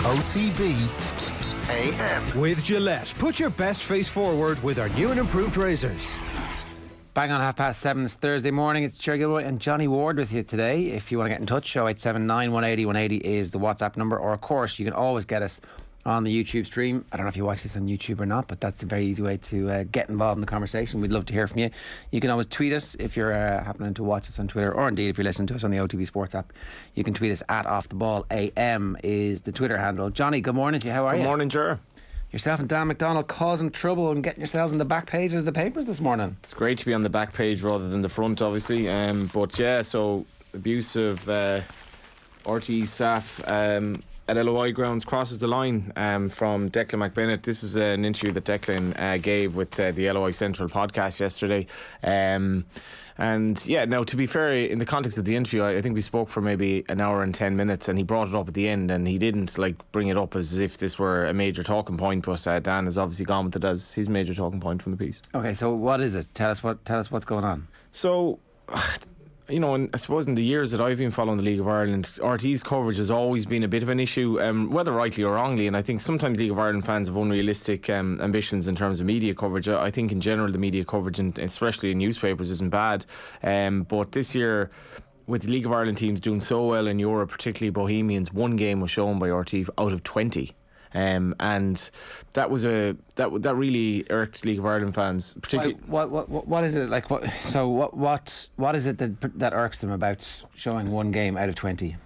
OTB AM. With Gillette, put your best face forward with our new and improved razors. Bang on 7:30 this Thursday morning. It's Chair Gilroy and Johnny Ward with you today. If you want to get in touch, 0879 180 180 is the WhatsApp number. Or, of course, you can always get us on the YouTube stream. I don't know if you watch this on YouTube or not, but that's a very easy way to get involved in the conversation. We'd love to hear from you. You can always tweet us if you're happening to watch us on Twitter, or indeed if you're listening to us on the OTB SPORTS app. You can tweet us at OffTheBallAM is the Twitter handle. Johnny, good morning to you. How are you? Good morning, Ger. Yourself and Dan McDonald causing trouble and getting yourselves on the back pages of the papers this morning. It's great to be on the back page rather than the front, obviously. But yeah, so abuse of RTE staff at LOI grounds crosses the line from Declan McBennett. This was an interview that Declan gave with the LOI Central podcast yesterday. And yeah, now to be fair, in the context of the interview, I think we spoke for maybe an hour and 10 minutes, and he brought it up at the end, and he didn't bring it up as if this were a major talking point. But Dan has obviously gone with it as his major talking point from the piece. Okay, so what is it? Tell us what's going on. So, you know, I suppose in the years that I've been following the League of Ireland, RT's coverage has always been a bit of an issue, whether rightly or wrongly. And I think sometimes League of Ireland fans have unrealistic ambitions in terms of media coverage. I think in general the media coverage, and especially in newspapers, isn't bad. But this year, with the League of Ireland teams doing so well in Europe, particularly Bohemians, one game was shown by RT out of 20. And that was that really irked League of Ireland fans, particularly. What is it like? What is it that irks them about showing one game out of 20?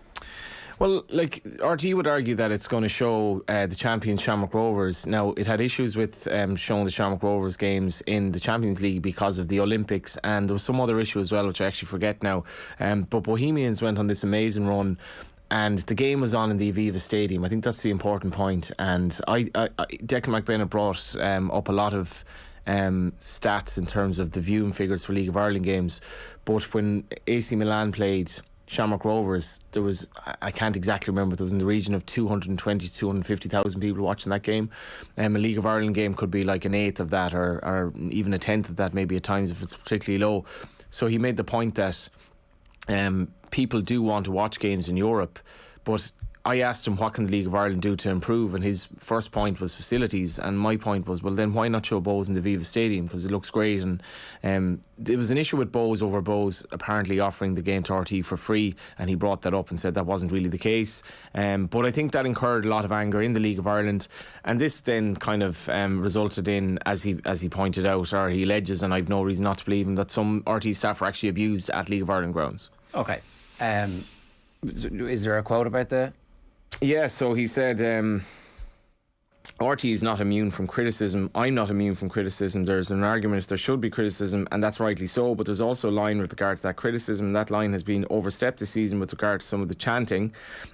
Well, RT would argue that it's going to show the champions Shamrock Rovers. Now, it had issues with showing the Shamrock Rovers games in the Champions League because of the Olympics, and there was some other issue as well, which I actually forget now. But Bohemians went on this amazing run, and the game was on in the Aviva Stadium. I think that's the important point. And Declan McBennett brought up a lot of stats in terms of the viewing figures for League of Ireland games. But when AC Milan played Shamrock Rovers, there was, I can't exactly remember, there was in the region of 220 to 250,000 people watching that game. A League of Ireland game could be like an eighth of that, or even a tenth of that, maybe at times if it's particularly low. So he made the point that people do want to watch games in Europe, but I asked him what can the League of Ireland do to improve, and his first point was facilities, and my point was, well then why not show Bowes in the Aviva Stadium, because it looks great. And there was an issue with Bowes over Bowes apparently offering the game to RT for free, and he brought that up and said that wasn't really the case. But I think that incurred a lot of anger in the League of Ireland, and this then kind of resulted in, as he pointed out, or he alleges, and I've no reason not to believe him, that some RT staff were actually abused at League of Ireland grounds. Okay. Is there a quote about that? Yeah, so he said, RT is not immune from criticism. I'm not immune from criticism. There's an argument there should be criticism, and that's rightly so, but there's also a line with regard to that criticism. That line has been overstepped this season with regard to some of the chanting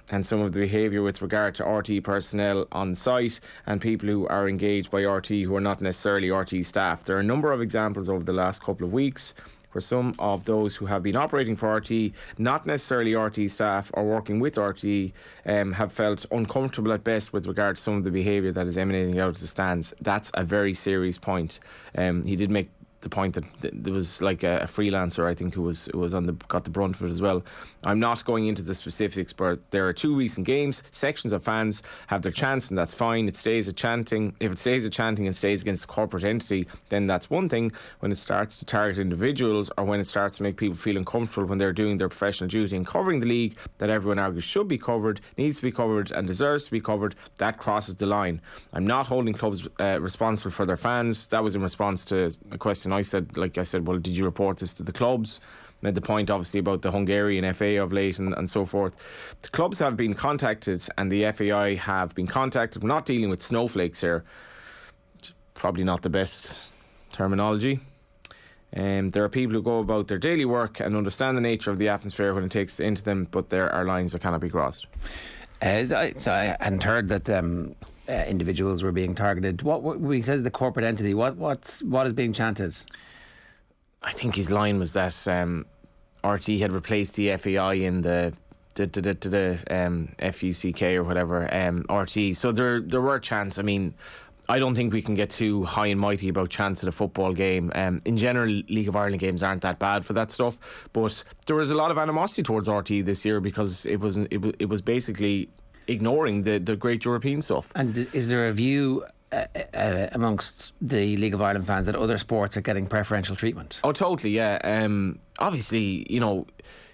and some of the behaviour with regard to RT personnel on site and people who are engaged by RT who are not necessarily RT staff. There are a number of examples over the last couple of weeks where some of those who have been operating for RT, not necessarily RT staff or working with RT, have felt uncomfortable at best with regard to some of the behaviour that is emanating out of the stands. That's a very serious point. He did make the point that there was like a freelancer, I think, who was got the brunt of it as well. I'm not going into the specifics, but there are two recent games. Sections of fans have their chance, and that's fine. It stays at chanting. If it stays at chanting and stays against a corporate entity, then that's one thing. When it starts to target individuals, or when it starts to make people feel uncomfortable when they're doing their professional duty and covering the league that everyone argues should be covered, needs to be covered, and deserves to be covered, that crosses the line. I'm not holding clubs responsible for their fans. That was in response to a question I said, well, did you report this to the clubs? Made the point obviously about the Hungarian FA of late and so forth. The clubs have been contacted, and the FAI have been contacted. We're not dealing with snowflakes here. Probably not the best terminology. There are people who go about their daily work and understand the nature of the atmosphere when it takes into them, but there are lines that cannot be crossed. So I hadn't heard that individuals were being targeted. What he says the corporate entity. What is being chanted? I think his line was that RT had replaced the FAI in the FUCK or whatever, RT. So there were chants. I mean, I don't think we can get too high and mighty about chants at a football game. In general, League of Ireland games aren't that bad for that stuff, but there was a lot of animosity towards RT this year because it was basically ignoring the great European stuff. And is there a view amongst the League of Ireland fans that other sports are getting preferential treatment? Oh, totally, yeah. Obviously,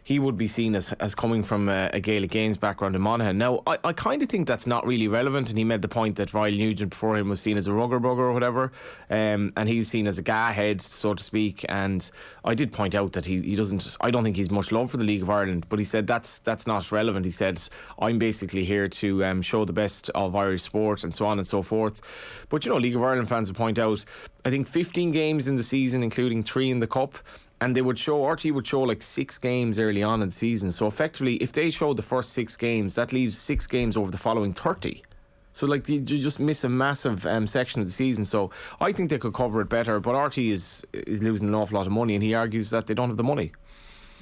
he would be seen as coming from a Gaelic Games background in Monaghan. Now, I kind of think that's not really relevant, and he made the point that Ryle Nugent before him was seen as a rugger bugger or whatever, and he's seen as a ga-head, so to speak. And I did point out that he doesn't. I don't think he's much love for the League of Ireland, but he said that's not relevant. He said, I'm basically here to show the best of Irish sport and so on and so forth. But League of Ireland fans would point out, I think 15 games in the season, including 3 in the Cup. And RT would show like 6 games early on in the season. So effectively, if they showed the first 6 games, that leaves 6 games over the following 30. So like you just miss a massive section of the season. So I think they could cover it better. But RT is losing an awful lot of money, and he argues that they don't have the money.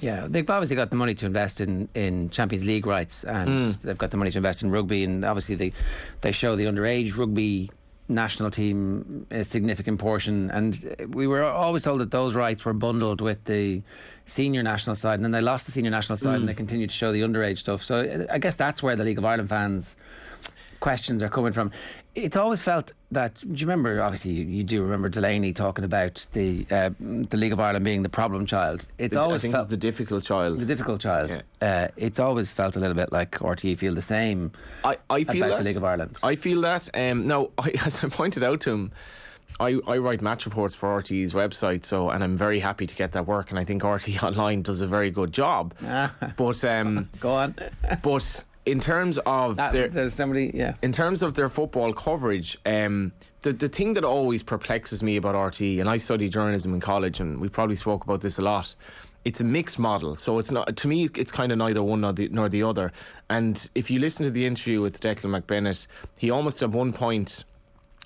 Yeah, they've obviously got the money to invest in Champions League rights, and they've got the money to invest in rugby, and obviously they show the underage rugby national team a significant portion, and we were always told that those rights were bundled with the senior national side, and then they lost the senior national side and they continued to show the underage stuff. So I guess that's where the League of Ireland fans' questions are coming from. It's always felt that, do you remember, obviously you do remember Delaney talking about the League of Ireland being the problem child. It's always I think felt it's the difficult child. The difficult child. Yeah. It's always felt a little bit like RTE feel the same I feel about that. the League of Ireland. I feel that. Now, as I pointed out to him, I write match reports for RTE's website, and I'm very happy to get that work, and I think RTE Online does a very good job. But Go on. But in terms of in terms of their football coverage, the thing that always perplexes me about RTE, and I studied journalism in college, and we probably spoke about this a lot. It's a mixed model, so it's not, to me, it's kind of neither one nor the other. And if you listen to the interview with Declan McBennett, he almost at one point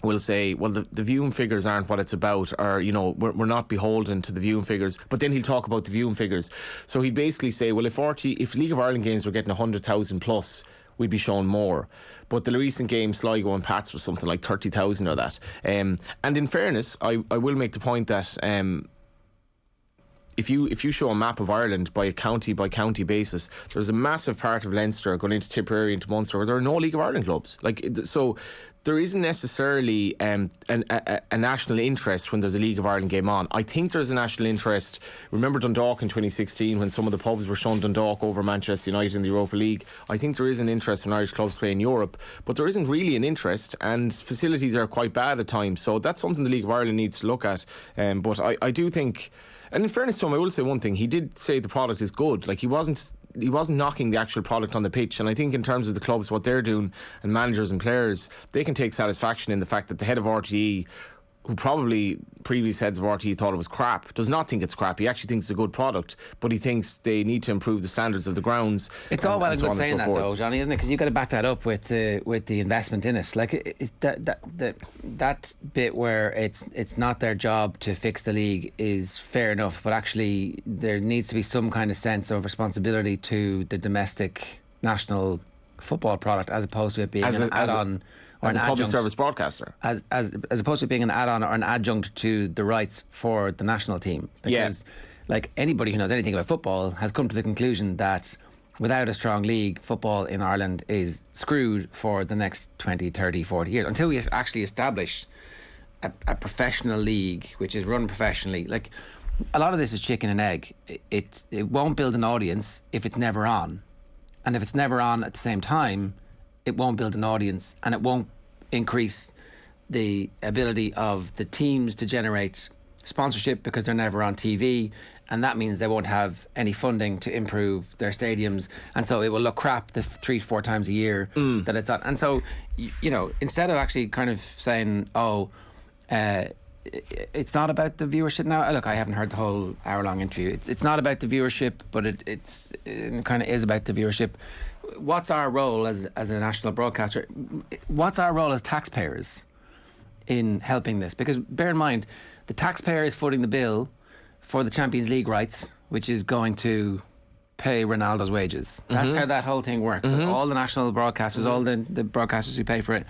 will say, well, the viewing figures aren't what it's about, or we're not beholden to the viewing figures. But then he'll talk about the viewing figures. So he'd basically say, well, if League of Ireland games were getting 100,000 plus, we'd be shown more. But the recent game, Sligo and Pats, was something like 30,000 or that. And in fairness, I will make the point that if you show a map of Ireland by a county basis, there's a massive part of Leinster going into Tipperary, into Munster, where there are no League of Ireland clubs. So there isn't necessarily a national interest when there's a League of Ireland game on. I think there's a national interest. Remember Dundalk in 2016 when some of the pubs were shown Dundalk over Manchester United in the Europa League. I think there is an interest when Irish clubs play in Europe, but there isn't really an interest, and facilities are quite bad at times. So that's something the League of Ireland needs to look at. But I do think, and in fairness to him, I will say one thing. He did say the product is good. Like, he wasn't knocking the actual product on the pitch, and I think in terms of the clubs, what they're doing, and managers and players, they can take satisfaction in the fact that the head of RTE, who probably previous heads of RTE thought it was crap, does not think it's crap. He actually thinks it's a good product, but he thinks they need to improve the standards of the grounds. It's all well and good saying that, though, Johnny, isn't it? Because you've got to back that up with the investment in it. Like, that bit where it's not their job to fix the league is fair enough, but actually there needs to be some kind of sense of responsibility to the domestic national football product, as opposed to it being an add-on. Or an public service broadcaster, as opposed to being an add-on or an adjunct to the rights for the national team. Because like anybody who knows anything about football has come to the conclusion that without a strong league, football in Ireland is screwed for the next 20, 30, 40 years, until we actually establish a professional league which is run professionally. Like, a lot of this is chicken and egg. It won't build an audience if it's never on, and if it's never on at the same time, it won't build an audience, and it won't increase the ability of the teams to generate sponsorship because they're never on TV, and that means they won't have any funding to improve their stadiums, and so it will look crap the 3-4 times a year that it's on. And so, instead of actually kind of saying, it's not about the viewership now. Look, I haven't heard the whole hour-long interview. It's not about the viewership, but it kind of is about the viewership. What's our role as a national broadcaster? What's our role as taxpayers in helping this? Because bear in mind, the taxpayer is footing the bill for the Champions League rights, which is going to pay Ronaldo's wages. That's how that whole thing works. All the national broadcasters, all the broadcasters who pay for it,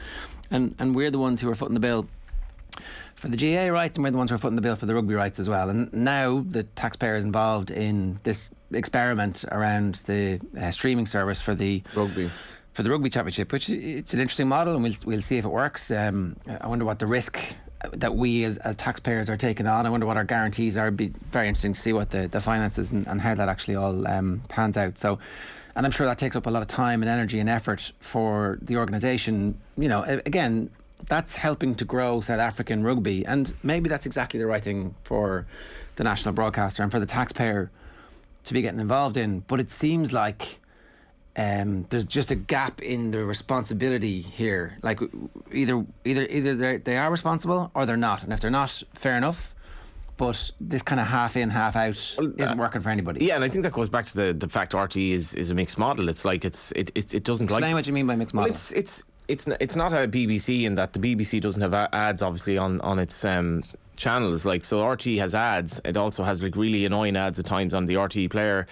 and we're the ones who are footing the bill for the GA rights, and we're the ones who are footing the bill for the rugby rights as well. And now the taxpayer is involved in this experiment around the streaming service for the for the rugby championship, which it's an interesting model, and we'll see if it works. I wonder what the risk that we as taxpayers are taking on. I wonder what our guarantees are. It'd be very interesting to see what the finances and how that actually all pans out. So, and I'm sure that takes up a lot of time and energy and effort for the organisation. You know, again, that's helping to grow South African rugby, and maybe that's exactly the right thing for the national broadcaster and for the taxpayer to be getting involved in. But it seems like there's just a gap in the responsibility here. Like either they are responsible or they're not, and if they're not, fair enough. But this kind of half in, half out isn't working for anybody. Yeah, and I think that goes back to the fact RTE is a mixed model. It's like it doesn't like. Explain what you mean by mixed model. Well, it's not a BBC in that the BBC doesn't have ads obviously on its channels. Like, so RTE has ads. It also has like really annoying ads at times on the RTE player.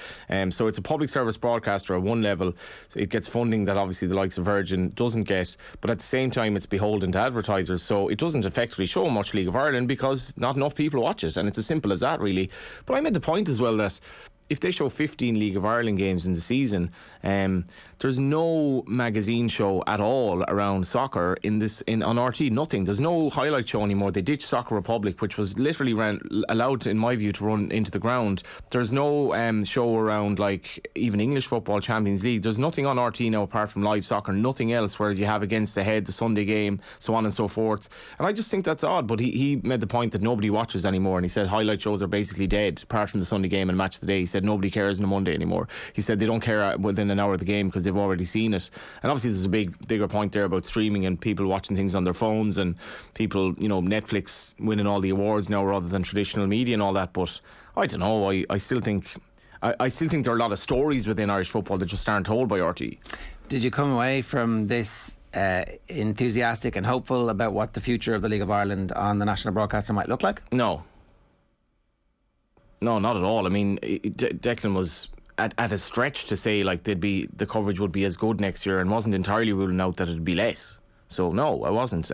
So it's a public service broadcaster at one level. So it gets funding that obviously the likes of Virgin doesn't get, but at the same time it's beholden to advertisers. So it doesn't effectively show much League of Ireland because not enough people watch it, and it's as simple as that, really. But I made the point as well that if they show 15 League of Ireland games in the season, there's no magazine show at all around soccer on RT. Nothing. There's no highlight show anymore. They ditched Soccer Republic, which was literally allowed, in my view, to run into the ground. There's no show around like even English football, Champions League. There's nothing on RT now apart from live soccer. Nothing else. Whereas you have Against the Head, the Sunday game, so on and so forth. And I just think that's odd. But he made the point that nobody watches anymore, and he said highlight shows are basically dead apart from the Sunday game and Match of the Day. He said nobody cares on a Monday anymore. He said they don't care within an hour of the game because they've already seen it. And obviously there's a bigger point there about streaming and people watching things on their phones and people, you know, Netflix winning all the awards now rather than traditional media and all that. But I don't know, I still think there are a lot of stories within Irish football that just aren't told by RT. Did you come away from this enthusiastic and hopeful about what the future of the League of Ireland on the national broadcaster might look like? No, not at all. I mean, Declan was at a stretch to say like the coverage would be as good next year, and wasn't entirely ruling out that it'd be less. So no, I wasn't.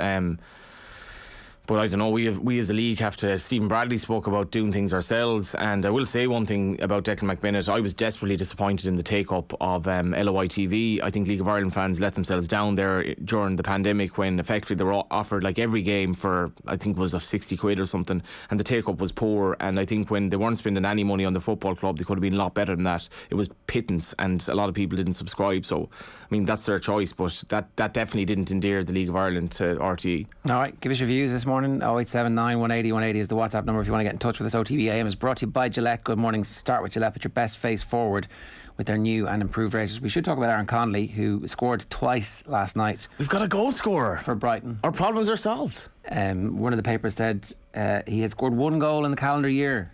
But I don't know, we as a league have to, Stephen Bradley spoke about doing things ourselves, and I will say one thing about Declan McBennett. I was desperately disappointed in the take-up of LOI TV. I think League of Ireland fans let themselves down there during the pandemic when effectively they were offered like every game for, I think it was of 60 quid or something, and the take-up was poor. And I think when they weren't spending any money on the football club, they could have been a lot better than that. It was pittance, and a lot of people didn't subscribe. So, I mean, that's their choice, but that definitely didn't endear the League of Ireland to RTE. All right, give us your views this morning. 0879 180 180 is the WhatsApp number if you want to get in touch with us. OTB AM is brought to you by Gillette. Good morning. Start with Gillette. Put your best face forward with their new and improved razors. We should talk about Aaron Connolly, who scored twice last night. We've got a goal scorer for Brighton. Our problems are solved. One of the papers said he had scored one goal in the calendar year,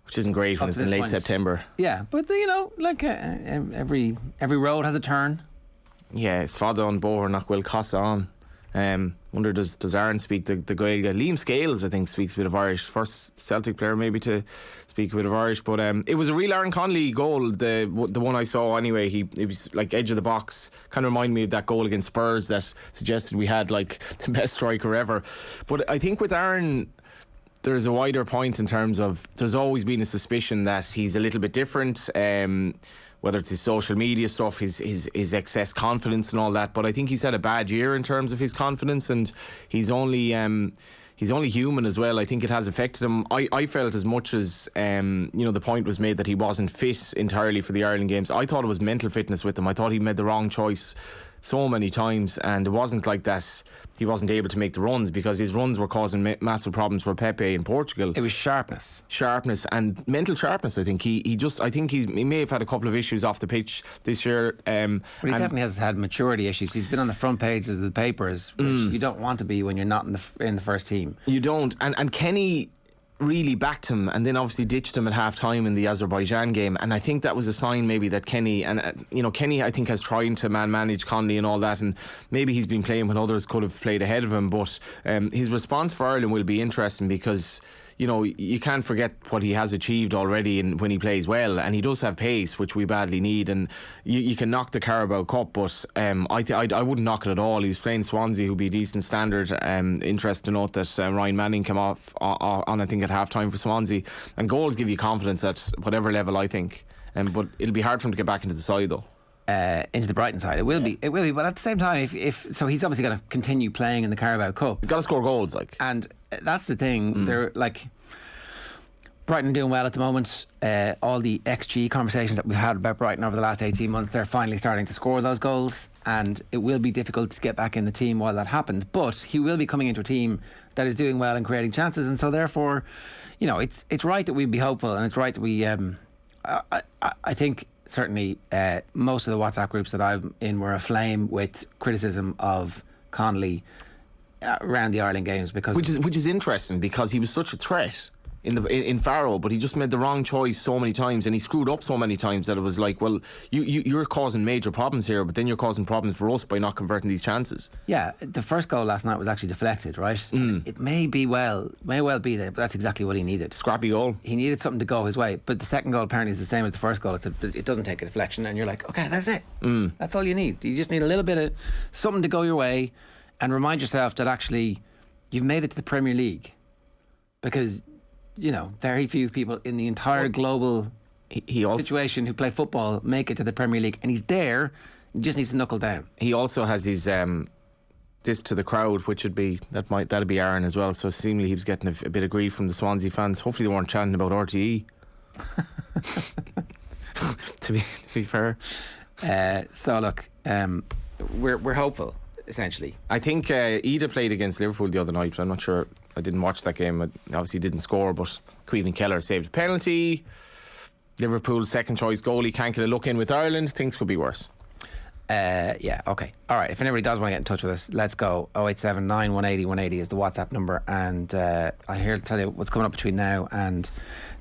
which isn't great when it's in late September. Yeah, but you know, like every road has a turn. Yeah, it's fada on board, not will cost on. Wonder does Aaron speak the Gaeilge? Liam Scales, I think, speaks a bit of Irish. First Celtic player maybe to speak a bit of Irish. But it was a real Aaron Connolly goal. The one I saw anyway. He was like edge of the box. Kind of reminded me of that goal against Spurs that suggested we had like the best striker ever. But I think with Aaron, there's a wider point in terms of there's always been a suspicion that he's a little bit different. Whether it's his social media stuff, his excess confidence and all that. But I think he's had a bad year in terms of his confidence, and he's only human as well. I think it has affected him. I felt as much as the point was made that he wasn't fit entirely for the Ireland games. I thought it was mental fitness with him. I thought he made the wrong choice so many times, and it wasn't like that he wasn't able to make the runs, because his runs were causing massive problems for Pepe in Portugal. It was sharpness and mental sharpness. I think he may have had a couple of issues off the pitch this year. But he definitely has had maturity issues. He's been on the front pages of the papers, which you don't want to be when you're not in the first team. You don't. And Kenny really backed him and then obviously ditched him at half time in the Azerbaijan game, and I think that was a sign maybe that Kenny Kenny I think has tried to manage Connolly and all that, and maybe he's been playing when others could have played ahead of him, but his response for Ireland will be interesting, because you can't forget what he has achieved already when he plays well, and he does have pace, which we badly need, and you can knock the Carabao Cup, but I wouldn't knock it at all. He was playing Swansea, who'd be a decent standard. Interesting to note that Ryan Manning came off on I think at half time for Swansea, and goals give you confidence at whatever level, I think, but it'll be hard for him to get back into the side though. into the Brighton side. It will be. But at the same time, if so, he's obviously going to continue playing in the Carabao Cup. You've got to score goals, like. And that's the thing. They're like Brighton doing well at the moment. All the XG conversations that we've had about Brighton over the last 18 months, they're finally starting to score those goals, and it will be difficult to get back in the team while that happens. But he will be coming into a team that is doing well and creating chances, and so therefore, you know, it's right that we be hopeful, and it's right that we. I think certainly most of the WhatsApp groups that I'm in were aflame with criticism of Connolly around the Ireland games, because which is interesting, because he was such a threat in Faro, but he just made the wrong choice so many times, and he screwed up so many times that it was like, well, you're causing major problems here, but then you're causing problems for us by not converting these chances. Yeah, the first goal last night was actually deflected, right? It may well be there, but that's exactly what he needed. Scrappy goal. He needed something to go his way, but the second goal apparently is the same as the first goal. It doesn't take a deflection, and you're like, okay, that's it. That's all you need. You just need a little bit of something to go your way, and remind yourself that actually you've made it to the Premier League, because, you know, very few people in the entire global situation who play football make it to the Premier League, and he's there. He just needs to knuckle down. He also has his this to the crowd, which that'll be Aaron as well. So seemingly he was getting a bit of grief from the Swansea fans. Hopefully they weren't chanting about RTE. to be fair. So look, we're hopeful. Essentially, I think Ida played against Liverpool the other night. I'm not sure. I didn't watch that game. Obviously didn't score, but Queven Keller saved a penalty. Liverpool's second choice goalie can't get a look in with Ireland. Things could be worse. Yeah, okay. All right, if anybody does want to get in touch with us, let's go. 0879 180 180 is the WhatsApp number, and I'm here to tell you what's coming up between now and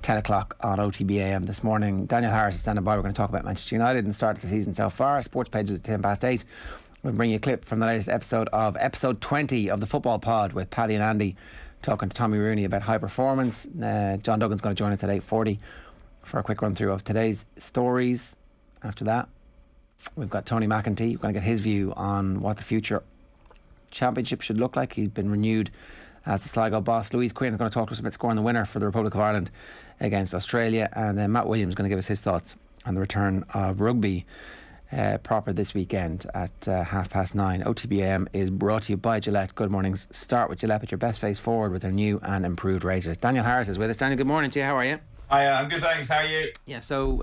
10 o'clock on OTB AM this morning. Daniel Harris is standing by. We're going to talk about Manchester United and the start of the season so far. Sports pages at 8:10. We'll bring you a clip from the latest episode 20 of the Football Pod with Paddy and Andy talking to Tommy Rooney about high performance. John Duggan's going to join us at 8:40 for a quick run through of today's stories. After that, we've got Tony McEntee. We're going to get his view on what the future championship should look like. He's been renewed as the Sligo boss. Louise Quinn is going to talk to us about scoring the winner for the Republic of Ireland against Australia, and then Matt Williams is going to give us his thoughts on the return of rugby proper this weekend at 9:30. OTB AM is brought to you by Gillette. Good mornings. Start with Gillette with your best face forward with their new and improved razors. Daniel Harris is with us. Daniel, good morning to you. How are you? Hi, I'm good, thanks. How are you? Yeah, so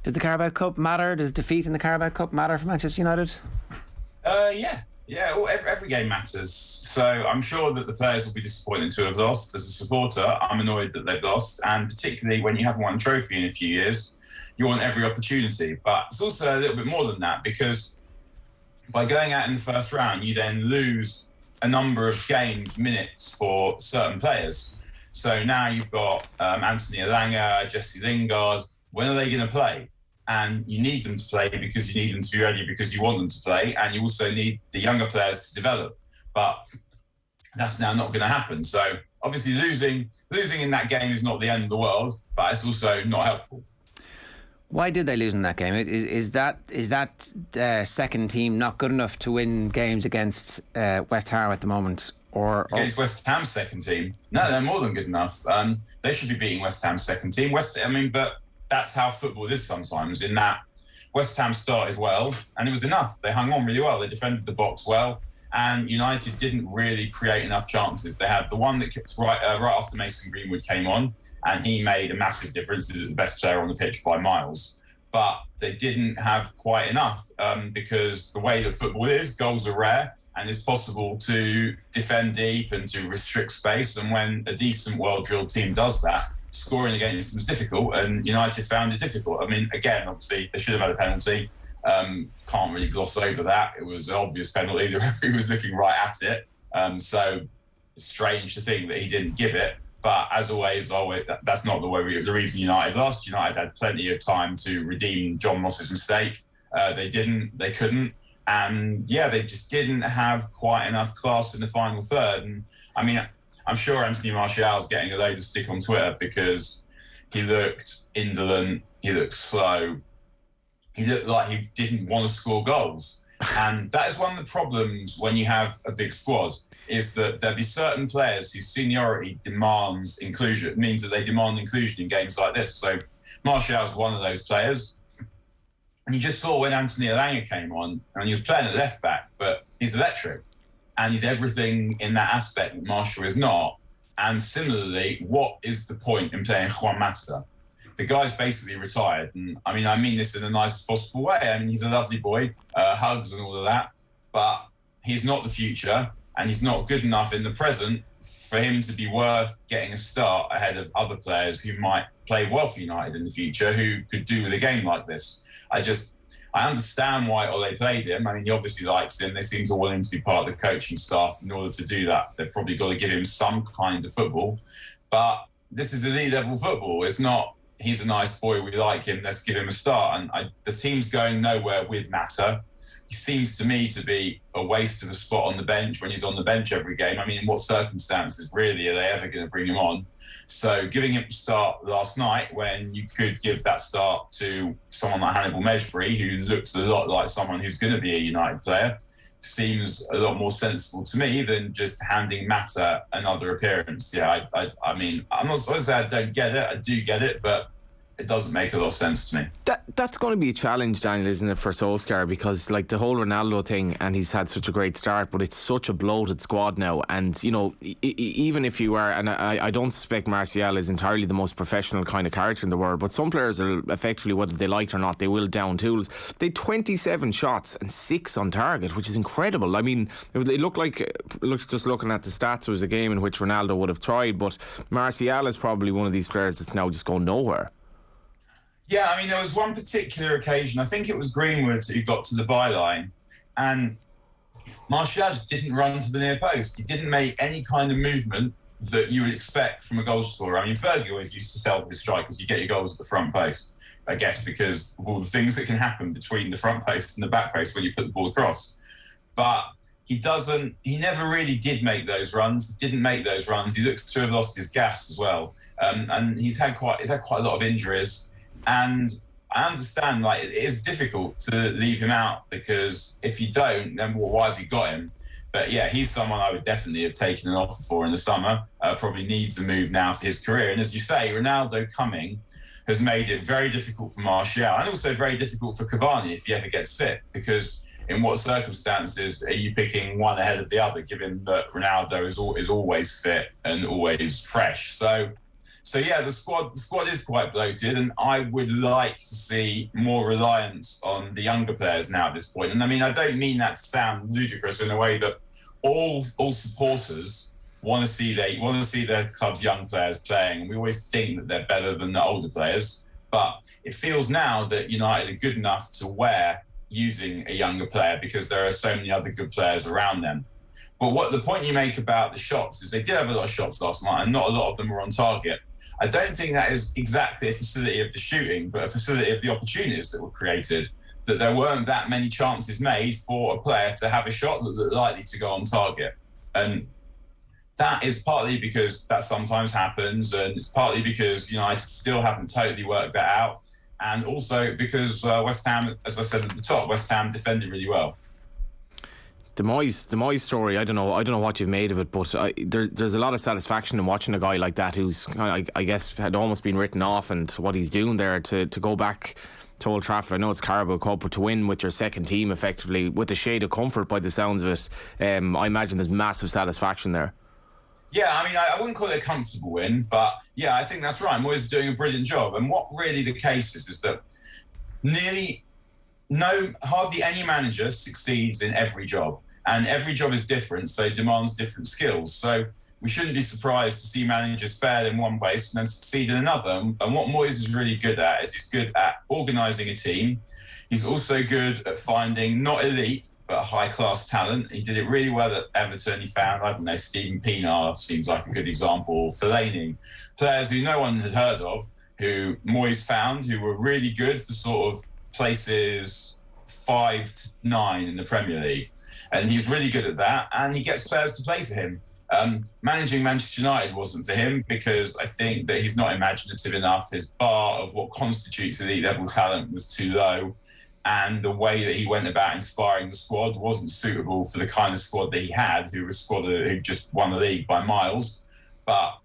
does the Carabao Cup matter? Does defeat in the Carabao Cup matter for Manchester United? Yeah. Every game matters. So I'm sure that the players will be disappointed to have lost. As a supporter, I'm annoyed that they've lost, and particularly when you haven't won a trophy in a few years, you want every opportunity. But it's also a little bit more than that, because by going out in the first round, you then lose a number of minutes for certain players. So now you've got Anthony Elanga, Jesse Lingard. When are they going to play? And you need them to play because you need them to be ready, because you want them to play, and you also need the younger players to develop. But that's now not going to happen. So obviously losing in that game is not the end of the world, but it's also not helpful. Why did they lose in that game? Is that second team not good enough to win games against West Ham at the moment? Or against West Ham's second team? No, they're more than good enough. They should be beating West Ham's second team. But that's how football is sometimes, in that West Ham started well and it was enough. They hung on really well. They defended the box well, and United didn't really create enough chances. They had the one that kicked right after Mason Greenwood came on, and he made a massive difference. He was the best player on the pitch by miles. But they didn't have quite enough because the way that football is, goals are rare, and it's possible to defend deep and to restrict space. And when a decent, well-drilled team does that, scoring against them is difficult, and United found it difficult. I mean, again, obviously, they should have had a penalty. Can't really gloss over that. It was an obvious penalty. The referee was looking right at it. So it's strange to think that he didn't give it. But as always, that's not the reason United lost. United had plenty of time to redeem John Moss's mistake. They didn't. They couldn't. And yeah, they just didn't have quite enough class in the final third. And I mean, I'm sure Anthony Martial's getting a load of stick on Twitter because he looked indolent, he looked slow, he looked like he didn't want to score goals. And that is one of the problems when you have a big squad, is that there'll be certain players whose seniority demands inclusion. It means that they demand inclusion in games like this. So Martial's one of those players. And you just saw when Anthony Elanga came on, and he was playing at left back, but he's electric. And he's everything in that aspect that Marshall is not. And similarly, what is the point in playing Juan Mata? The guy's basically retired. And I mean this in the nicest possible way. I mean, he's a lovely boy, hugs and all of that, but he's not the future, and he's not good enough in the present for him to be worth getting a start ahead of other players who might play well for United in the future, who could do with a game like this. I understand why Ole played him. I mean, he obviously likes him. They seem to want him to be part of the coaching staff. In order to do that, they've probably got to give him some kind of football. But this is elite level football. It's not, he's a nice boy, we like him, let's give him a start. And the team's going nowhere with Mata. He seems to me to be a waste of a spot on the bench when he's on the bench every game. I mean, in what circumstances, really, are they ever going to bring him on? So giving him a start last night when you could give that start to someone like Hannibal Mejbri, who looks a lot like someone who's going to be a United player, seems a lot more sensible to me than just handing Mata another appearance. Yeah, I mean, I'm not supposed to say I don't get it. I do get it, but it doesn't make a lot of sense to me. That's going to be a challenge, Daniel, isn't it, for Solskjaer? Because like the whole Ronaldo thing, and he's had such a great start, but it's such a bloated squad now. And you know, even if you are, and I don't suspect Martial is entirely the most professional kind of character in the world, but some players are effectively, whether they like it or not, they will down tools. They had 27 shots and 6 on target, which is incredible. I mean, it looked like, just looking at the stats, it was a game in which Ronaldo would have tried, but Martial is probably one of these players that's now just going nowhere. Yeah, I mean, there was one particular occasion, I think it was Greenwood who got to the byline, and Martial just didn't run to the near post. He didn't make any kind of movement that you would expect from a goal scorer. I mean, Fergie always used to tell his strikers, you get your goals at the front post, I guess, because of all the things that can happen between the front post and the back post when you put the ball across. But he never really did make those runs, didn't make those runs. He looks to have lost his gas as well. And he's had quite a lot of injuries. And I understand, like, it is difficult to leave him out, because if you don't, then why have you got him? But yeah, he's someone I would definitely have taken an offer for in the summer. Probably needs a move now for his career. And as you say, Ronaldo coming has made it very difficult for Martial, and also very difficult for Cavani if he ever gets fit, because in what circumstances are you picking one ahead of the other, given that Ronaldo is always fit and always fresh? So yeah, the squad is quite bloated, and I would like to see more reliance on the younger players now at this point. And I mean, I don't mean that to sound ludicrous in a way that all supporters want to see their club's young players playing, and we always think that they're better than the older players. But it feels now that United are good enough to wear using a younger player, because there are so many other good players around them. But what the point you make about the shots is they did have a lot of shots last night, and not a lot of them were on target. I don't think that is exactly a facility of the shooting, but a facility of the opportunities that were created, that there weren't that many chances made for a player to have a shot that looked likely to go on target. And that is partly because that sometimes happens, and it's partly because United still haven't totally worked that out, and also because West Ham, as I said at the top, West Ham defended really well. The Moyes story, I don't know what you've made of it, but there's a lot of satisfaction in watching a guy like that who's, I guess, had almost been written off, and what he's doing there to go back to Old Trafford. I know it's Carabao Cup, but to win with your second team effectively, with a shade of comfort by the sounds of it, I imagine there's massive satisfaction there. Yeah, I mean, I wouldn't call it a comfortable win, but yeah, I think that's right. Moyes is doing a brilliant job. And what really the case is that hardly any manager succeeds in every job. And every job is different, so it demands different skills. So we shouldn't be surprised to see managers fail in one place and then succeed in another. And what Moyes is really good at is he's good at organising a team. He's also good at finding not elite, but high-class talent. He did it really well at Everton. He found, I don't know, Steven Pienaar seems like a good example, Fellaini, players who no one had heard of, who Moyes found, who were really good for sort of places 5 to 9 in the Premier League. And he's really good at that, and he gets players to play for him. Managing Manchester United wasn't for him, because I think that he's not imaginative enough. His bar of what constitutes elite level talent was too low, and the way that he went about inspiring the squad wasn't suitable for the kind of squad that he had, who just won the league by miles. But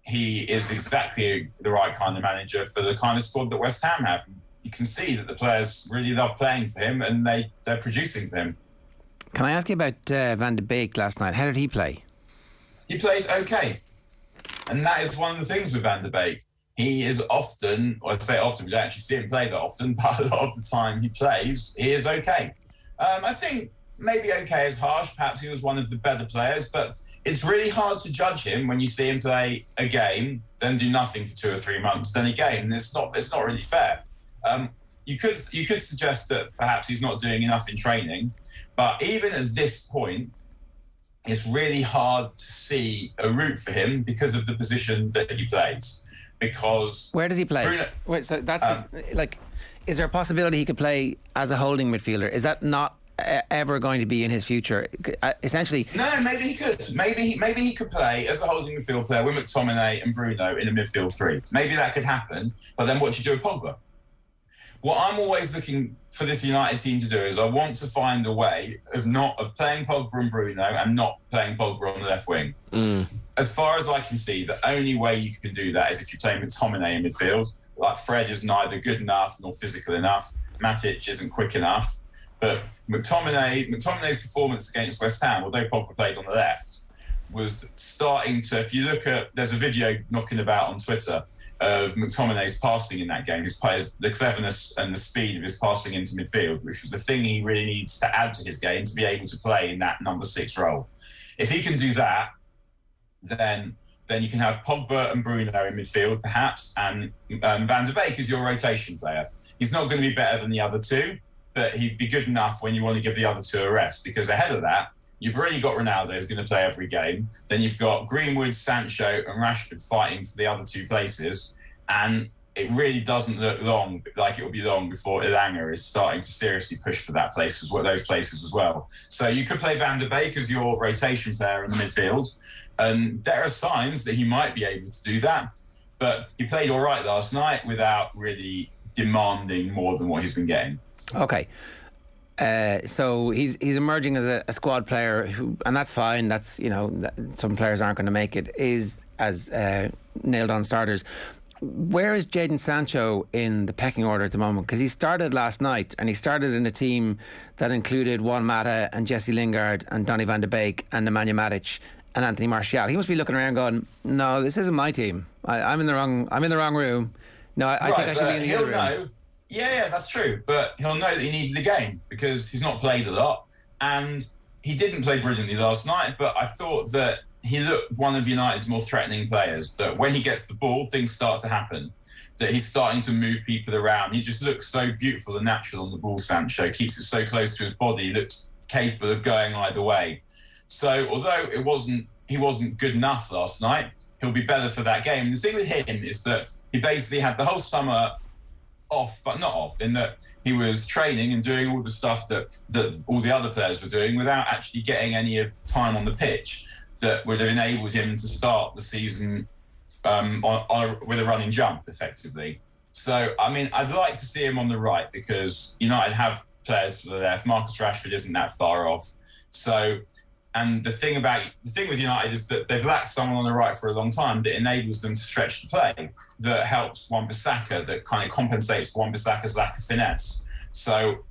he is exactly the right kind of manager for the kind of squad that West Ham have. you can see that the players really love playing for him, and they're producing for him. Can I ask you about Van de Beek last night? How did he play? He played okay. And that is one of the things with Van de Beek. He is often, or I say often, we don't actually see him play that often, but a lot of the time he plays, he is okay. I think maybe okay is harsh. Perhaps he was one of the better players, but it's really hard to judge him when you see him play a game, then do nothing for 2 or 3 months, then a game. And it's not really fair. You could suggest that perhaps he's not doing enough in training, but even at this point, it's really hard to see a route for him because of the position that he plays. Because where does he play? Wait, so that's is there a possibility he could play as a holding midfielder? Is that not ever going to be in his future? Essentially, no. Maybe he could. Maybe he could play as a holding midfield player with McTominay and Bruno in a midfield three. Maybe that could happen. But then what do you do with Pogba? What I'm always looking for this United team to do is I want to find a way of playing Pogba and Bruno and not playing Pogba on the left wing. As far as I can see, the only way you can do that is if you play McTominay in midfield. Like Fred is neither good enough nor physical enough. Matic isn't quick enough. But McTominay's performance against West Ham, although Pogba played on the left, was starting to, if you look at, there's a video knocking about on Twitter of McTominay's passing in that game, the cleverness and the speed of his passing into midfield, which was the thing he really needs to add to his game to be able to play in that number 6 role. If he can do that, then you can have Pogba and Bruno in midfield, perhaps, and Van de Beek is your rotation player. He's not going to be better than the other two, but he'd be good enough when you want to give the other two a rest, because ahead of that, you've already got Ronaldo who's going to play every game. Then you've got Greenwood, Sancho and Rashford fighting for the other 2 places. And it really doesn't look like it will be long before Ilanga is starting to seriously push for those places as well. So you could play Van de Beek as your rotation player in the midfield. And there are signs that he might be able to do that. But he played all right last night without really demanding more than what he's been getting. Okay. So he's emerging as a squad player, and that's fine. That's, some players aren't going to make it, is as nailed on starters. Where is Jadon Sancho in the pecking order at the moment? Because he started last night, and he started in a team that included Juan Mata and Jesse Lingard and Donny van de Beek and Nemanja Matic and Anthony Martial. He must be looking around going, no, this isn't my team. I'm in the wrong room. No, I think I should be in the other room. Know. Yeah, that's true. But he'll know that he needed the game because he's not played a lot. And he didn't play brilliantly last night, but I thought that he looked one of United's more threatening players, that when he gets the ball, things start to happen, that he's starting to move people around. He just looks so beautiful and natural on the ball, Sancho. Keeps it so close to his body. He looks capable of going either way. So although he wasn't good enough last night, he'll be better for that game. And the thing with him is that he basically had the whole summer off, but not off, in that he was training and doing all the stuff that all the other players were doing without actually getting any of time on the pitch that would have enabled him to start the season with a running jump, effectively. So, I mean, I'd like to see him on the right because United have players to the left. Marcus Rashford isn't that far off. So, and the thing with United is that they've lacked someone on the right for a long time that enables them to stretch the play, that helps Wan-Bissaka, that kind of compensates for Wan-Bissaka's lack of finesse. So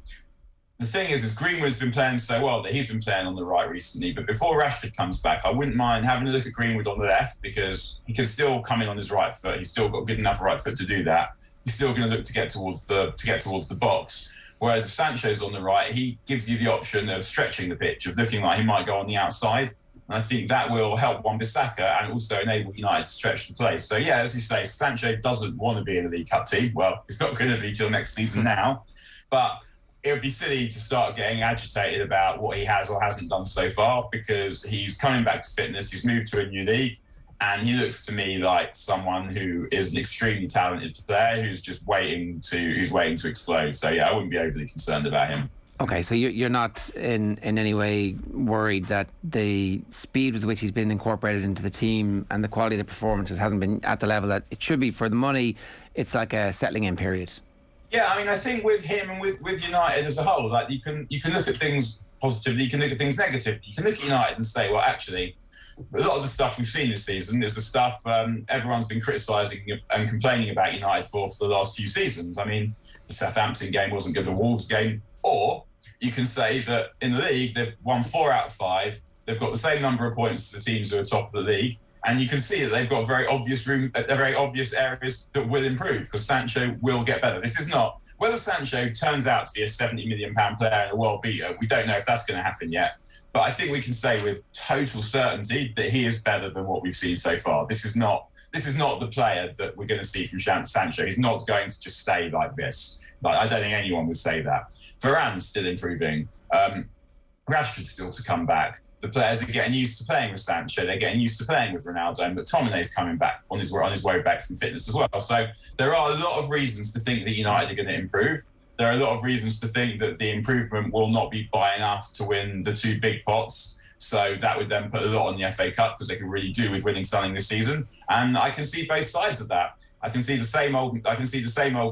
the thing is Greenwood's been playing so well that he's been playing on the right recently. But before Rashford comes back, I wouldn't mind having a look at Greenwood on the left because he can still come in on his right foot. He's still got good enough right foot to do that. He's still going to look to get towards the box. Whereas if Sancho's on the right, he gives you the option of stretching the pitch, of looking like he might go on the outside. And I think that will help Wan-Bissaka and also enable United to stretch the play. So, yeah, as you say, Sancho doesn't want to be in a League Cup team. Well, he's not going to be till next season now. But it would be silly to start getting agitated about what he has or hasn't done so far because he's coming back to fitness. He's moved to a new league. And he looks to me like someone who is an extremely talented player who's just waiting to explode. So, yeah, I wouldn't be overly concerned about him. Okay, so you're not in any way worried that the speed with which he's been incorporated into the team and the quality of the performances hasn't been at the level that it should be for the money. It's like a settling in period. Yeah, I mean, I think with him and with United as a whole, like you can look at things positively, you can look at things negatively. You can look at United and say, well, actually, a lot of the stuff we've seen this season is the stuff everyone's been criticising and complaining about United for the last few seasons. I mean, the Southampton game wasn't good, the Wolves game, or you can say that in the league they've won 4 out of 5. They've got the same number of points as the teams who are top of the league, and you can see that they've got very obvious areas that will improve because Sancho will get better. This is not whether Sancho turns out to be a £70 million player and a world beater. We don't know if that's going to happen yet, but I think we can say with total certainty that he is better than what we've seen so far. This is not the player that we're going to see from Sancho. He's not going to just stay like this. Like, I don't think anyone would say that. Varane's still improving. Rashford's still to come back. The players are getting used to playing with Sancho. They're getting used to playing with Ronaldo, and McTominay's coming back on his way back from fitness as well. So there are a lot of reasons to think that United are going to improve. There are a lot of reasons to think that the improvement will not be by enough to win the 2 big pots. So that would then put a lot on the FA Cup because they can really do with winning something this season. And I can see both sides of that. I can see the same old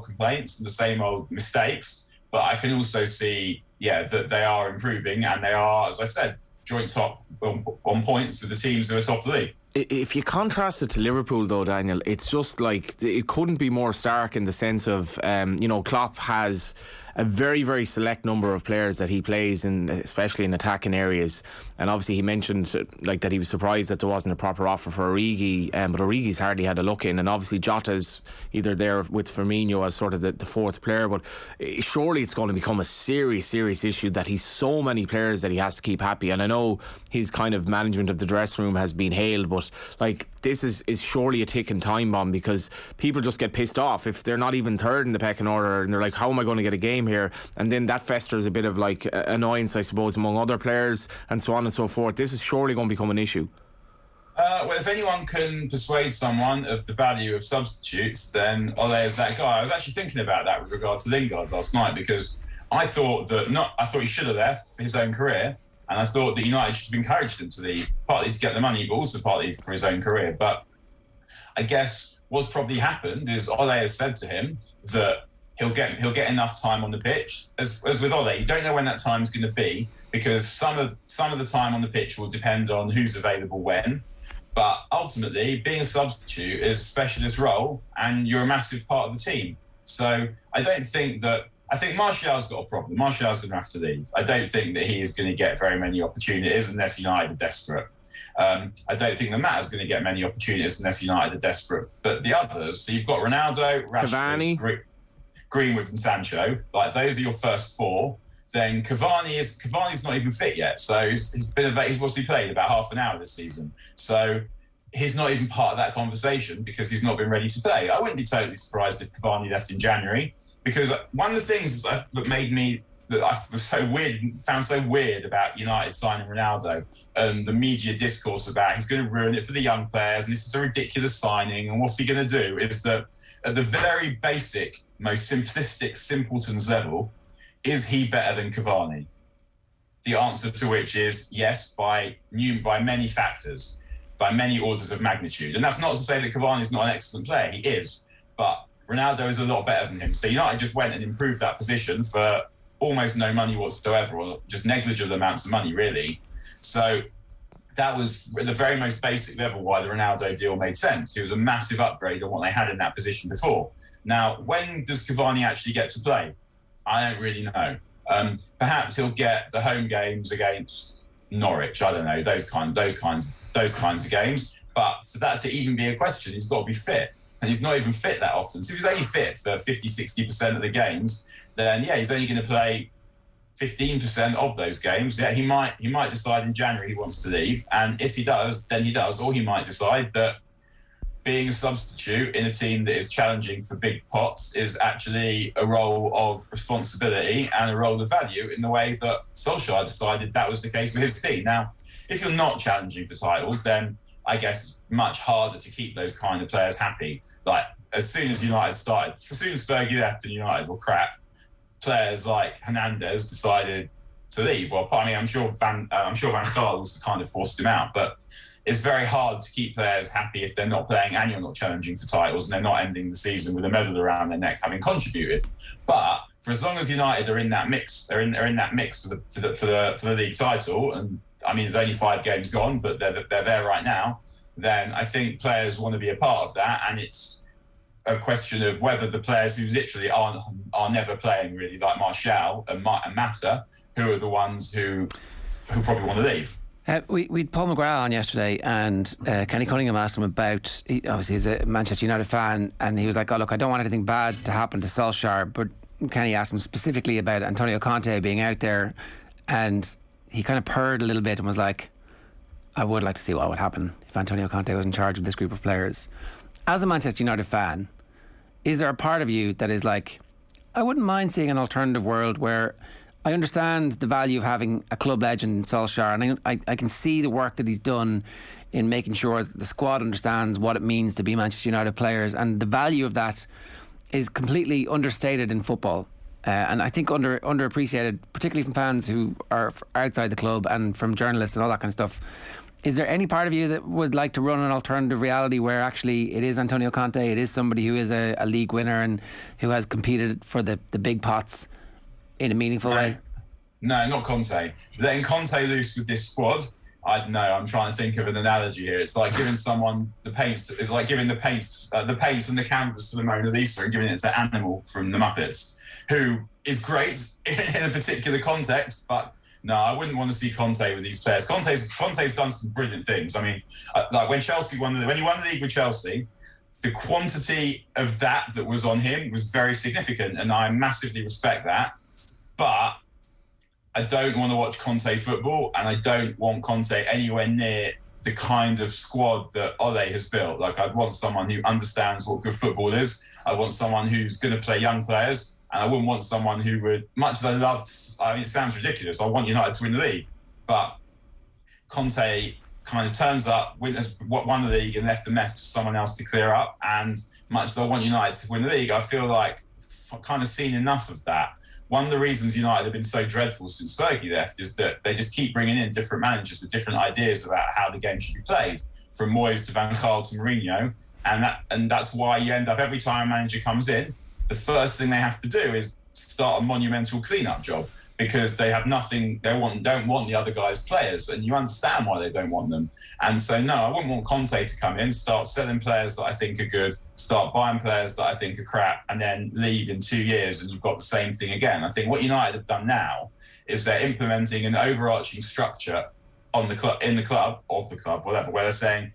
complaints and the same old mistakes, but I can also see, that they are improving and they are, as I said, joint top on points with the teams who are top of the league. If you contrast it to Liverpool, though, Daniel, it's just like it couldn't be more stark in the sense of, Klopp has a very, very select number of players that he plays in, especially in attacking areas. And obviously he mentioned like that he was surprised that there wasn't a proper offer for Origi, but Origi's hardly had a look in. And obviously Jota's either there with Firmino as sort of the 4th player. But surely it's going to become a serious issue that he's so many players that he has to keep happy. And I know his kind of management of the dressing room has been hailed, but like this is surely a ticking time bomb because people just get pissed off if they're not even third in the pecking order and they're like, how am I going to get a game here? And then that festers a bit of like annoyance, I suppose, among other players and so on and so forth. This is surely going to become an issue. Well, if anyone can persuade someone of the value of substitutes, then Ole is that guy. I was actually thinking about that with regard to Lingard last night because I thought he should have left for his own career, and I thought that United should have encouraged him to leave, partly to get the money, but also partly for his own career. But I guess what's probably happened is Ole has said to him that he'll get enough time on the pitch. As with Ole, you don't know when that time's going to be because some of the time on the pitch will depend on who's available when. But ultimately, being a substitute is a specialist role, and you're a massive part of the team. So I think Martial's got a problem. Martial's going to have to leave. I don't think that he is going to get very many opportunities unless United are desperate. I don't think that Matt is going to get many opportunities unless United are desperate. But the others, so you've got Ronaldo, Rashford, Greenwood and Sancho, like those are your first 4. Then Cavani's not even fit yet, so he's mostly played about half an hour this season. So he's not even part of that conversation because he's not been ready to play. I wouldn't be totally surprised if Cavani left in January because one of the things that I found so weird about United signing Ronaldo and the media discourse about he's going to ruin it for the young players and this is a ridiculous signing and what's he going to do is that at the very basic, most simplistic, simpletons level, is he better than Cavani? The answer to which is yes, by many factors, by many orders of magnitude. And that's not to say that Cavani is not an excellent player. He is. But Ronaldo is a lot better than him. So United just went and improved that position for almost no money whatsoever, or just negligible amounts of money, really. So that was at the very most basic level why the Ronaldo deal made sense. It was a massive upgrade on what they had in that position before. Now, when does Cavani actually get to play? I don't really know. Perhaps he'll get the home games against Norwich. I don't know, those kinds of games. But for that to even be a question, he's got to be fit. And he's not even fit that often. So if he's only fit for 50, 60% of the games, then he's only going to play 15% of those games. Yeah, he might decide in January he wants to leave. And if he does, then he does. Or he might decide that being a substitute in a team that is challenging for big pots is actually a role of responsibility and a role of value in the way that Solskjaer decided that was the case for his team. Now, if you're not challenging for titles, then I guess it's much harder to keep those kind of players happy. Like, as soon as Fergie left and United were crap, players like Hernandez decided to leave. Well, I mean, I'm sure Van Gaal was kind of forced him out, but it's very hard to keep players happy if they're not playing and you're not challenging for titles and they're not ending the season with a medal around their neck having contributed. But for as long as United are in that mix, they're in that mix for the league title, and I mean, there's only 5 games gone, but they're there right now, then I think players want to be a part of that. And it's a question of whether the players who literally are never playing, really, like Martial and Mata, who are the ones who probably want to leave. We had Paul McGrath on yesterday, and Kenny Cunningham asked him about, obviously he's a Manchester United fan, and he was like, oh look, I don't want anything bad to happen to Solskjaer, but Kenny asked him specifically about Antonio Conte being out there, and he kind of purred a little bit and was like, I would like to see what would happen if Antonio Conte was in charge of this group of players. As a Manchester United fan, is there a part of you that is like, I wouldn't mind seeing an alternative world where I understand the value of having a club legend, Solskjaer, and I can see the work that he's done in making sure that the squad understands what it means to be Manchester United players, and the value of that is completely understated in football, and I think underappreciated, particularly from fans who are outside the club and from journalists and all that kind of stuff. Is there any part of you that would like to run an alternative reality where actually it is Antonio Conte, it is somebody who is a league winner and who has competed for the big pots in a meaningful way? No, not Conte. Letting Conte loose with this squad, I don't know. I'm trying to think of an analogy here. It's like giving someone the paints. It's like giving the paints and the canvas for the Mona Lisa and giving it to Animal from the Muppets, who is great in a particular context. But no, I wouldn't want to see Conte with these players. Conte's done some brilliant things. I mean, like when he won the league with Chelsea, the quantity of that was on him was very significant, and I massively respect that. But I don't want to watch Conte football, and I don't want Conte anywhere near the kind of squad that Ole has built. Like, I'd want someone who understands what good football is. I want someone who's going to play young players, and I wouldn't want someone who would, much as I mean, it sounds ridiculous, I want United to win the league. But Conte kind of turns up, won the league and left the mess to someone else to clear up. And much as I want United to win the league, I feel like I've kind of seen enough of that. One of the reasons United have been so dreadful since Fergie left is that they just keep bringing in different managers with different ideas about how the game should be played, from Moyes to Van Gaal to Mourinho, and that's why you end up, every time a manager comes in, the first thing they have to do is start a monumental clean-up job, because they have nothing, don't want the other guys' players, and you understand why they don't want them. And so, no, I wouldn't want Conte to come in, start selling players that I think are good, start buying players that I think are crap, and then leave in 2 years and you've got the same thing again. I think what United have done now is they're implementing an overarching structure on the club, whatever, where they're saying,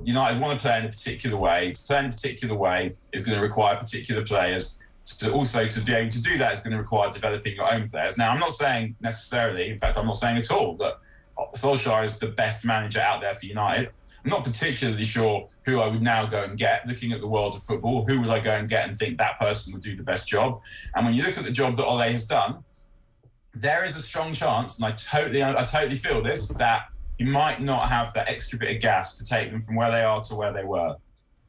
United want to play in a particular way. To play in a particular way is going to require particular players. To be able to do that is going to require developing your own players. Now, I'm not saying necessarily, in fact, I'm not saying at all that Solskjaer is the best manager out there for United. I'm not particularly sure who I would now go and get. Looking at the world of football, who would I go and get and think that person would do the best job? And when you look at the job that Ole has done, there is a strong chance, and I totally feel this, that he might not have that extra bit of gas to take them from where they are to where they were.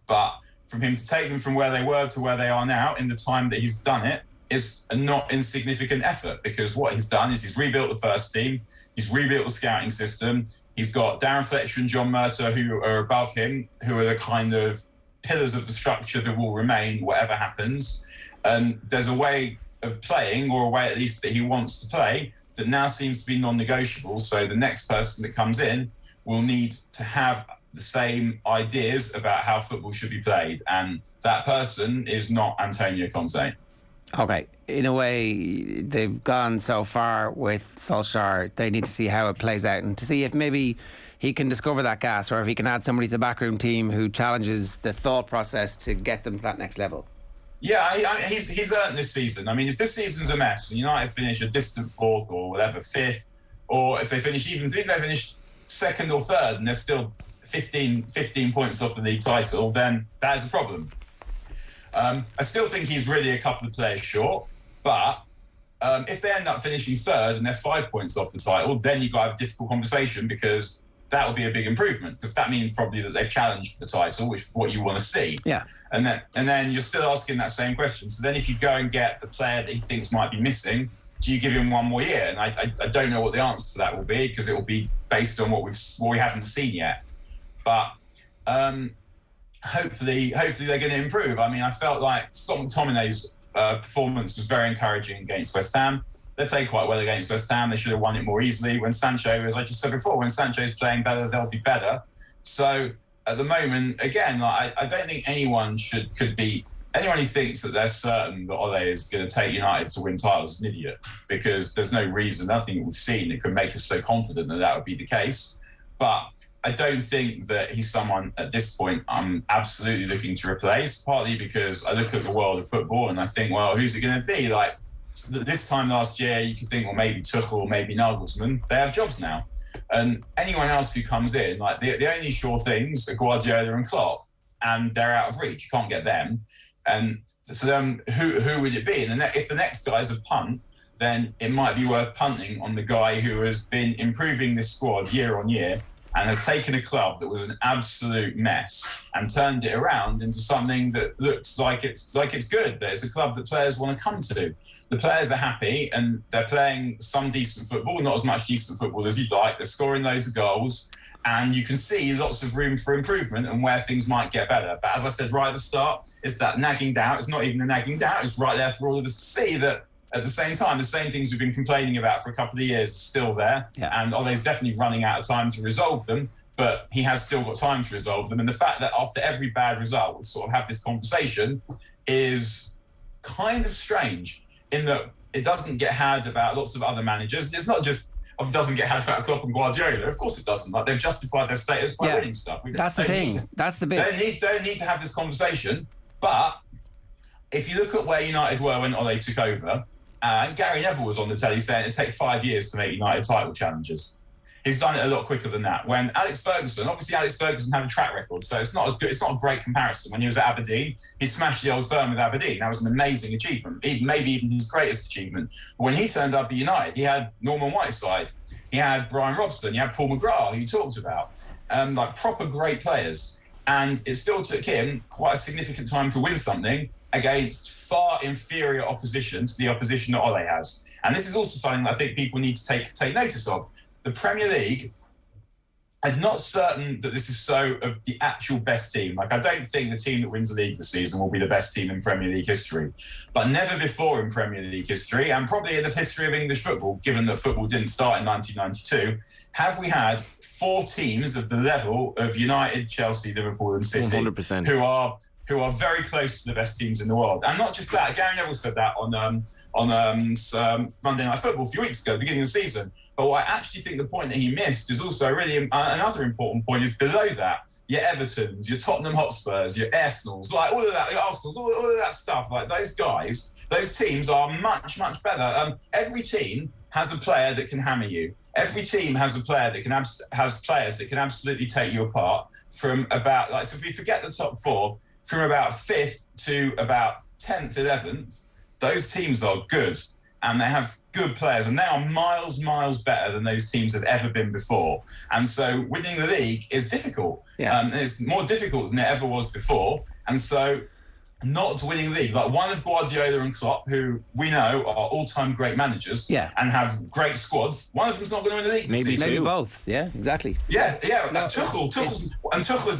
But from him to take them from where they were to where they are now in the time that he's done it is a not insignificant effort, because what he's done is he's rebuilt the first team, he's rebuilt the scouting system, he's got Darren Fletcher and John Murtough who are above him, who are the kind of pillars of the structure that will remain whatever happens. And there's a way of playing, or a way at least that he wants to play, that now seems to be non-negotiable. So the next person that comes in will need to have the same ideas about how football should be played, and that person is not Antonio Conte. Okay, in a way, they've gone so far with Solskjaer, they need to see how it plays out and to see if maybe he can discover that gas, or if he can add somebody to the backroom team who challenges the thought process to get them to that next level. Yeah, he's earned this season. I mean, if this season's a mess and United finish a distant fourth or whatever, fifth, or if they finish second or third and they're still 15 points off the league title, then that is a problem. I still think he's really a couple of players short, but if they end up finishing third and they're 5 points off the title, then you've got to have a difficult conversation, because that will be a big improvement, because that means probably that they've challenged for the title, which is what you want to see. Yeah. And then you're still asking that same question. So then if you go and get the player that he thinks might be missing, do you give him 1 more year? And I don't know what the answer to that will be, because it will be based on what we haven't seen yet. But hopefully they're going to improve. I mean, I felt like Scott McTominay's performance was very encouraging against West Ham. they played quite well against West Ham. They should have won it more easily. When Sancho, as I just said before, when Sancho's playing better, they'll be better. So at the moment, again, like, I don't think anyone anyone who thinks that they're certain that Ole is going to take United to win titles is an idiot, because there's no reason, nothing that we've seen that could make us so confident that would be the case. But I don't think that he's someone at this point I'm absolutely looking to replace, partly because I look at the world of football and I think, well, who's it going to be? Like, this time last year, you could think, well, maybe Tuchel or maybe Nagelsmann. They have jobs now. And anyone else who comes in, like, the only sure things are Guardiola and Klopp, and they're out of reach. You can't get them. And so who would it be? And if the next guy is a punt, then it might be worth punting on the guy who has been improving this squad year on year and has taken a club that was an absolute mess and turned it around into something that looks like it's good, that it's a club that players want to come to. The players are happy and they're playing some decent football, not as much decent football as you'd like. They're scoring loads of goals, and you can see lots of room for improvement and where things might get better. But as I said right at the start, it's that nagging doubt. It's not even a nagging doubt. It's right there for all of us to see that at the same time, the same things we've been complaining about for a couple of years are still there. Yeah. And Ole's definitely running out of time to resolve them, but he has still got time to resolve them. And the fact that after every bad result, we sort of have this conversation is kind of strange, in that it doesn't get had about lots of other managers. It's not just it doesn't get had about Klopp and Guardiola. Of course it doesn't. Like, they've justified their status by winning stuff. That's the thing. That's the bit. They don't need to have this conversation. But if you look at where United were when Ole took over, and Gary Neville was on the telly saying it'd take 5 years to make United title challengers. He's done it a lot quicker than that. When Alex Ferguson had a track record, so it's not as good. It's not a great comparison. When he was at Aberdeen, he smashed the old firm with Aberdeen. That was an amazing achievement, maybe even his greatest achievement. But when he turned up at United, he had Norman Whiteside, he had Brian Robson, he had Paul McGrath, who you talked about, like proper great players. And it still took him quite a significant time to win something against far inferior opposition to the opposition that Ole has. And this is also something that I think people need to take notice of. The Premier League, I'm not certain that this is so of the actual best team. Like, I don't think the team that wins the league this season will be the best team in Premier League history. But never before in Premier League history, and probably in the history of English football, given that football didn't start in 1992, have we had 4 teams of the level of United, Chelsea, Liverpool and City 100%. who are very close to the best teams in the world. And not just that, Gary Neville said that on Monday Night Football a few weeks ago, beginning of the season. But what I actually think the point that he missed is also really another important point is below that. Your Evertons, your Tottenham Hotspurs, your Arsenals, like all of that, your Arsenals, all of that stuff, like those guys, those teams are much, much better. Every team has a player that can hammer you. Every team has a player that has players that can absolutely take you apart from about, like, so if we forget the top 4, from about 5th to about 10th, 11th, those teams are good. And they have good players, and they are miles, miles better than those teams have ever been before. And so winning the league is difficult. Yeah. It's more difficult than it ever was before. And so not winning the league, like one of Guardiola and Klopp, who we know are all-time great managers and have great squads, one of them's not going to win the league. Maybe both. Yeah, exactly. Yeah. Tuchel's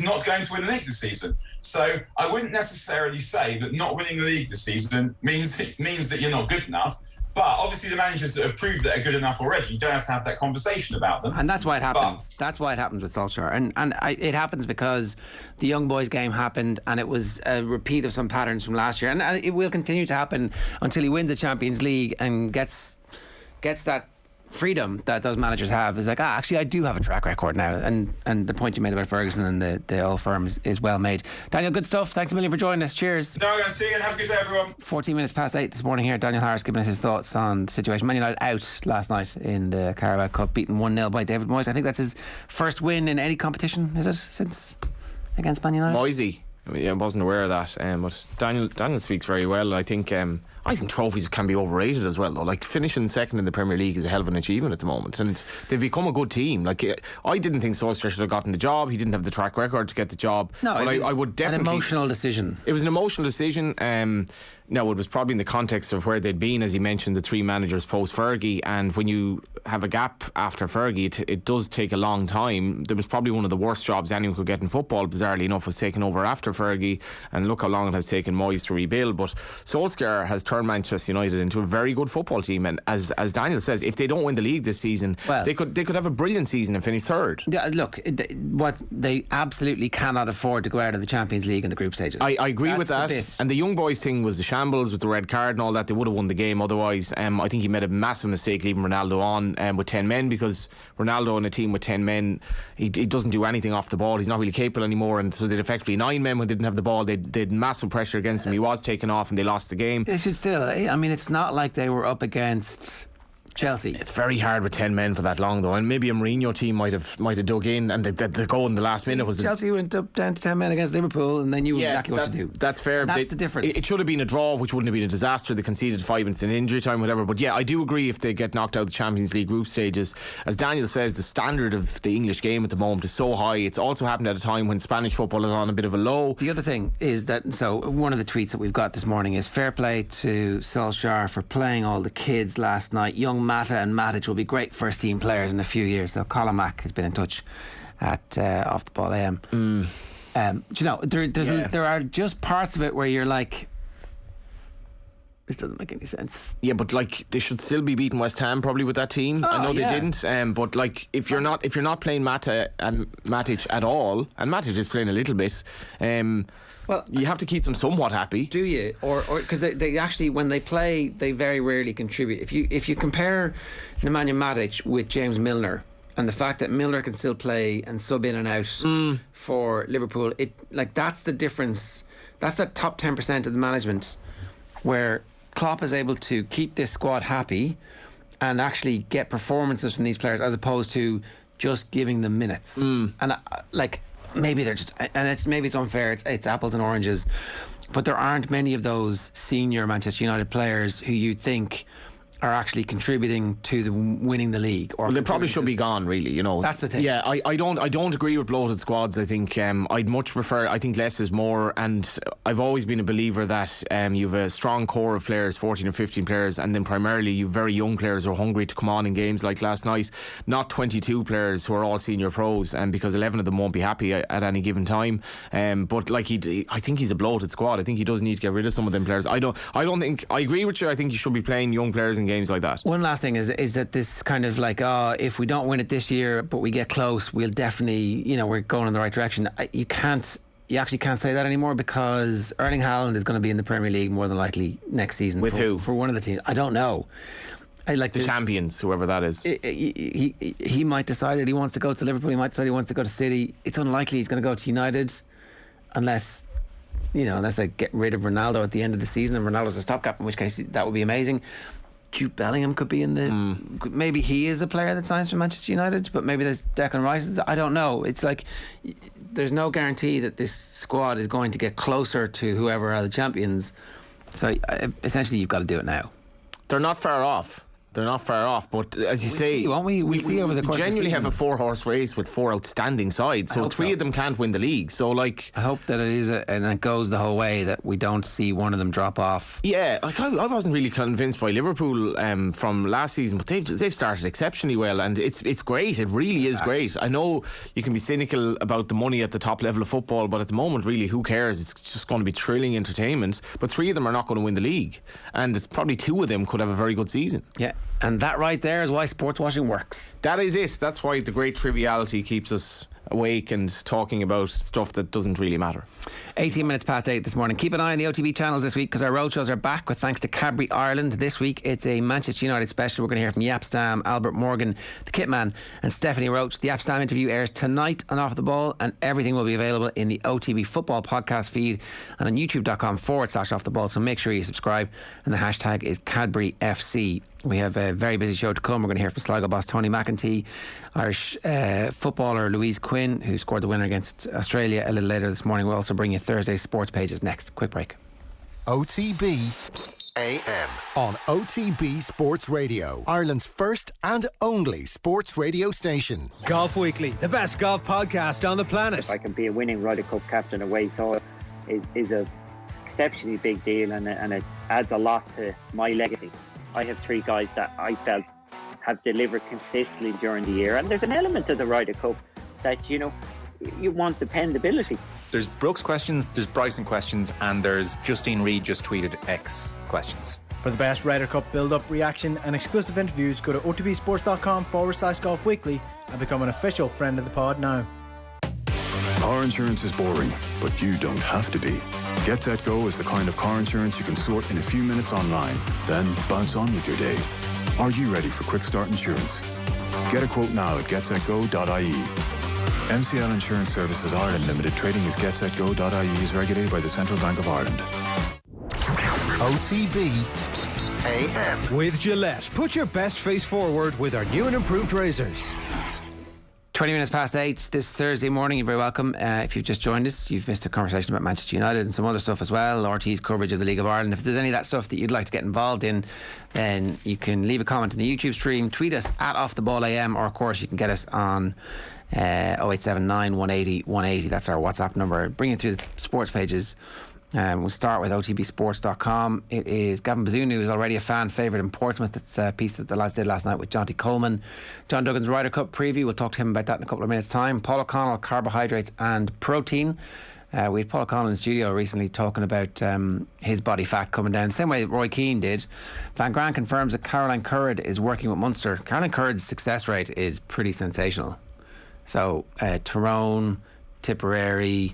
not going to win the league this season. So I wouldn't necessarily say that not winning the league this season means that you're not good enough. But obviously the managers that have proved that are good enough already, you don't have to have that conversation about them. And that's why it happens. That's why it happens with Solskjaer. And it happens because the young boys game happened, and it was a repeat of some patterns from last year. And it will continue to happen until he wins the Champions League and gets that freedom that those managers have. Is like, actually I do have a track record now. And the point you made about Ferguson and the old firm is well made. Daniel, good stuff. Thanks a million for joining us. Cheers. No, I'm going to see you and have a good day, everyone. 14 minutes past 8 this morning here. Daniel Harris giving us his thoughts on the situation. Man United out last night in the Carabao Cup, beaten 1-0 by David Moyes. I think that's his first win in any competition, is it, since against Man United? Moisey. I wasn't aware of that, but Daniel speaks very well. I think trophies can be overrated as well, though. Like, finishing second in the Premier League is a hell of an achievement at the moment, and they've become a good team. Like, I didn't think Solskjaer should have gotten the job. He didn't have the track record to get the job. No, but it was I would definitely, an emotional decision. It was an emotional decision. Now, it was probably in the context of where they'd been, as you mentioned, the 3 managers post Fergie, and when you have a gap after Fergie, it does take a long time. There was probably one of the worst jobs anyone could get in football, bizarrely enough, was taken over after Fergie, and look how long it has taken Moyes to rebuild. But Solskjaer has turn Manchester United into a very good football team. And as Daniel says, if they don't win the league this season, they could have a brilliant season and finish third. Yeah, look, what they absolutely cannot afford to go out of the Champions League in the group stages. I agree with that. And the young boys thing was the shambles with the red card and all that. They would have won the game otherwise. I think he made a massive mistake leaving Ronaldo on with 10 men, because Ronaldo in a team with 10 men, he doesn't do anything off the ball. He's not really capable anymore, and so they'd effectively 9 men who didn't have the ball. They had massive pressure against him. He was taken off and they lost the game. They should still, I mean, it's not like they were up against Chelsea. It's very hard with 10 men for that long though, and maybe a Mourinho team might have dug in, and the goal in the last minute was Chelsea went up down to 10 men against Liverpool, and they knew exactly what to do. That's fair. And that's the difference. It should have been a draw, which wouldn't have been a disaster. They conceded 5 minutes in injury time, whatever. But yeah, I do agree if they get knocked out of the Champions League group stages. As Daniel says, the standard of the English game at the moment is so high. It's also happened at a time when Spanish football is on a bit of a low. The other thing is that, so one of the tweets that we've got this morning is fair play to Solskjaer for playing all the kids last night. Young Mata and Matic will be great first team players in a few years. So Colin Mack has been in touch at Off the Ball AM. Do you know, there are just parts of it where you're like, this doesn't make any sense. Yeah, but like they should still be beating West Ham probably with that team. I know they didn't, but like if you're not playing Mata and Matic at all, and Matic is playing a little bit, well, you have to keep them somewhat happy. Do you? Or because they actually, when they play, they very rarely contribute. If you compare Nemanja Matic with James Milner, and the fact that Milner can still play and sub in and out for Liverpool, that's the difference. That's the top 10% of the management, where Klopp is able to keep this squad happy and actually get performances from these players, as opposed to just giving them minutes. And maybe they're just, and maybe it's unfair, it's apples and oranges, but there aren't many of those senior Manchester United players who you think are actually contributing to winning the league. Or well, they probably should be gone, really, you know. That's the thing. Yeah, I don't agree with bloated squads. I think I'd much prefer, I think less is more, and I've always been a believer that you've a strong core of players, 14 or 15 players, and then primarily you've very young players who are hungry to come on in games like last night, not 22 players who are all senior pros, because 11 of them won't be happy at any given time. But like I think he's a bloated squad. I think he does need to get rid of some of them players. I don't think, I agree with you. I think you should be playing young players in games like that. One last thing is that this kind of like, if we don't win it this year but we get close, we'll definitely, we're going in the right direction. You actually can't say that anymore, because Erling Haaland is going to be in the Premier League more than likely next season. With who? For one of the teams. I don't know. I like the champions, whoever that is. He might decide that he wants to go to Liverpool. He might decide he wants to go to City. It's unlikely he's going to go to United unless they get rid of Ronaldo at the end of the season and Ronaldo's a stopgap, in which case that would be amazing. Jude Bellingham could be in the... Maybe he is a player that signs for Manchester United, but maybe there's Declan Rice. I don't know. It's like there's no guarantee that this squad is going to get closer to whoever are the champions. So essentially you've got to do it now. They're not far off. But as you say, won't we? We'll see over the course of the season. We genuinely have a 4-horse race with 4 outstanding sides, so 3 of them can't win the league. So I hope that it is, and it goes the whole way, that we don't see one of them drop off. Yeah, I wasn't really convinced by Liverpool from last season, but they've started exceptionally well, and it's great. It really is great. I know you can be cynical about the money at the top level of football, but at the moment, really, who cares? It's just going to be thrilling entertainment. But 3 of them are not going to win the league, and it's probably 2 of them could have a very good season. Yeah. And that right there is why sports washing works. That is it. That's why the great triviality keeps us awake and talking about stuff that doesn't really matter. 18 minutes past 8 this morning. Keep an eye on the OTB channels this week, because our roadshows are back with thanks to Cadbury Ireland. This week it's a Manchester United special. We're going to hear from Jaap Stam, Albert Morgan, the Kitman, and Stephanie Roach. The Jaap Stam interview airs tonight on Off the Ball, and everything will be available in the OTB football podcast feed and on youtube.com/Off the Ball. So make sure you subscribe, and the hashtag is Cadbury FC. We have a very busy show to come. We're going to hear from Sligo boss Tony McEntee, Irish footballer Louise Quinn, who scored the winner against Australia a little later this morning. We'll also bring you Thursday's sports pages next. Quick break. OTB AM on OTB Sports Radio, Ireland's first and only sports radio station. Golf Weekly, the best golf podcast on the planet. If I can be a winning Ryder Cup captain away, so is a exceptionally big deal, and it adds a lot to my legacy. I have 3 guys that I felt have delivered consistently during the year, and there's an element of the Ryder Cup that you want dependability. There's Brooks questions, there's Bryson questions, and there's Justine Reed just tweeted X questions. For the best Ryder Cup build-up, reaction and exclusive interviews, go to otbsports.com/golf weekly and become an official friend of the pod now. Car insurance is boring, but you don't have to be. Get Set Go is the kind of car insurance you can sort in a few minutes online, then bounce on with your day. Are you ready for quick start insurance? Get a quote now at getsetgo.ie. MCL Insurance Services Ireland Limited, trading as getsetgo.ie, is regulated by the Central Bank of Ireland. OTB AM. With Gillette, put your best face forward with our new and improved razors. 20 minutes past 8 this Thursday morning. You're very welcome. If you've just joined us, you've missed a conversation about Manchester United and some other stuff as well. RT's coverage of the League of Ireland. If there's any of that stuff that you'd like to get involved in, then you can leave a comment in the YouTube stream, tweet us at OffTheBallAM, or of course you can get us on 0879 180 180. That's our WhatsApp number. Bring it through the sports pages. We'll start with OTBSports.com. It is Gavin Bazunu, who is already a fan favourite in Portsmouth. It's a piece that the lads did last night with Jonty Coleman. John Duggan's Ryder Cup preview. We'll talk to him about that in a couple of minutes' time. Paul O'Connell, carbohydrates and protein. We had Paul O'Connell in the studio recently talking about his body fat coming down, the same way Roy Keane did. Van Graan confirms that Caroline Currid is working with Munster. Caroline Currid's success rate is pretty sensational. So Tyrone, Tipperary,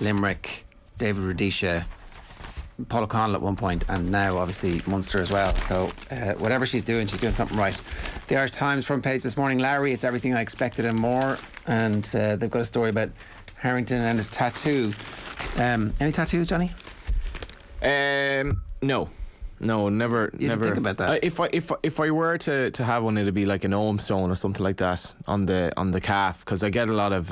Limerick, David Rudisha, Paul O'Connell at one point, and now obviously Munster as well. So whatever she's doing something right. The Irish Times front page this morning, Lowry, it's everything I expected and more. And they've got a story about Harrington and his tattoo. Any tattoos, Johnny? No, never. You didn't think about that? If I were to have one, it'd be like an Ohm stone or something like that on the calf, because I get a lot of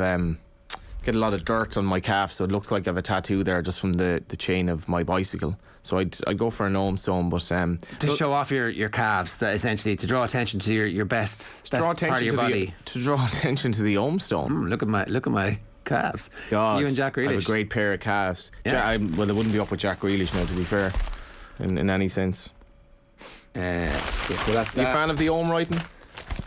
dirt on my calf, so it looks like I have a tattoo there just from the chain of my bicycle. So I'd go for an Ohm stone, but to show off your calves, that essentially, to draw attention to your best part of your body. To draw attention to the Ohm stone. Look at my calves. God, you and Jack Grealish. I have a great pair of calves. Yeah. Well, I wouldn't be up with Jack Grealish now, to be fair, in any sense. Yeah, well, that's you a fan of the Ohm writing?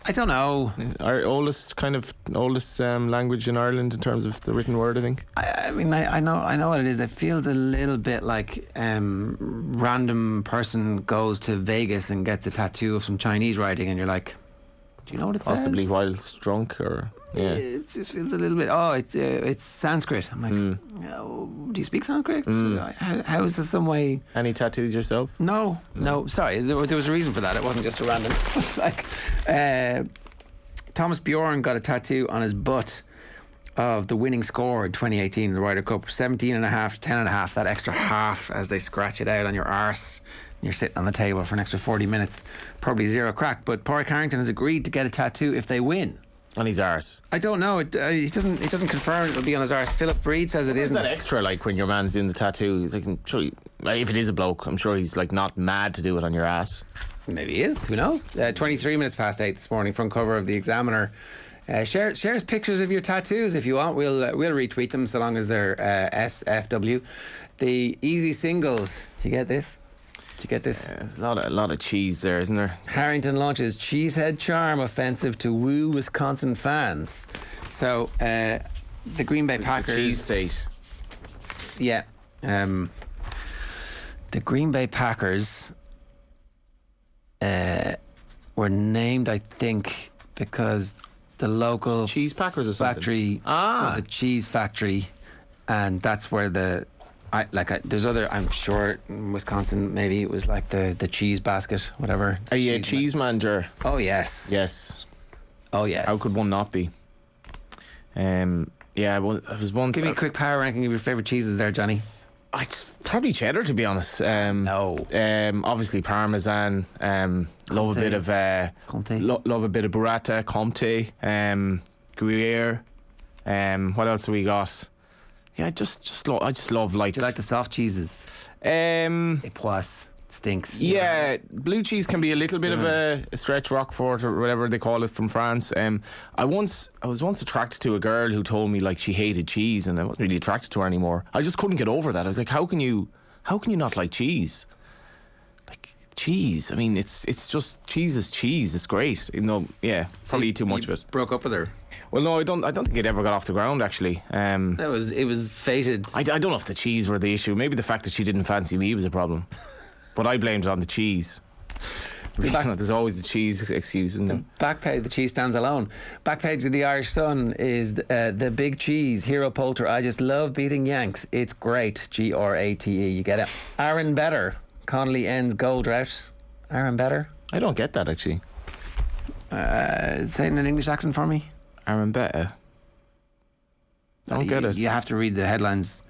I don't know. Our oldest language in Ireland in terms of the written word, I think. I mean, I know what it is. It feels a little bit like random person goes to Vegas and gets a tattoo of some Chinese writing, and you're like, do you know what it says? Possibly whilst drunk, or yeah. It just feels a little bit. Oh, it's Sanskrit. I'm like, oh, do you speak Sanskrit? How is this some way? Any tattoos yourself? No. Sorry, there was a reason for that. It wasn't just a random. It's like Thomas Bjorn got a tattoo on his butt of the winning score in 2018 in the Ryder Cup, 17.5, 10.5. That extra half as they scratch it out on your arse. You're sitting on the table for an extra 40 minutes, probably zero crack. But Pádraig Harrington has agreed to get a tattoo if they win. On his arse? I don't know. He doesn't confirm it'll be on his arse. Philip Breed says it isn't. Is that extra, like when your man's doing the tattoo? He's like, I'm sure if it is a bloke, I'm sure he's like not mad to do it on your ass. Maybe he is. Who knows? 23 minutes past 8 this morning, front cover of the Examiner. Share us pictures of your tattoos if you want. We'll retweet them so long as they're SFW. The easy singles. Do you get this? There's a lot of cheese there, isn't there? Harrington launches Cheesehead Charm offensive to woo Wisconsin fans. So the Green Bay Packers. The cheese state. Yeah. The Green Bay Packers were named, I think, because the local cheese packers or something factory was a cheese factory, and that's where there's other, I'm sure in Wisconsin maybe it was like the cheese basket, whatever. Are you a cheese manager? Oh yes. Oh yes. How could one not be? Yeah, well, I was once. Give me a quick power ranking of your favourite cheeses there, Johnny. Probably cheddar, to be honest. No. Obviously Parmesan. Love a bit of love a bit of burrata, Comté, Gruyere. What else have we got? Yeah, I just love like. Do you like the soft cheeses? Époisse stinks. Yeah, blue cheese can be a little bit of a stretch. Roquefort or whatever they call it from France. I was once attracted to a girl who told me like she hated cheese, and I wasn't really attracted to her anymore. I just couldn't get over that. I was like, how can you not like cheese? Like cheese. I mean, it's just cheese is cheese. It's great. Even though, yeah, probably eat too much of it. Broke up with her. Well, no, I don't think it ever got off the ground, actually. It was fated. I don't know if the cheese were the issue. Maybe the fact that she didn't fancy me was a problem. But I blamed it on the cheese. There's always the cheese excuse in them. Back page, the cheese stands alone. Back page of the Irish Sun is the big cheese, Hero Poulter. I just love beating Yanks. It's great. Grate. You get it. Aaron Better. Connolly ends goal drought. Aaron Better. I don't get that actually. Say it in an English accent for me. Aaron Better. Don't get it. You have to read the headlines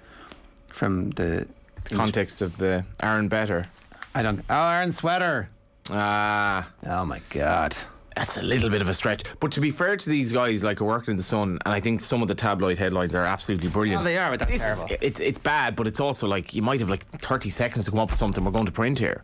from the context of the Aaron Better. I don't. Oh, Aaron Sweater. Ah. Oh my God. That's a little bit of a stretch. But to be fair to these guys, like, are working in the Sun, and I think some of the tabloid headlines are absolutely brilliant. Oh, they are, but that's terrible. It's bad, but it's also like you might have like 30 seconds to come up with something we're going to print here.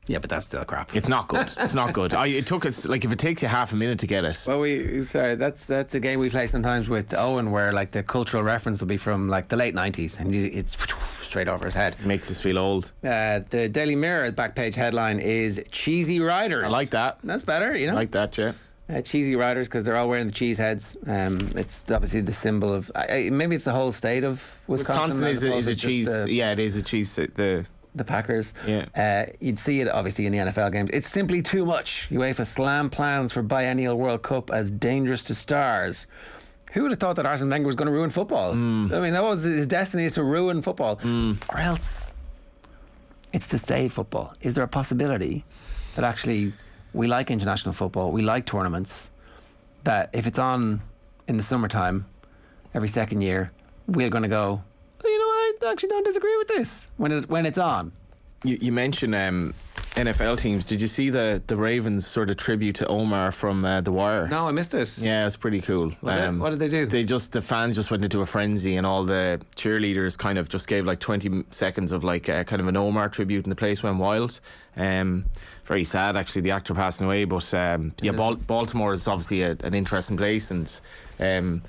Yeah, but that's still crap. It's not good. It's not good. It took us, like, if it takes you half a minute to get it. Well, that's a game we play sometimes with Owen, where like the cultural reference will be from like the late 90s, and it's straight over his head. It makes us feel old. The Daily Mirror back page headline is Cheesy Riders. I like that. That's better, you know. I like that, yeah. Cheesy Riders, because they're all wearing the cheese heads. It's obviously the symbol of maybe it's the whole state of Wisconsin. Wisconsin is a cheese. It is a cheese. The Packers. Yeah. You'd see it obviously in the NFL games. It's simply too much. UEFA slam plans for biennial World Cup as dangerous to stars. Who would have thought that Arsene Wenger was going to ruin football? I mean, that was his destiny, is to ruin football. Or else it's to save football. Is there a possibility that actually we like international football, we like tournaments, that if it's on in the summertime every second year, we're going to go, you know what, I actually don't disagree with this when it's on. You mentioned NFL teams. Did you see the Ravens sort of tribute to Omar from The Wire? No, I missed it. Yeah, it's pretty cool. Was it? What did they do? The fans just went into a frenzy, and all the cheerleaders kind of just gave like 20 seconds of like kind of an Omar tribute, and the place went wild. Very sad, actually, the actor passing away. But Baltimore is obviously an interesting place, and it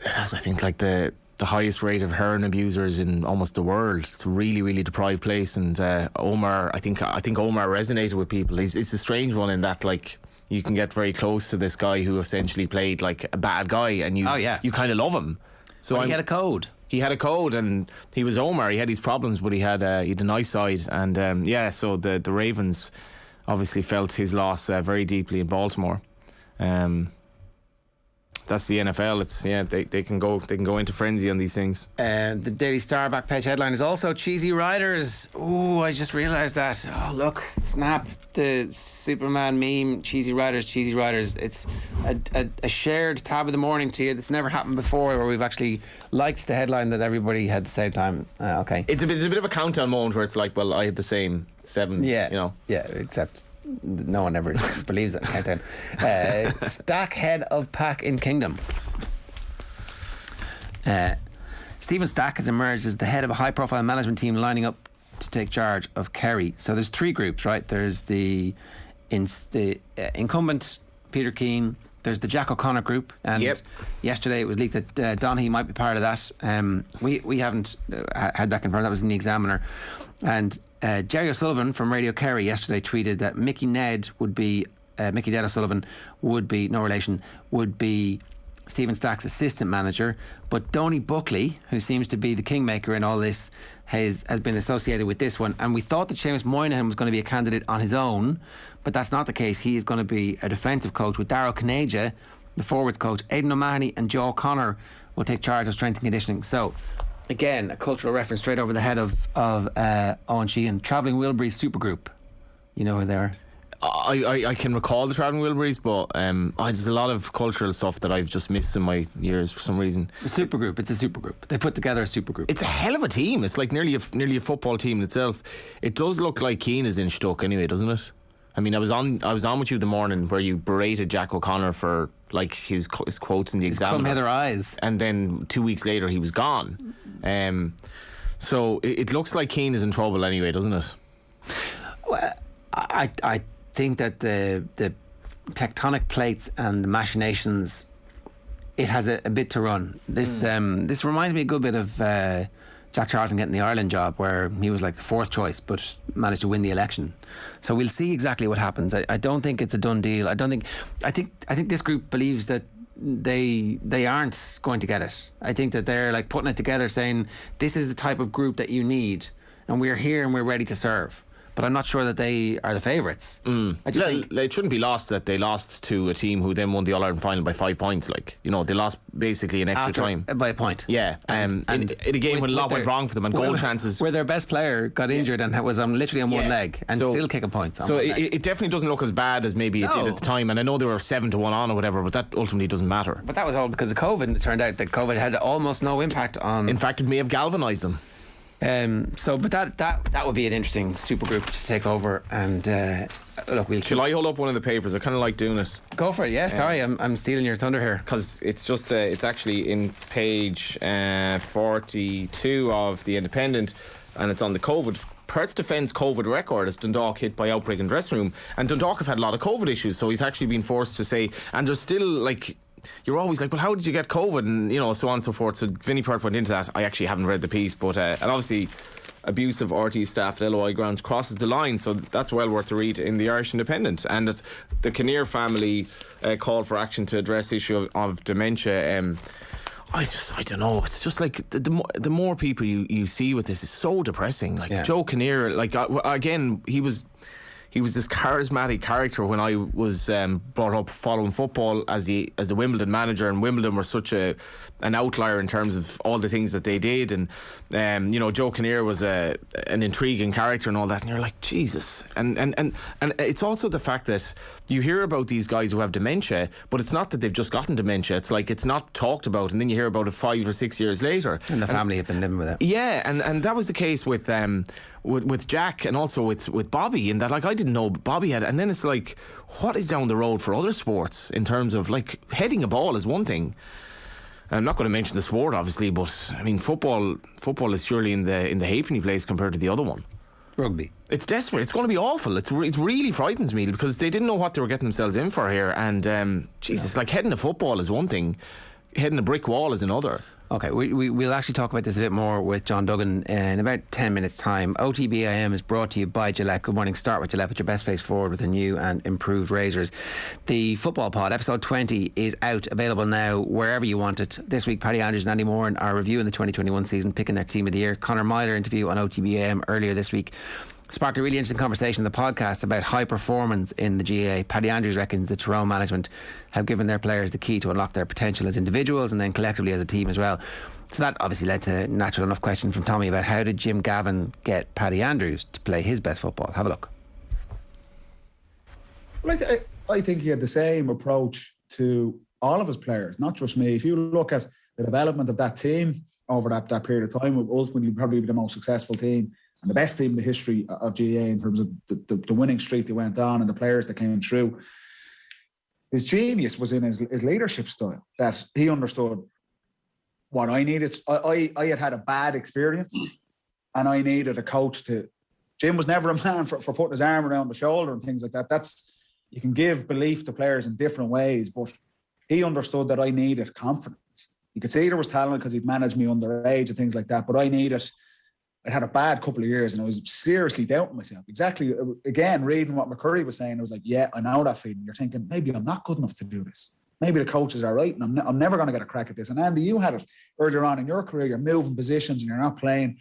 has, I think, like the highest rate of heroin abusers in almost the world. It's a really, really deprived place, and Omar, I think Omar resonated with people. It's a strange one in that, like, you can get very close to this guy who essentially played like a bad guy, and you kind of love him. So he had a code. He had a code, and he was Omar. He had his problems, but he had a nice side, and so the Ravens obviously felt his loss very deeply in Baltimore. That's the NFL. It's they can go into frenzy on these things. The Daily Star back page headline is also Cheesy Riders. Oh, I just realised that. Oh, look, snap the Superman meme. Cheesy Riders. It's a shared tab of the morning to you that's never happened before, where we've actually liked the headline that everybody had at the same time. Okay, it's a bit of a countdown moment where it's like, well, I had the same 7. Yeah, you know. Yeah, except no one ever believes that countdown. Stack head of pack in Kingdom. Stephen Stack has emerged as the head of a high-profile management team lining up to take charge of Kerry. So there's 3 groups, right? There's the incumbent Peter Keane. There's the Jack O'Connor group, and yesterday it was leaked that Donaghy might be part of that. We haven't had that confirmed. That was in the Examiner, and Jerry O'Sullivan from Radio Kerry yesterday tweeted that Mickey Ned O'Sullivan would be, no relation, would be Stephen Stack's assistant manager, but Donny Buckley, who seems to be the kingmaker in all this, has been associated with this one. And we thought that Seamus Moynihan was going to be a candidate on his own, but that's not the case. He is going to be a defensive coach with Darragh Kanaja, the forwards coach. Aidan O'Mahony and Joe O'Connor will take charge of strength and conditioning. So again, a cultural reference straight over the head of Owen Sheehan. Travelling Wilburys Supergroup. You know who they are? I can recall the Travelling Wilburys, but there's a lot of cultural stuff that I've just missed in my years for some reason. It's a supergroup. They put together a supergroup. It's a hell of a team. It's like nearly a football team in itself. It does look like Keane is in Stuck anyway, doesn't it? I mean, I was on with you the morning where you berated Jack O'Connor for like his quotes in the Examiner. Come hither eyes. And then 2 weeks later he was gone. So it looks like Keane is in trouble anyway, doesn't it? Well, I think that the tectonic plates and the machinations, it has a bit to run. This reminds me a good bit of Jack Charlton getting the Ireland job, where he was like the 4th choice but managed to win the election. So we'll see exactly what happens. I don't think it's a done deal. I think this group believes that they aren't going to get it. I think that they're like putting it together, saying this is the type of group that you need, and we're here and we're ready to serve. But I'm not sure that they are the favourites. I just think it shouldn't be lost that they lost to a team who then won the All-Ireland final by 5 points. Like, you know, they lost basically in extra time. By a point. Yeah. And in a game when a lot went wrong for them and goal chances. Where their best player got injured and was literally on one leg and still kicking points. So it definitely doesn't look as bad as maybe it did at the time. And I know they were 7-1 on or whatever, but that ultimately doesn't matter. But that was all because of COVID. And it turned out that COVID had almost no impact on... In fact, it may have galvanised them. But that would be an interesting super group to take over. And look, shall I hold up one of the papers? I kind of like doing it. Go for it. Yeah, sorry, I'm stealing your thunder here. Because it's just it's actually in page 42 of the Independent, and it's on the COVID. Perth defends COVID record as Dundalk hit by outbreak in dressing room, and Dundalk have had a lot of COVID issues, so he's actually been forced to say, and there's still like. You're always like, well, how did you get COVID? And, you know, so on and so forth. So Vinnie Perth went into that. I actually haven't read the piece, but and obviously abuse of RT staff at LOI grounds crosses the line, so that's well worth the read in the Irish Independent. And the Kinnear family called for action to address issue of dementia. I don't know. It's just like the more people you see with this is so depressing. Like Joe Kinnear, like again, he was this charismatic character when I was brought up following football as the Wimbledon manager, and Wimbledon were such an outlier in terms of all the things that they did, and you know, Joe Kinnear was an intriguing character and all that, and you're like, Jesus. And it's also the fact that you hear about these guys who have dementia, but it's not that they've just gotten dementia. It's like it's not talked about, and then you hear about it 5 or 6 years later, and the family have been living with it. Yeah, and that was the case with Jack, and also with Bobby, and that, like, I didn't know Bobby had, and then it's like, what is down the road for other sports in terms of, like, heading a ball is one thing. I'm not going to mention the sport, obviously, but I mean, football is surely in the halfpenny place compared to the other one. Rugby. It's desperate. It's going to be awful. It really frightens me because they didn't know what they were getting themselves in for here, and Jesus, like, heading a football is one thing, heading a brick wall is another. Okay, we'll actually talk about this a bit more with John Duggan in about 10 minutes' time. OTB AM is brought to you by Gillette. Good morning. Start with Gillette, with your best face forward with the new and improved razors. The Football Pod, episode 20, is out, available now wherever you want it. This week, Paddy Andrews and Andy Moran are reviewing the 2021 season, picking their team of the year. Conor Myler interview on OTB AM earlier this week sparked a really interesting conversation in the podcast about high performance in the GAA. Paddy Andrews reckons the Tyrone management have given their players the key to unlock their potential as individuals and then collectively as a team as well. So that obviously led to a natural enough question from Tommy about how did Jim Gavin get Paddy Andrews to play his best football. Have a look. Well, I think he had the same approach to all of his players, not just me. If you look at the development of that team over that period of time, ultimately probably the most successful team and the best team in the history of GAA in terms of the winning streak they went on and the players that came through. His genius was in his leadership style, that he understood what I needed. I had a bad experience and I needed a coach to... Jim was never a man for putting his arm around the shoulder and things like that. You can give belief to players in different ways, but he understood that I needed confidence. You could say there was talent because he'd managed me underage and things like that, but I had a bad couple of years and I was seriously doubting myself. Exactly. Again, reading what McCurry was saying, I was like, yeah, I know that feeling. You're thinking, maybe I'm not good enough to do this. Maybe the coaches are right and I'm never going to get a crack at this. And Andy, you had it earlier on in your career. You're moving positions and you're not playing.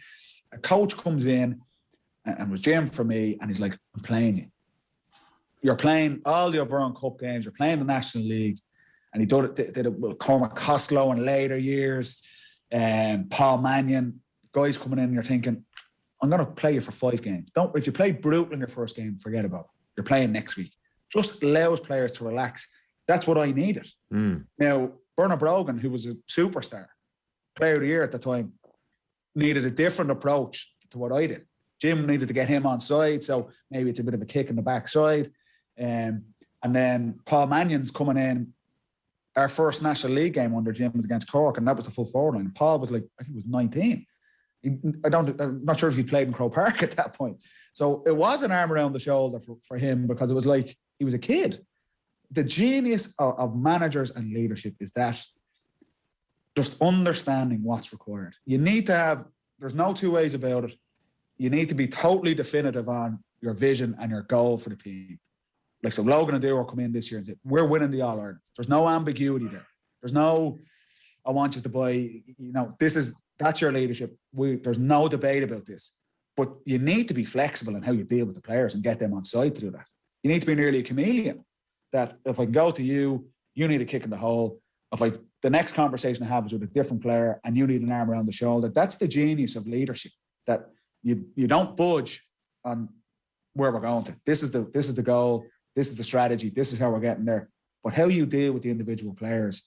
A coach comes in, and it was Jim for me, and he's like, I'm playing you. You're playing all the O'Byrne Cup games. You're playing the National League. And he did it with Cormac Costello in later years, Paul Mannion. Guys coming in and you're thinking, I'm going to play you for 5 games. If you play brutal in your first game, forget about it. You're playing next week. Just allows players to relax. That's what I needed. Now, Bernard Brogan, who was a superstar, player of the year at the time, needed a different approach to what I did. Jim needed to get him on side, so maybe it's a bit of a kick in the backside. And then Paul Mannion's coming in. Our first National League game under Jim was against Cork, and that was the full forward line. Paul was like, I think he was 19. I'm not sure if he played in Crow Park at that point. So it was an arm around the shoulder for him, because it was like he was a kid. The genius of managers and leadership is that just understanding what's required. You need to have, there's no two ways about it. You need to be totally definitive on your vision and your goal for the team. Like, so Logan and Dewar come in this year and say, we're winning the All-Ireland. There's no ambiguity there. There's no, I want you to buy, you know, that's your leadership. There's no debate about this. But you need to be flexible in how you deal with the players and get them on side to do that. You need to be nearly a chameleon. That if I can go to you, you need a kick in the hole. If the next conversation I have is with a different player and you need an arm around the shoulder, that's the genius of leadership. That you don't budge on where we're going to. This is the goal. This is the strategy. This is how we're getting there. But how you deal with the individual players,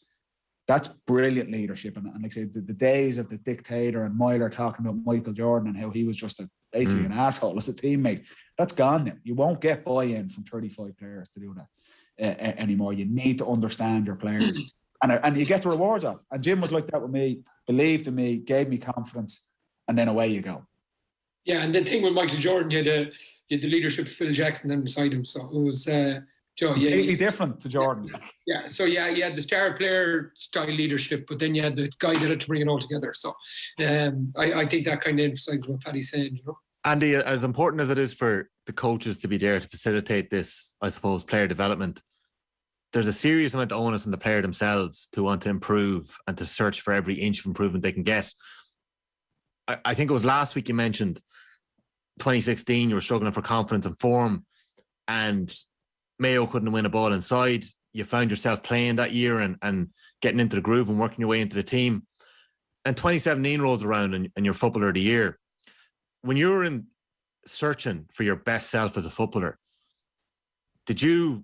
that's brilliant leadership. And like I say, the days of the dictator and Myler talking about Michael Jordan and how he was just basically an asshole as a teammate, that's gone now. You won't get buy-in from 35 players to do that anymore. You need to understand your players. And you get the rewards off. And Jim was like that with me, believed in me, gave me confidence, and then away you go. Yeah, and the thing with Michael Jordan, you had the leadership of Phil Jackson then beside him. So it was completely different to Jordan. Yeah, so you had the star player style leadership, but then you had the guy that had to bring it all together. So I think that kind of emphasises what Paddy's saying, you know. Andy, as important as it is for the coaches to be there to facilitate this, I suppose, player development, there's a serious amount of onus on the player themselves to want to improve and to search for every inch of improvement they can get. I think it was last week you mentioned 2016, you were struggling for confidence and form, and Mayo couldn't win a ball inside. You found yourself playing that year and getting into the groove and working your way into the team. And 2017 rolls around and you're footballer of the year. When you were searching for your best self as a footballer, did you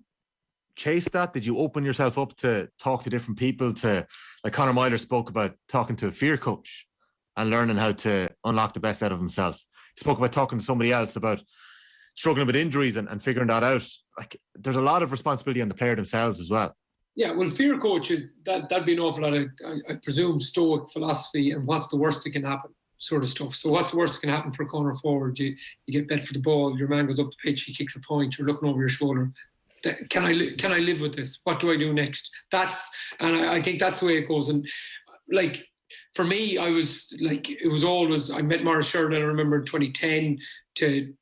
chase that? Did you open yourself up to talk to different people, like Conor Myler spoke about talking to a fear coach and learning how to unlock the best out of himself? He spoke about talking to somebody else about struggling with injuries and figuring that out. Like, there's a lot of responsibility on the player themselves as well. Yeah, well, fear coach, that'd be an awful lot of, I presume, stoic philosophy and what's the worst that can happen sort of stuff. So what's the worst that can happen for a corner forward? You get bent for the ball, your man goes up the pitch, he kicks a point, you're looking over your shoulder. Can I live with this? What do I do next? I think that's the way it goes. And like, for me, I was like, it was always, I met Maurice Sheridan, I remember in 2010 to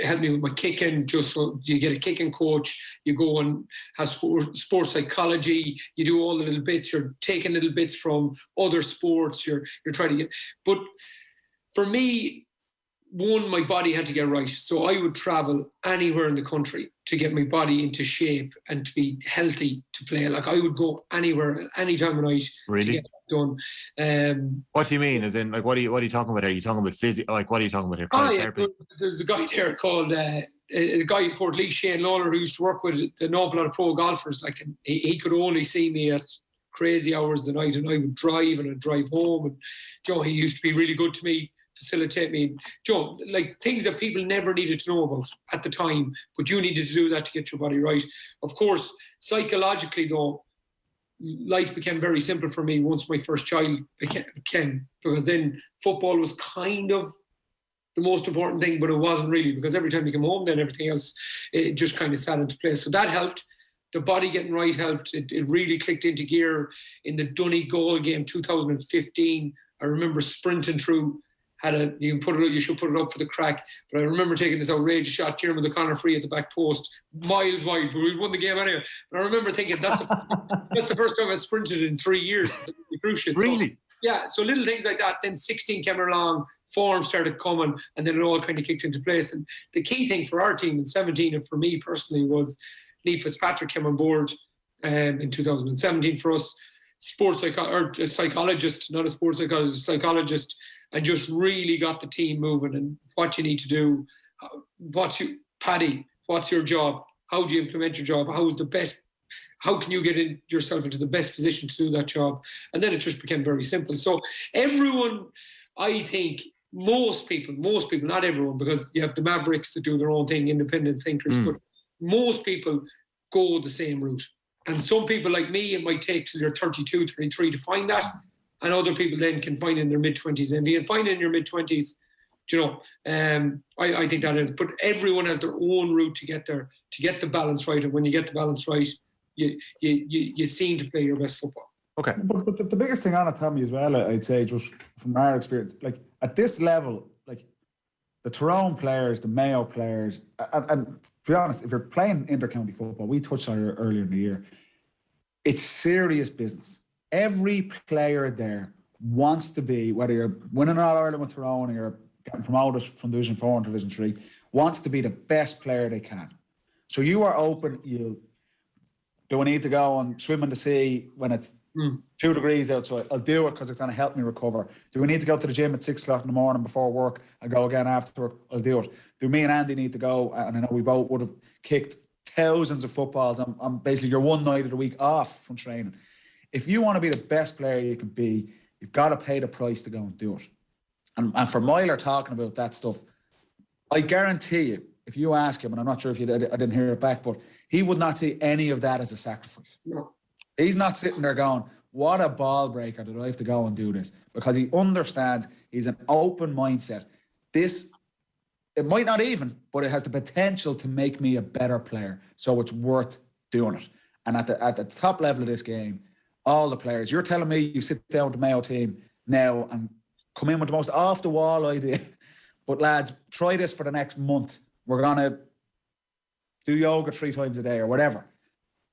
help me with my kicking. Just so you get a kicking coach, you go and have sports psychology, you do all the little bits, you're taking little bits from other sports, you're trying to get, but for me, one, my body had to get right. So I would travel anywhere in the country to get my body into shape and to be healthy to play. Like, I would go anywhere at any time of night to get that done. What do you mean? As in, like, what are you talking about here? Are you talking about physio? Like, what are you talking about here? Yeah, there's a guy there called a guy in Port Lee, Shane Lawler, who used to work with an awful lot of pro golfers. Like, and he could only see me at crazy hours of the night, and I would drive and I'd drive home. And he used to be really good to me, facilitate me. Like, things that people never needed to know about at the time, but you needed to do that to get your body right. Of course, psychologically though, life became very simple for me once my first child came, because then football was kind of the most important thing, but it wasn't really, because every time you come home, then everything else, it just kind of sat into place. So that helped. The body getting right helped. It really clicked into gear in the Donegal game 2015. I remember sprinting through. You should put it up for the crack. But I remember taking this outrageous shot, Jeremy O'Connor free at the back post, miles wide, but we won the game anyway. But I remember thinking, that's the first time I sprinted in 3 years. Crucial. Really? So, yeah, so little things like that. Then 16 came along, form started coming, and then it all kind of kicked into place. And the key thing for our team in 17, and for me personally, was Lee Fitzpatrick came on board in 2017 for us. Psychologist, not a sports psychologist, psychologist, and just really got the team moving and what you need to do. Paddy, what's your job? How do you implement your job? How can you get yourself into the best position to do that job? And then it just became very simple. So everyone, I think, most people, not everyone, because you have the Mavericks that do their own thing, independent thinkers, but most people go the same route. And some people like me, it might take till you're 32, 33 to find that. And other people then can find in their mid-20s. And if you can find in your mid-20s, I think that is. But everyone has their own route to get there, to get the balance right. And when you get the balance right, you seem to play your best football. Okay. But the biggest thing on it, Tommy, as well, I'd say, just from our experience, like at this level, like the Tyrone players, the Mayo players, and to be honest, if you're playing inter-county football, we touched on it earlier in the year, it's serious business. every player there wants to be, whether you're winning All-Ireland with Tyrone or you're getting promoted from Division 4 into Division 3, wants to be the best player they can. So you are open. Do I need to go and swim in the sea when it's 2 degrees outside? I'll do it because it's going to help me recover. Do we need to go to the gym at 6 o'clock in the morning before work and go again after work? I'll do it. Do me and Andy need to go? And I know we both would have kicked thousands of footballs. I'm basically your one night of the week off from training. If you want to be the best player you can be, you've got to pay the price to go and do it. And for Myler talking about that stuff, I guarantee you, if you ask him, and I'm not sure if you did, I didn't hear it back, but he would not see any of that as a sacrifice. No. He's not sitting there going, what a ball breaker that I have to go and do this, because he understands, he's an open mindset. It might not even, but it has the potential to make me a better player. So it's worth doing it. And at the top level of this game, all the players, you're telling me you sit down with the Mayo team now and come in with the most off-the-wall idea. But lads, try this for the next month. We're going to do yoga 3 times a day or whatever.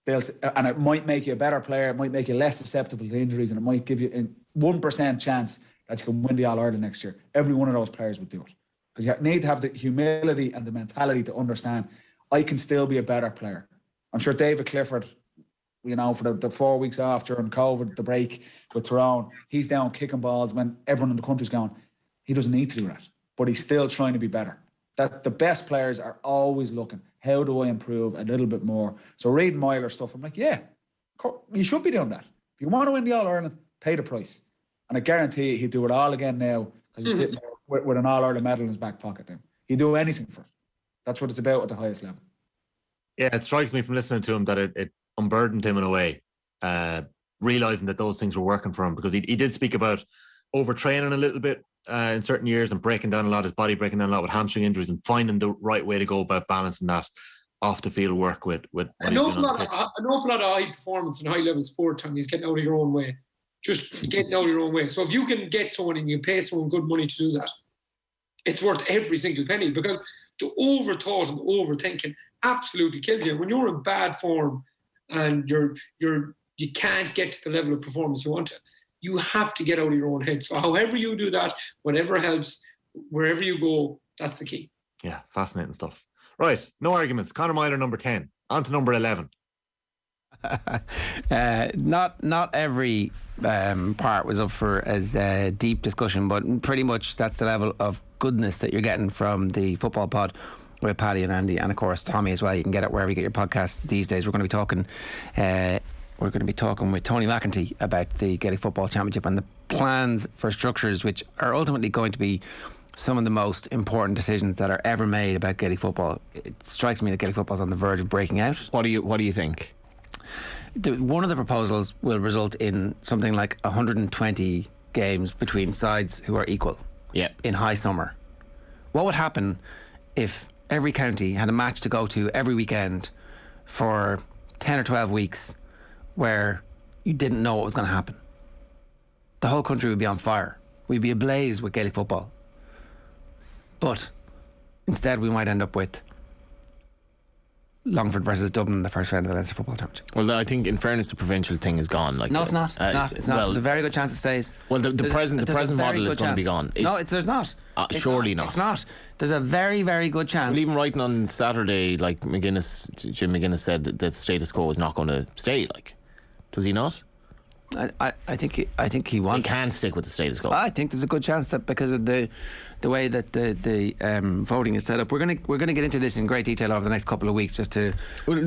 And it might make you a better player. It might make you less susceptible to injuries, and it might give you a 1% chance that you can win the All-Ireland next year. Every one of those players would do it. Because you need to have the humility and the mentality to understand, I can still be a better player. I'm sure David Clifford, for the 4 weeks off during COVID, the break with Tyrone, he's down kicking balls when everyone in the country's going, he doesn't need to do that. But he's still trying to be better. That the best players are always looking, how do I improve a little bit more? So reading Myler stuff, I'm like, yeah, you should be doing that. If you want to win the All-Ireland, pay the price. And I guarantee you, he'd do it all again now, because he's sitting there with an All-Ireland medal in his back pocket now. He'd do anything for it. That's what it's about at the highest level. Yeah, it strikes me from listening to him that it unburdened him in a way, realising that those things were working for him, because he did speak about overtraining a little bit in certain years and breaking down a lot, his body breaking down a lot with hamstring injuries, and finding the right way to go about balancing that off the field work with an awful lot of high performance and high level sport time is getting out of your own way. Just getting out of your own way. So if you can get someone and you pay someone good money to do that, it's worth every single penny, because the overthought and overthinking absolutely kills you. When you're in bad form and you can't get to the level of performance you want to, you have to get out of your own head. So however you do that, whatever helps, wherever you go, that's the key. Yeah, fascinating stuff. Right, no arguments. Conor Myler, number 10. On to number 11. Not every part was up for as deep discussion, but pretty much that's the level of goodness that you're getting from the football pod with Paddy and Andy, and of course Tommy as well. You can get it wherever you get your podcasts these days. We're going to be talking with Tony McEntee about the Gaelic Football Championship and the plans for structures, which are ultimately going to be some of the most important decisions that are ever made about Gaelic football. It strikes me that Gaelic football is on the verge of breaking out. What do you think? One of the proposals will result in something like 120 games between sides who are equal. Yeah. In high summer. What would happen if every county had a match to go to every weekend for 10 or 12 weeks where you didn't know what was going to happen? The whole country would be on fire. We'd be ablaze with Gaelic football. But instead we might end up with Longford versus Dublin in the first round of the Leinster Football Championship. Well, I think in fairness the provincial thing is gone. No, it's not. It's not. There's a very good chance it stays. Well, the present model is going to be gone. There's not. Surely not. It's not. There's a very, very good chance. Well, even writing on Saturday, like Jim McGuinness said that status quo is not going to stay. Like, does he not? I think he wants. He can stick with the status quo. I think there's a good chance that because of the way that the voting is set up, we're going to get into this in great detail over the next couple of weeks, just to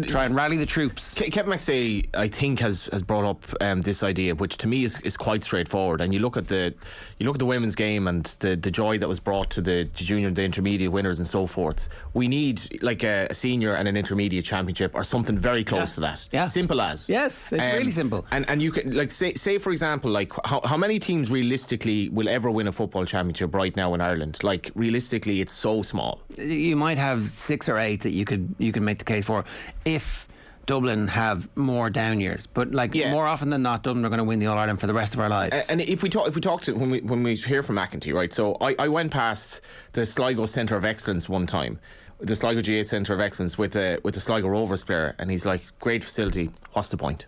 try and rally the troops. Kevin McStay, I think, has brought up this idea, which to me is quite straightforward. And you look at the women's game and the joy that was brought to the junior and the intermediate winners and so forth. We need like a senior and an intermediate championship or something very close to that. Yeah. Simple as. Yes, it's really simple. And you can like say for example, like how many teams realistically will ever win a football championship right now in Ireland? Like realistically, it's so small. You might have 6 or 8 that you can make the case for if Dublin have more down years, but more often than not, Dublin are going to win the All Ireland for the rest of our lives. And if we talk to when we hear from McEntee, right? So I went past the Sligo Centre of Excellence one time, the Sligo GA Centre of Excellence with the Sligo Rovers player, and he's like, great facility. What's the point?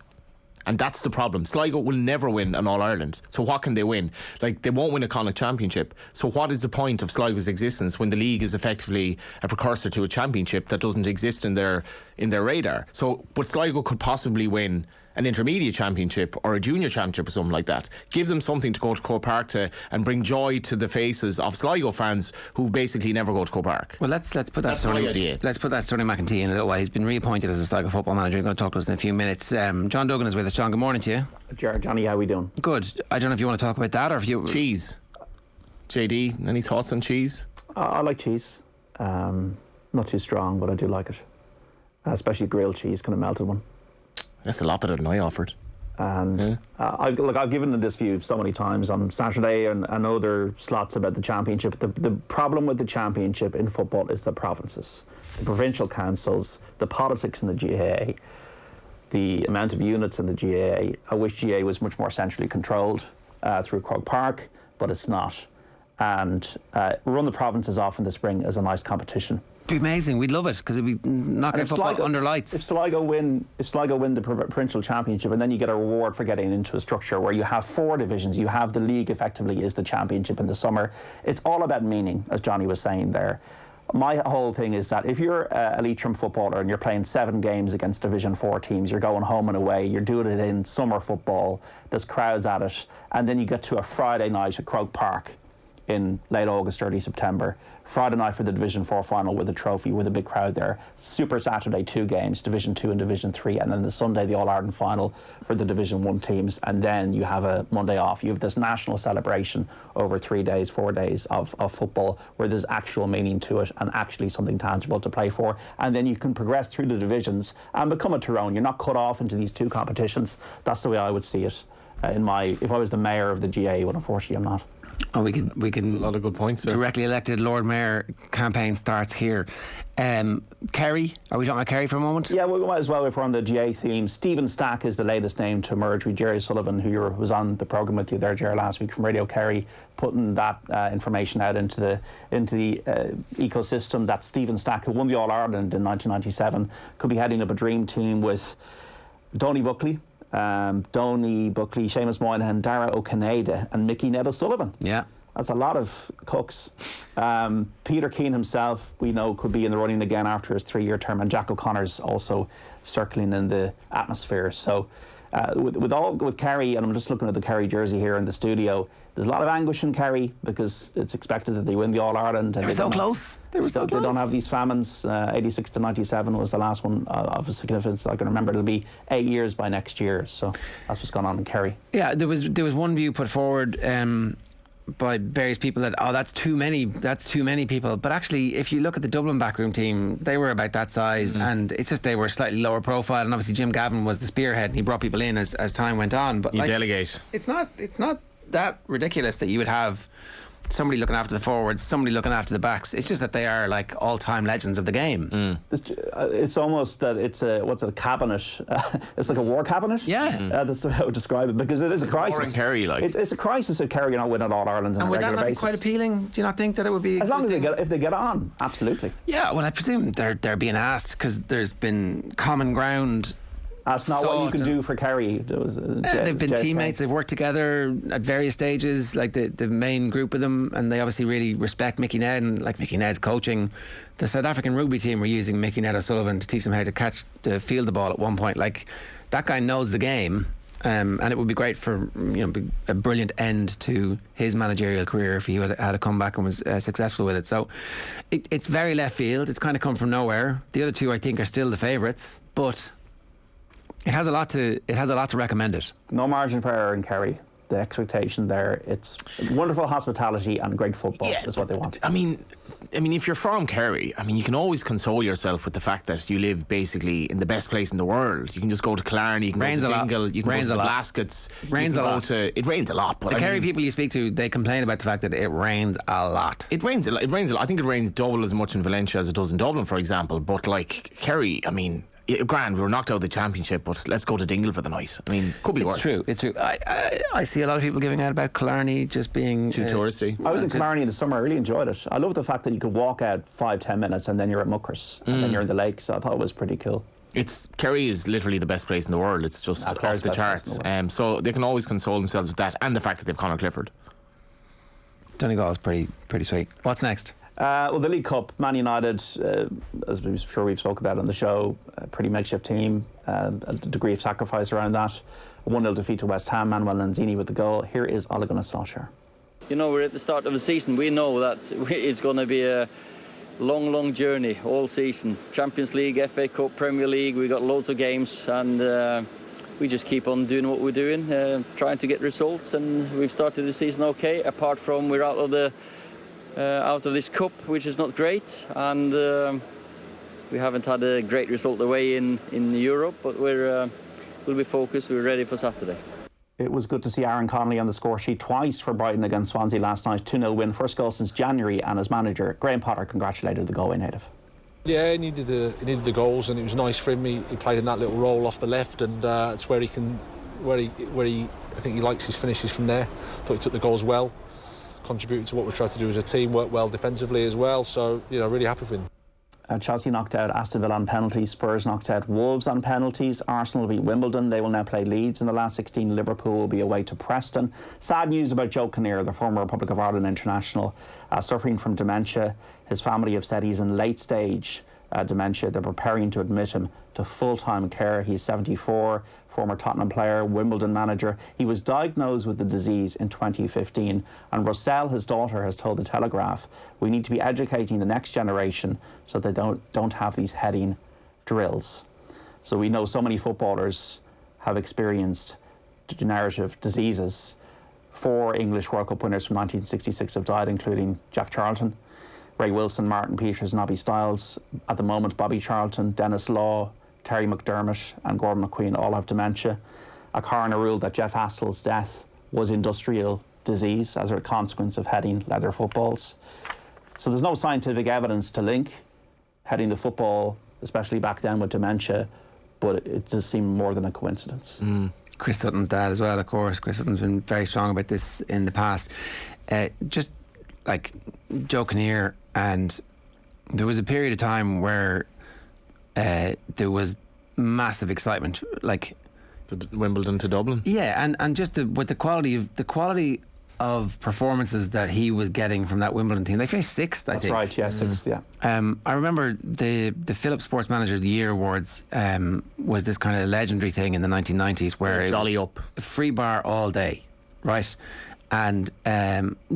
And that's the problem. Sligo will never win an All-Ireland. So what can they win? Like, they won't win a Connacht Championship. So what is the point of Sligo's existence when the league is effectively a precursor to a championship that doesn't exist in their radar? So, but Sligo could possibly win an intermediate championship or a junior championship or something like that. Give them something to go to Croke Park to and bring joy to the faces of Sligo fans who basically never go to Croke Park. Well, let's put that That's my idea. Let's put that Tony McEntee in a little while. He's been reappointed as a Sligo football manager. He's going to talk to us in a few minutes. John Duggan is with us. John, good morning to you. Johnny, how are we doing? Good. I don't know if you want to talk about that or if you... Cheese. JD, any thoughts on cheese? I like cheese. Not too strong, but I do like it. Especially grilled cheese, kind of melted one. That's a lot better than I offered. And I've given this view so many times on Saturday and other slots about the championship. The problem with the championship in football is the provinces, the provincial councils, the politics in the GAA, the amount of units in the GAA. I wish GAA was much more centrally controlled through Croke Park, but it's not. And run the provinces off in the spring as a nice competition. It'd be amazing. We'd love it because it'd be knocking football under lights. If Sligo win the provincial championship, and then you get a reward for getting into a structure where you have 4 divisions, you have the league effectively is the championship in the summer. It's all about meaning, as Johnny was saying there. My whole thing is that if you're a Leitrim footballer and you're playing 7 games against Division 4 teams, you're going home and away, you're doing it in summer football, there's crowds at it, and then you get to a Friday night at Croke Park in late August, early September. Friday night for the Division 4 final with a trophy, with a big crowd there. Super Saturday, 2 games, Division 2 and Division 3, and then the Sunday, the All-Ireland final for the Division 1 teams, and then you have a Monday off. You have this national celebration over 3 days, 4 days of football where there's actual meaning to it and actually something tangible to play for. And then you can progress through the divisions and become a Tyrone. You're not cut off into these 2 competitions. That's the way I would see it. If I was the mayor of the GA, but unfortunately I'm not. Oh, we can. A lot of good points there. Directly elected Lord Mayor campaign starts here. Kerry, are we talking about Kerry for a moment? Yeah, we might as well if we're on the GA theme. Stephen Stack is the latest name to emerge with Jerry Sullivan, who was on the programme with you there, Jerry, last week from Radio Kerry, putting that information out into the ecosystem. That Stephen Stack, who won the All-Ireland in 1997, could be heading up a dream team with Donny Buckley, Seamus Moynihan, Dara O'Canada and Mickey Ned O'Sullivan. Yeah. That's a lot of cooks. Peter Keane himself, we know, could be in the running again after his 3-year term, and Jack O'Connor's also circling in the atmosphere. So with Kerry, and I'm just looking at the Kerry jersey here in the studio, there's a lot of anguish in Kerry because it's expected that they win the All-Ireland. They were so close. They don't have these famines. 86 to 97 was the last one of significance. I can remember it'll be 8 years by next year. So that's what's going on in Kerry. Yeah, there was one view put forward by various people that that's too many people. But actually, if you look at the Dublin backroom team, they were about that size, and it's just they were slightly lower profile. And obviously, Jim Gavin was the spearhead, and he brought people in as time went on. But you delegate. It's not that ridiculous that you would have somebody looking after the forwards, somebody looking after the backs. It's just that they are like all-time legends of the game. It's almost that it's a cabinet. It's like a war cabinet. Yeah. That's how I would describe it, because it is a crisis. Kerry, it's a crisis if Kerry are not winning All Ireland on a regular basis. And would that not be quite appealing? Do you not think that it would be? As long as if they get on, absolutely. Yeah. Well, I presume they're being asked because there's been common ground. That's not what you can do for Kerry. They've been teammates. They've worked together at various stages, like the main group of them, and they obviously really respect Mickey Ned, and like Mickey Ned's coaching. The South African rugby team were using Mickey Ned O'Sullivan to teach them how to field the ball at one point. Like, that guy knows the game, and it would be great for a brilliant end to his managerial career if he had a comeback and was successful with it. So it's very left field. It's kind of come from nowhere. The other 2, I think, are still the favourites, but it has a lot to recommend it. No margin for error in Kerry. The expectation there, it's wonderful hospitality and great football is what they want. I mean, if you're from Kerry, you can always console yourself with the fact that you live basically in the best place in the world. You can just go to Killarney, you can go to Dingle, you can go to the Blaskets. It rains a lot. But the Kerry people you speak to, they complain about the fact that it rains a lot. It rains a lot. I think it rains double as much in Valencia as it does in Dublin, for example. But like Kerry, grand, we were knocked out of the championship, but let's go to Dingle for the night. Could be worse. It's true. I see a lot of people giving out about Killarney just being too touristy. I was in Killarney in the summer. I really enjoyed it. I love the fact that you could walk out 5-10 minutes and then you're at Muckers and then you're in the lake. So I thought it was pretty cool. Kerry is literally the best place in the world. It's just off the charts. So they can always console themselves with that and the fact that they've Conor Clifford. Donegal is pretty sweet. What's next? Well, the League Cup, Man United, as I'm sure we've spoken about on the show, a pretty makeshift team, a degree of sacrifice around that. A 1-0 defeat to West Ham, Manuel Lanzini with the goal. Here is Ole Gunnar Solskjaer. You know, we're at the start of the season. We know that it's going to be a long journey all season. Champions League, FA Cup, Premier League, we got loads of games, and we just keep on doing what we're doing, trying to get results, and we've started the season okay, apart from we're out of this cup, which is not great, and we haven't had a great result away in Europe, but we'll be focused, we're ready for Saturday. It was good to see Aaron Connolly on the score sheet twice for Brighton against Swansea last night. 2-0 win, first goal since January, and as manager, Graham Potter congratulated the Galway native. Yeah, he needed the goals, and it was nice for him. He played in that little role off the left, and it's where he I think he likes his finishes from there. Thought he took the goals well, contributed to what we tried to do as a team, worked well defensively as well. So really happy with him. Chelsea knocked out Aston Villa on penalties. Spurs knocked out Wolves on penalties. Arsenal beat Wimbledon. They will now play Leeds in the last 16. Liverpool will be away to Preston. Sad news about Joe Kinnear, the former Republic of Ireland international, suffering from dementia. His family have said he's in late stage dementia. They're preparing to admit him to full-time care. He's 74, former Tottenham player, Wimbledon manager. He was diagnosed with the disease in 2015, and Rossell, his daughter, has told the Telegraph, we need to be educating the next generation so they don't have these heading drills. So we know so many footballers have experienced degenerative diseases. 4 English World Cup winners from 1966 have died, including Jack Charlton, Ray Wilson, Martin Peters, Nobby Stiles. At the moment, Bobby Charlton, Dennis Law, Terry McDermott and Gordon McQueen all have dementia. A coroner ruled that Jeff Hassell's death was industrial disease as a consequence of heading leather footballs. So there's no scientific evidence to link heading the football, especially back then, with dementia, but it does seem more than a coincidence. Chris Sutton's dad as well, of course. Chris Sutton's been very strong about this in the past. Just like Joe Kinnear, and there was a period of time where there was massive excitement, like the Wimbledon to Dublin. Yeah, and just with the quality of performances that he was getting from that Wimbledon team. They finished 6th, I think. That's right, yeah, 6th, yeah. I remember the Phillips Sports Manager of the Year Awards was this kind of legendary thing in the 1990s where jolly up, free bar all day, right? And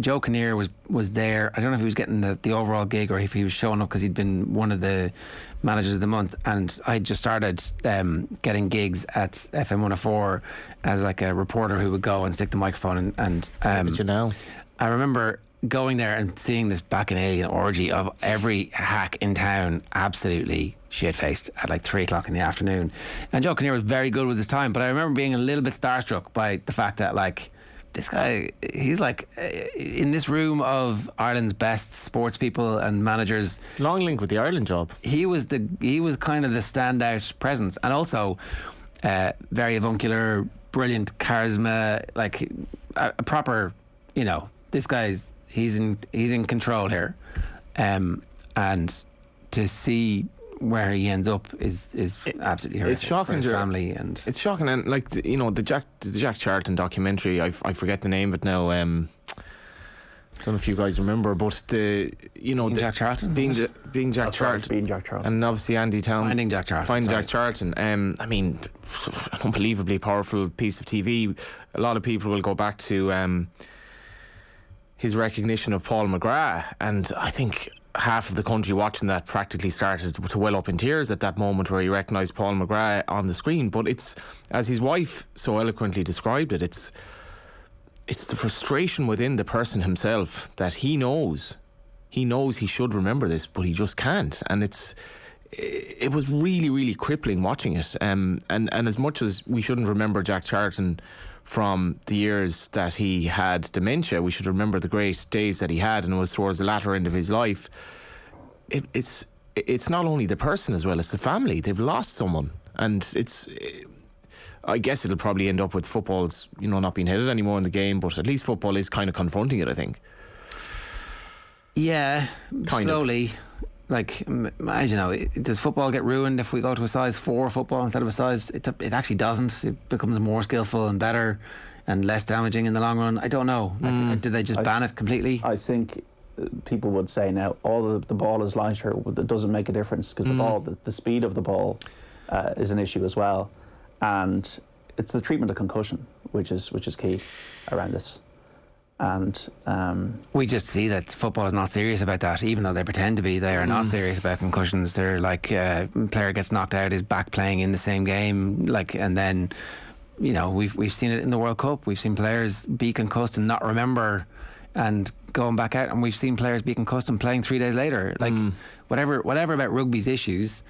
Joe Kinnear was there. I don't know if he was getting the overall gig or if he was showing up because he'd been one of the managers of the month. And I just started getting gigs at FM 104 as like a reporter who would go and stick the microphone and you know, I remember going there and seeing this bacchanalian orgy of every hack in town absolutely shit-faced at like 3 o'clock in the afternoon. And Joe Kinnear was very good with his time, but I remember being a little bit starstruck by the fact that like this guy, he's like in this room of Ireland's best sports people and managers. Long link with the Ireland job. He was kind of the standout presence, and also very avuncular, brilliant charisma, like a proper, this guy's he's in control here, and to see where he ends up is absolutely horrific. It's shocking for his family, and it's shocking. And like the Jack Charlton documentary, I forget the name of it now. Don't know if you guys remember, but Jack Charlton being Jack Charlton, and obviously Andy Town Finding Jack Charlton. I mean, an unbelievably powerful piece of TV. A lot of people will go back to his recognition of Paul McGrath, and I think half of the country watching that practically started to well up in tears at that moment where he recognised Paul McGrath on the screen. But it's, as his wife so eloquently described it, it's the frustration within the person himself that he knows he should remember this, but he just can't. And it was really, really crippling watching it. And as much as we shouldn't remember Jack Charlton from the years that he had dementia, we should remember the great days that he had, and it was towards the latter end of his life. It's not only the person as well, it's the family. They've lost someone, and I guess it'll probably end up with football's not being headed anymore in the game, but at least football is kind of confronting it, I think. Yeah, slowly. Like, as you know, does football get ruined if we go to a size 4 football instead of a size? It actually doesn't. It becomes more skillful and better and less damaging in the long run. I don't know. Like, did they just ban it completely? I think people would say now, the ball is lighter. It doesn't make a difference because the speed of the ball is an issue as well, and it's the treatment of concussion which is key around this. And we just see that football is not serious about that, even though they pretend to be. They are not serious about concussions. They're like, player gets knocked out, is back playing in the same game, like, and then, you know, we've seen it in the World Cup. We've seen players be concussed and not remember and going back out, and we've seen players be concussed and playing 3 days later. Like, whatever about rugby's issues,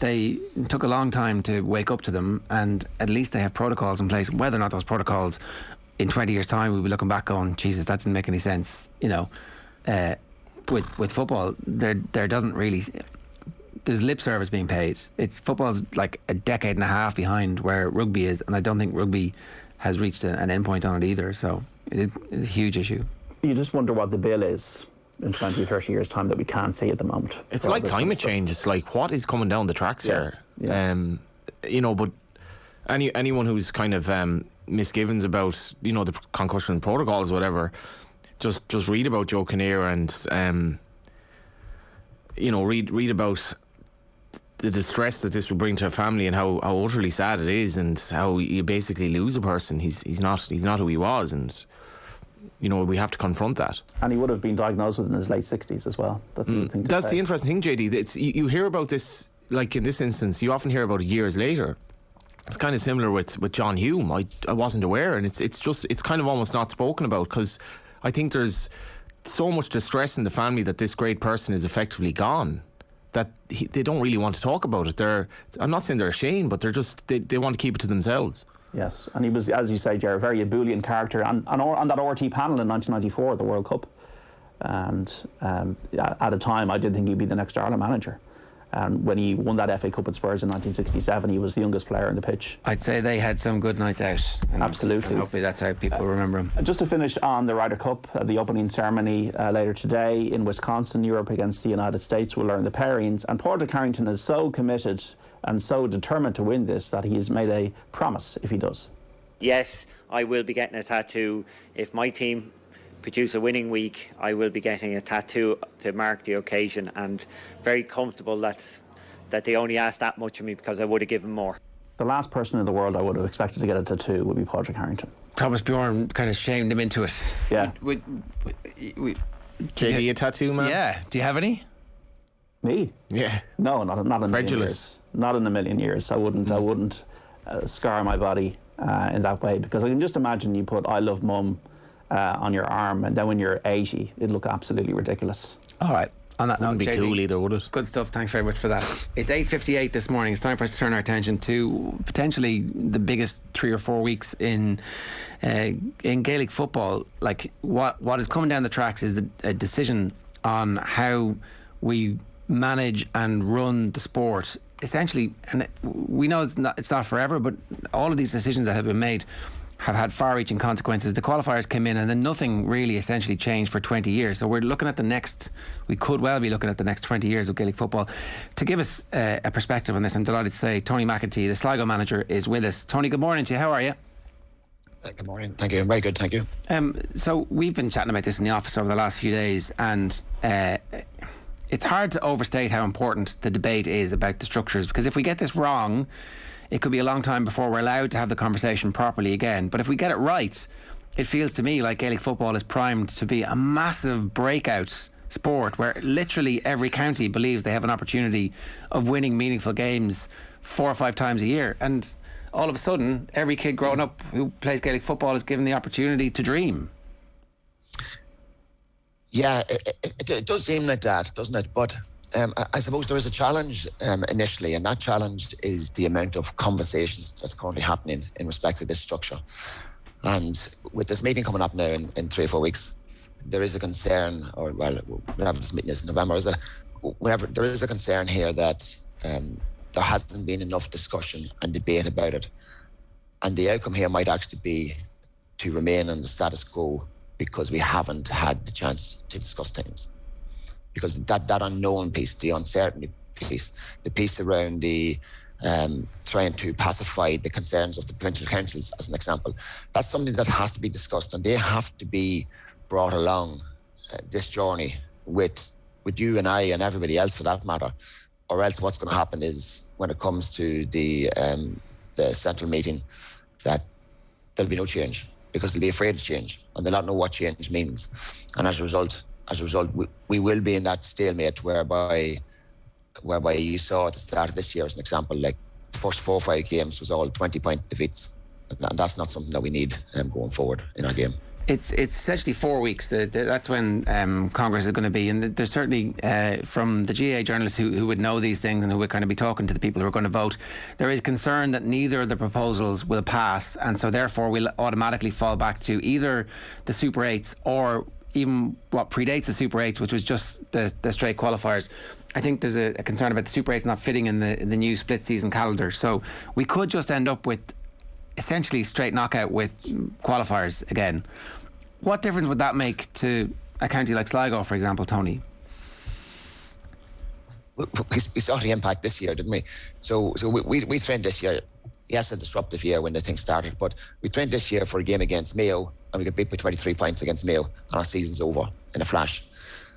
they took a long time to wake up to them, and at least they have protocols in place. Whether or not those protocols in 20 years' time we'll be looking back going, Jesus, that didn't make any sense. You know, with football, there doesn't really. There's lip service being paid. Football's like a decade and a half behind where rugby is, and I don't think rugby has reached an endpoint on it either. So it's a huge issue. You just wonder what the bill is in 20, 30 years' time that we can't see at the moment. It's like climate change. It's like, what is coming down the tracks here? Yeah. You know, but anyone who's kind of misgivings about, you know, the concussion protocols or whatever, just read about Joe Kinnear and you know, read about the distress that this will bring to a family and how utterly sad it is, and how you basically lose a person. He's not who he was, and you know, we have to confront that. And he would have been diagnosed with in his late 60s as well. That's the thing. That's the interesting thing, JD. It's, you hear about this, like in this instance, you often hear about it years later. It's kind of similar with John Hume. I wasn't aware, and it's kind of almost not spoken about, because I think there's so much distress in the family that this great person is effectively gone, that they don't really want to talk about it. I'm not saying they're ashamed, but they want to keep it to themselves. Yes, and he was, as you say, Ger, a very ebullient character on that RT panel in 1994, the World Cup. And at a time, I did think he'd be the next Ireland manager. And when he won that FA Cup at Spurs in 1967, he was the youngest player on the pitch. I'd say they had some good nights out. Absolutely. And hopefully that's how people remember him. Just to finish on the Ryder Cup, the opening ceremony later today in Wisconsin, Europe against the United States. We'll learn the pairings. And Padraig Harrington is so committed and so determined to win this that he's made a promise if he does. Yes, I will be getting a tattoo. If my team produce a winning week, I will be getting a tattoo to mark the occasion, and very comfortable that they only asked that much of me, because I would have given more. The last person in the world I would have expected to get a tattoo would be Padraig Harrington. Thomas Bjorn kind of shamed him into it. Yeah. JD, a tattoo, man? Yeah. Do you have any? Me? Yeah. No, not in a million years. Not in a million years. I wouldn't scar my body in that way, because I can just imagine you put "I love Mum" on your arm, and then when you're 80, it'd look absolutely ridiculous. All right. On that note, wouldn't be cool either, would it? Good stuff. Thanks very much for that. It's 8:58 this morning. It's time for us to turn our attention to potentially the biggest 3 or 4 weeks in Gaelic football. Like, what is coming down the tracks is a decision on how we manage and run the sport. Essentially, and we know it's not forever, but all of these decisions that have been made have had far-reaching consequences. The qualifiers came in and then nothing really essentially changed for 20 years. So we could well be looking at the next 20 years of Gaelic football. To give us a perspective on this, I'm delighted to say Tony McEntee, the Sligo manager, is with us. Tony, good morning to you. How are you? Good morning. Thank you. I'm very good, thank you. So we've been chatting about this in the office over the last few days, and it's hard to overstate how important the debate is about the structures, because if we get this wrong, it could be a long time before we're allowed to have the conversation properly again. But if we get it right, it feels to me like Gaelic football is primed to be a massive breakout sport where literally every county believes they have an opportunity of winning meaningful games 4 or 5 times a year. And all of a sudden, every kid growing up who plays Gaelic football is given the opportunity to dream. Yeah, it does seem like that, doesn't it? But I suppose there is a challenge initially, and that challenge is the amount of conversations that's currently happening in respect to this structure. And with this meeting coming up now in 3 or 4 weeks, there is a concern, or well, whenever this meeting is in November, there is a concern here that there hasn't been enough discussion and debate about it. And the outcome here might actually be to remain on the status quo, because we haven't had the chance to discuss things. because that unknown piece, the uncertainty piece, the piece around the trying to pacify the concerns of the provincial councils, as an example, that's something that has to be discussed, and they have to be brought along this journey with you and I and everybody else for that matter, or else what's going to happen is when it comes to the central meeting, that there'll be no change, because they'll be afraid of change and they'll not know what change means, and as a result we will be in that stalemate whereby you saw at the start of this year, as an example, like the first 4 or 5 games was all 20-point defeats, and that's not something that we need going forward in our game. It's essentially 4 weeks. That's when Congress is going to be, and there's certainly from the GAA journalists who would know these things and who would kind of be talking to the people who are going to vote, there is concern that neither of the proposals will pass, and so therefore we'll automatically fall back to either the Super 8s or even what predates the Super 8s, which was just the straight qualifiers. I think there's a concern about the Super 8s not fitting in the new split season calendar, so we could just end up with essentially straight knockout with qualifiers again. What difference would that make to a county like Sligo, for example, Tony? We saw the impact this year, didn't we? So we trained this year. Yes, a disruptive year when the thing started, but we trained this year for a game against Mayo, and we got beat by 23 points against Mayo, and our season's over in a flash.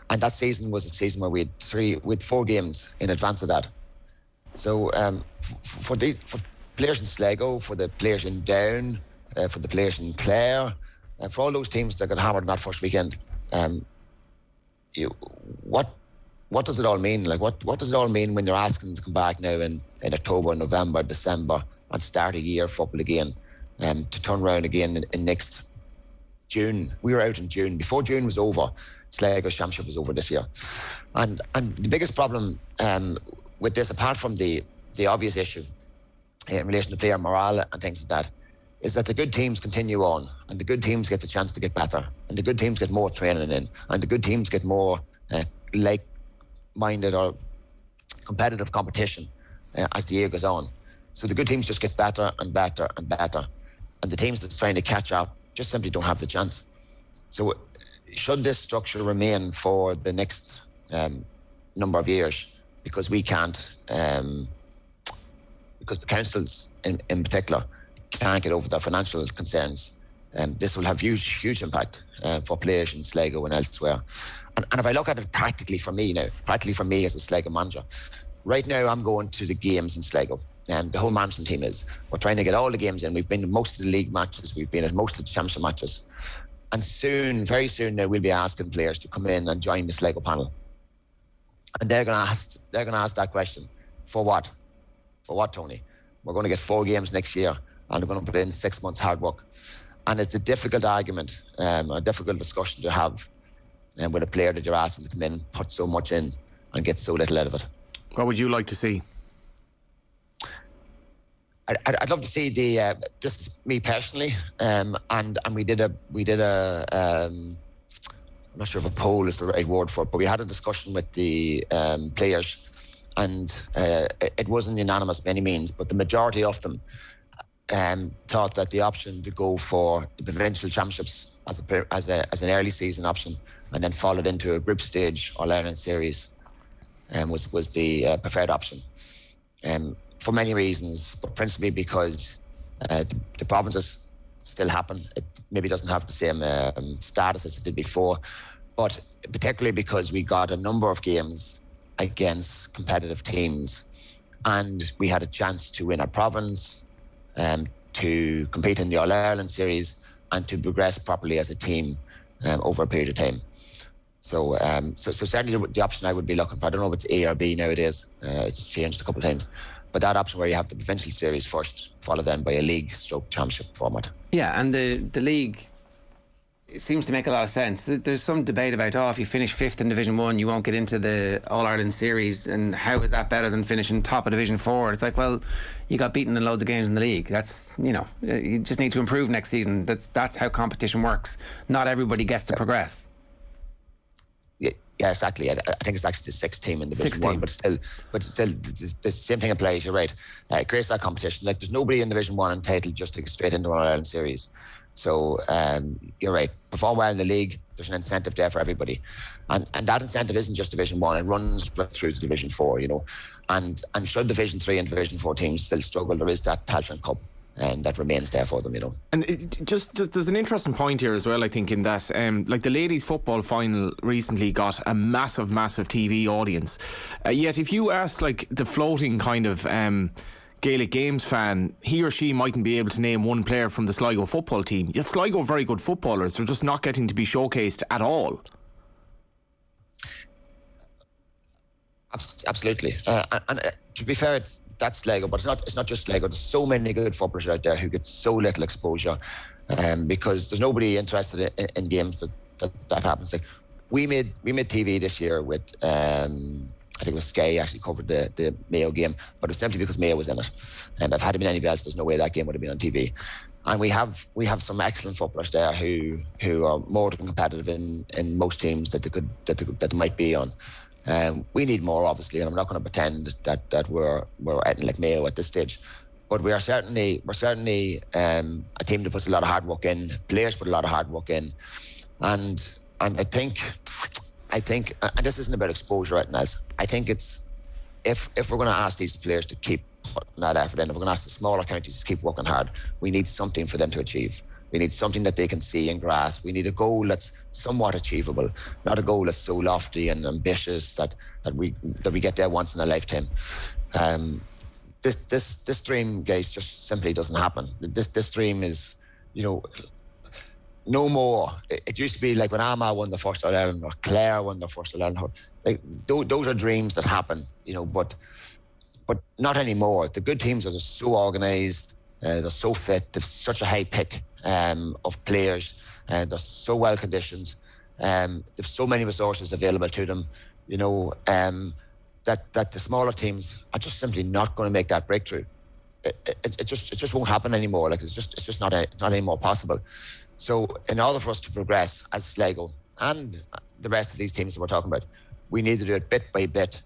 And that season was a season where we had 4 games in advance of that. So for players in Sligo, for the players in Down, for the players in Clare, for all those teams that got hammered in that first weekend, what does it all mean? Like what does it all mean when you're asking them to come back now in October, November, December and start a year football again, to turn around again in next June? We were out in June. Before June was over, Sligo's championship was over this year. And the biggest problem with this, apart from the obvious issue in relation to player morale and things like that, is that the good teams continue on, and the good teams get the chance to get better, and the good teams get more training in, and the good teams get more like-minded or competitive competition as the year goes on. So the good teams just get better and better and better, and the teams that's trying to catch up just simply don't have the chance. So should this structure remain for the next number of years, because we can't, because the councils in particular can't get over their financial concerns, this will have huge impact for players in Sligo and elsewhere. And if I look at it practically for me as a Sligo manager, right now I'm going to the games in Sligo, and the whole management team is. We're trying to get all the games in. We've been to most of the league matches, we've been at most of the championship matches, and very soon now we'll be asking players to come in and join the Sligo panel, and they're going to ask that question: for what, Tony? We're going to get 4 games next year, and they're going to put in 6 months hard work. And it's a difficult argument, a difficult discussion to have with a player that you're asking to come in, put so much in and get so little out of it. What would you like to see? I'd love to see just me personally, and we did a I'm not sure if a poll is the right word for it, but we had a discussion with the players, and it wasn't unanimous by any means, but the majority of them thought that the option to go for the provincial championships as an early season option, and then followed into a group stage All-Ireland series, was the preferred option, for many reasons, but principally because the provinces still happen. It maybe doesn't have the same status as it did before, but particularly because we got a number of games against competitive teams, and we had a chance to win our province, to compete in the All-Ireland series, and to progress properly as a team over a period of time. So certainly the option I would be looking for, I don't know if it's A or B nowadays, it's changed a couple of times, but that option where you have the provincial series first, followed then by a league/championship format. Yeah, and the league, it seems to make a lot of sense. There's some debate about, if you finish 5th in Division 1, you won't get into the All-Ireland series, and how is that better than finishing top of Division 4? It's like, well, you got beaten in loads of games in the league. That's, you just need to improve next season. That's how competition works. Not everybody gets to progress. Yeah, exactly. I think it's actually the 6th team in Division 1, but still, the same thing applies. You're right. It creates that competition. Like, there's nobody in Division 1 entitled just to get straight into an All-Ireland series. So you're right. Perform well in the league. There's an incentive there for everybody, and that incentive isn't just Division 1. It runs right through to Division 4. And should Division 3 and Division 4 teams still struggle, there is that Tailteann Cup. And that remains there for them, And just there's an interesting point here as well, I think, in that like the ladies' football final recently got a massive TV audience. Yet if you ask like the floating kind of Gaelic Games fan, he or she mightn't be able to name one player from the Sligo football team. Yet Sligo are very good footballers. They're just not getting to be showcased at all. Absolutely. And to be fair, that's Sligo, but it's not just Sligo. There's so many good footballers out there who get so little exposure, because there's nobody interested in games that happens. Like we made TV this year with I think it was Sky actually covered the Mayo game, but it's simply because Mayo was in it. And if it had been anybody else, there's no way that game would have been on TV. And we have some excellent footballers there who are more than competitive in most teams that they might be on. We need more, obviously, and I'm not going to pretend that we're acting like Mayo at this stage, but we're certainly a team that puts a lot of hard work in. Players put a lot of hard work in, and I think, and this isn't about exposure right now. I think it's if we're going to ask these players to keep putting that effort in, if we're going to ask the smaller counties to keep working hard, we need something for them to achieve. We need something that they can see and grasp. We need a goal that's somewhat achievable, not a goal that's so lofty and ambitious that we get there once in a lifetime. This dream, guys, just simply doesn't happen. This dream is, no more. It used to be like when Armagh won the first 11 or Clare won the first 11. Like those are dreams that happen, but not anymore. The good teams are just so organised. They're so fit. They've such a high pick of players. They're so well conditioned. They've so many resources available to them. That the smaller teams are just simply not going to make that breakthrough. It just won't happen anymore. Like it's just not anymore possible. So in order for us to progress as Sligo and the rest of these teams that we're talking about, we need to do it bit by bit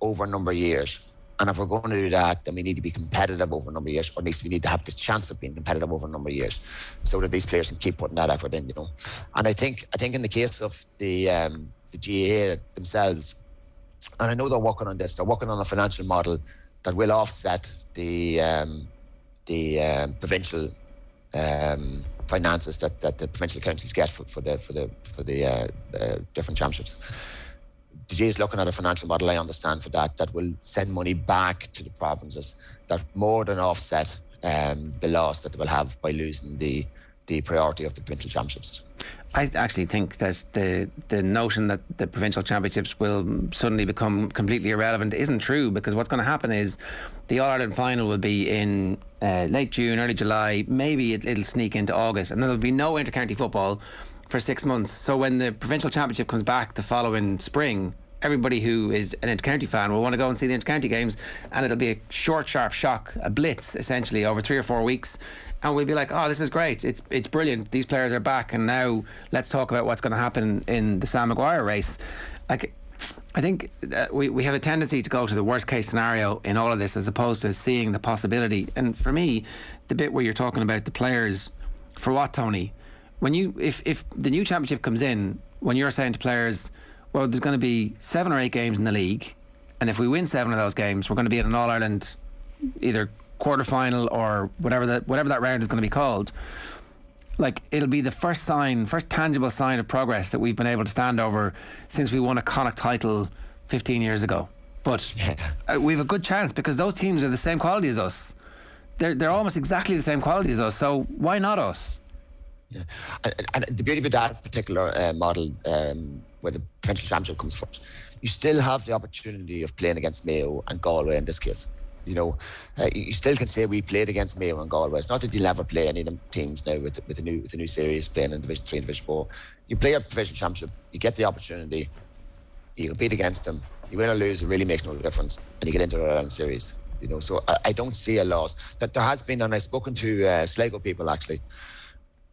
over a number of years. And if we're going to do that, then we need to be competitive over a number of years, or at least we need to have the chance of being competitive over a number of years, so that these players can keep putting that effort in. And I think in the case of the GAA themselves, and I know they're working on this. They're working on a financial model that will offset the provincial finances that the provincial counties get for the different championships. The GAA is looking at a financial model, I understand, for that will send money back to the provinces that more than offset the loss that they will have by losing the priority of the provincial championships. I actually think that the notion that the provincial championships will suddenly become completely irrelevant isn't true, because what's going to happen is the All-Ireland final will be in late June, early July, maybe it'll sneak into August, and there'll be no inter-county football for 6 months. So when the provincial championship comes back the following spring, everybody who is an inter-county fan will want to go and see the inter-county games, and it'll be a short, sharp shock, a blitz essentially over 3 or 4 weeks, and we'll be like, oh, this is great, it's brilliant, these players are back, and now let's talk about what's going to happen in the Sam Maguire race. Like, I think we have a tendency to go to the worst case scenario in all of this as opposed to seeing the possibility. And for me, the bit where you're talking about the players, for what, Tony? When if the new championship comes in, when you're saying to players, well, there's going to be 7 or 8 games in the league, and if we win 7 of those games, we're going to be at an All-Ireland either quarter-final or whatever that round is going to be called. Like, it'll be the first tangible sign of progress that we've been able to stand over since we won a Connacht title 15 years ago. But we have a good chance, because those teams are the same quality as us. They're almost exactly the same quality as us, so why not us? Yeah, and the beauty of that particular model, where the provincial championship comes first, you still have the opportunity of playing against Mayo and Galway in this case. You still can say we played against Mayo and Galway. It's not that you'll never play any of them teams now with the new series playing in Division 3 and Division 4. You play a provincial championship, you get the opportunity, you compete against them, you win or lose, it really makes no difference, and you get into the Ireland series. So I don't see a loss. That there has been, and I've spoken to Sligo people actually,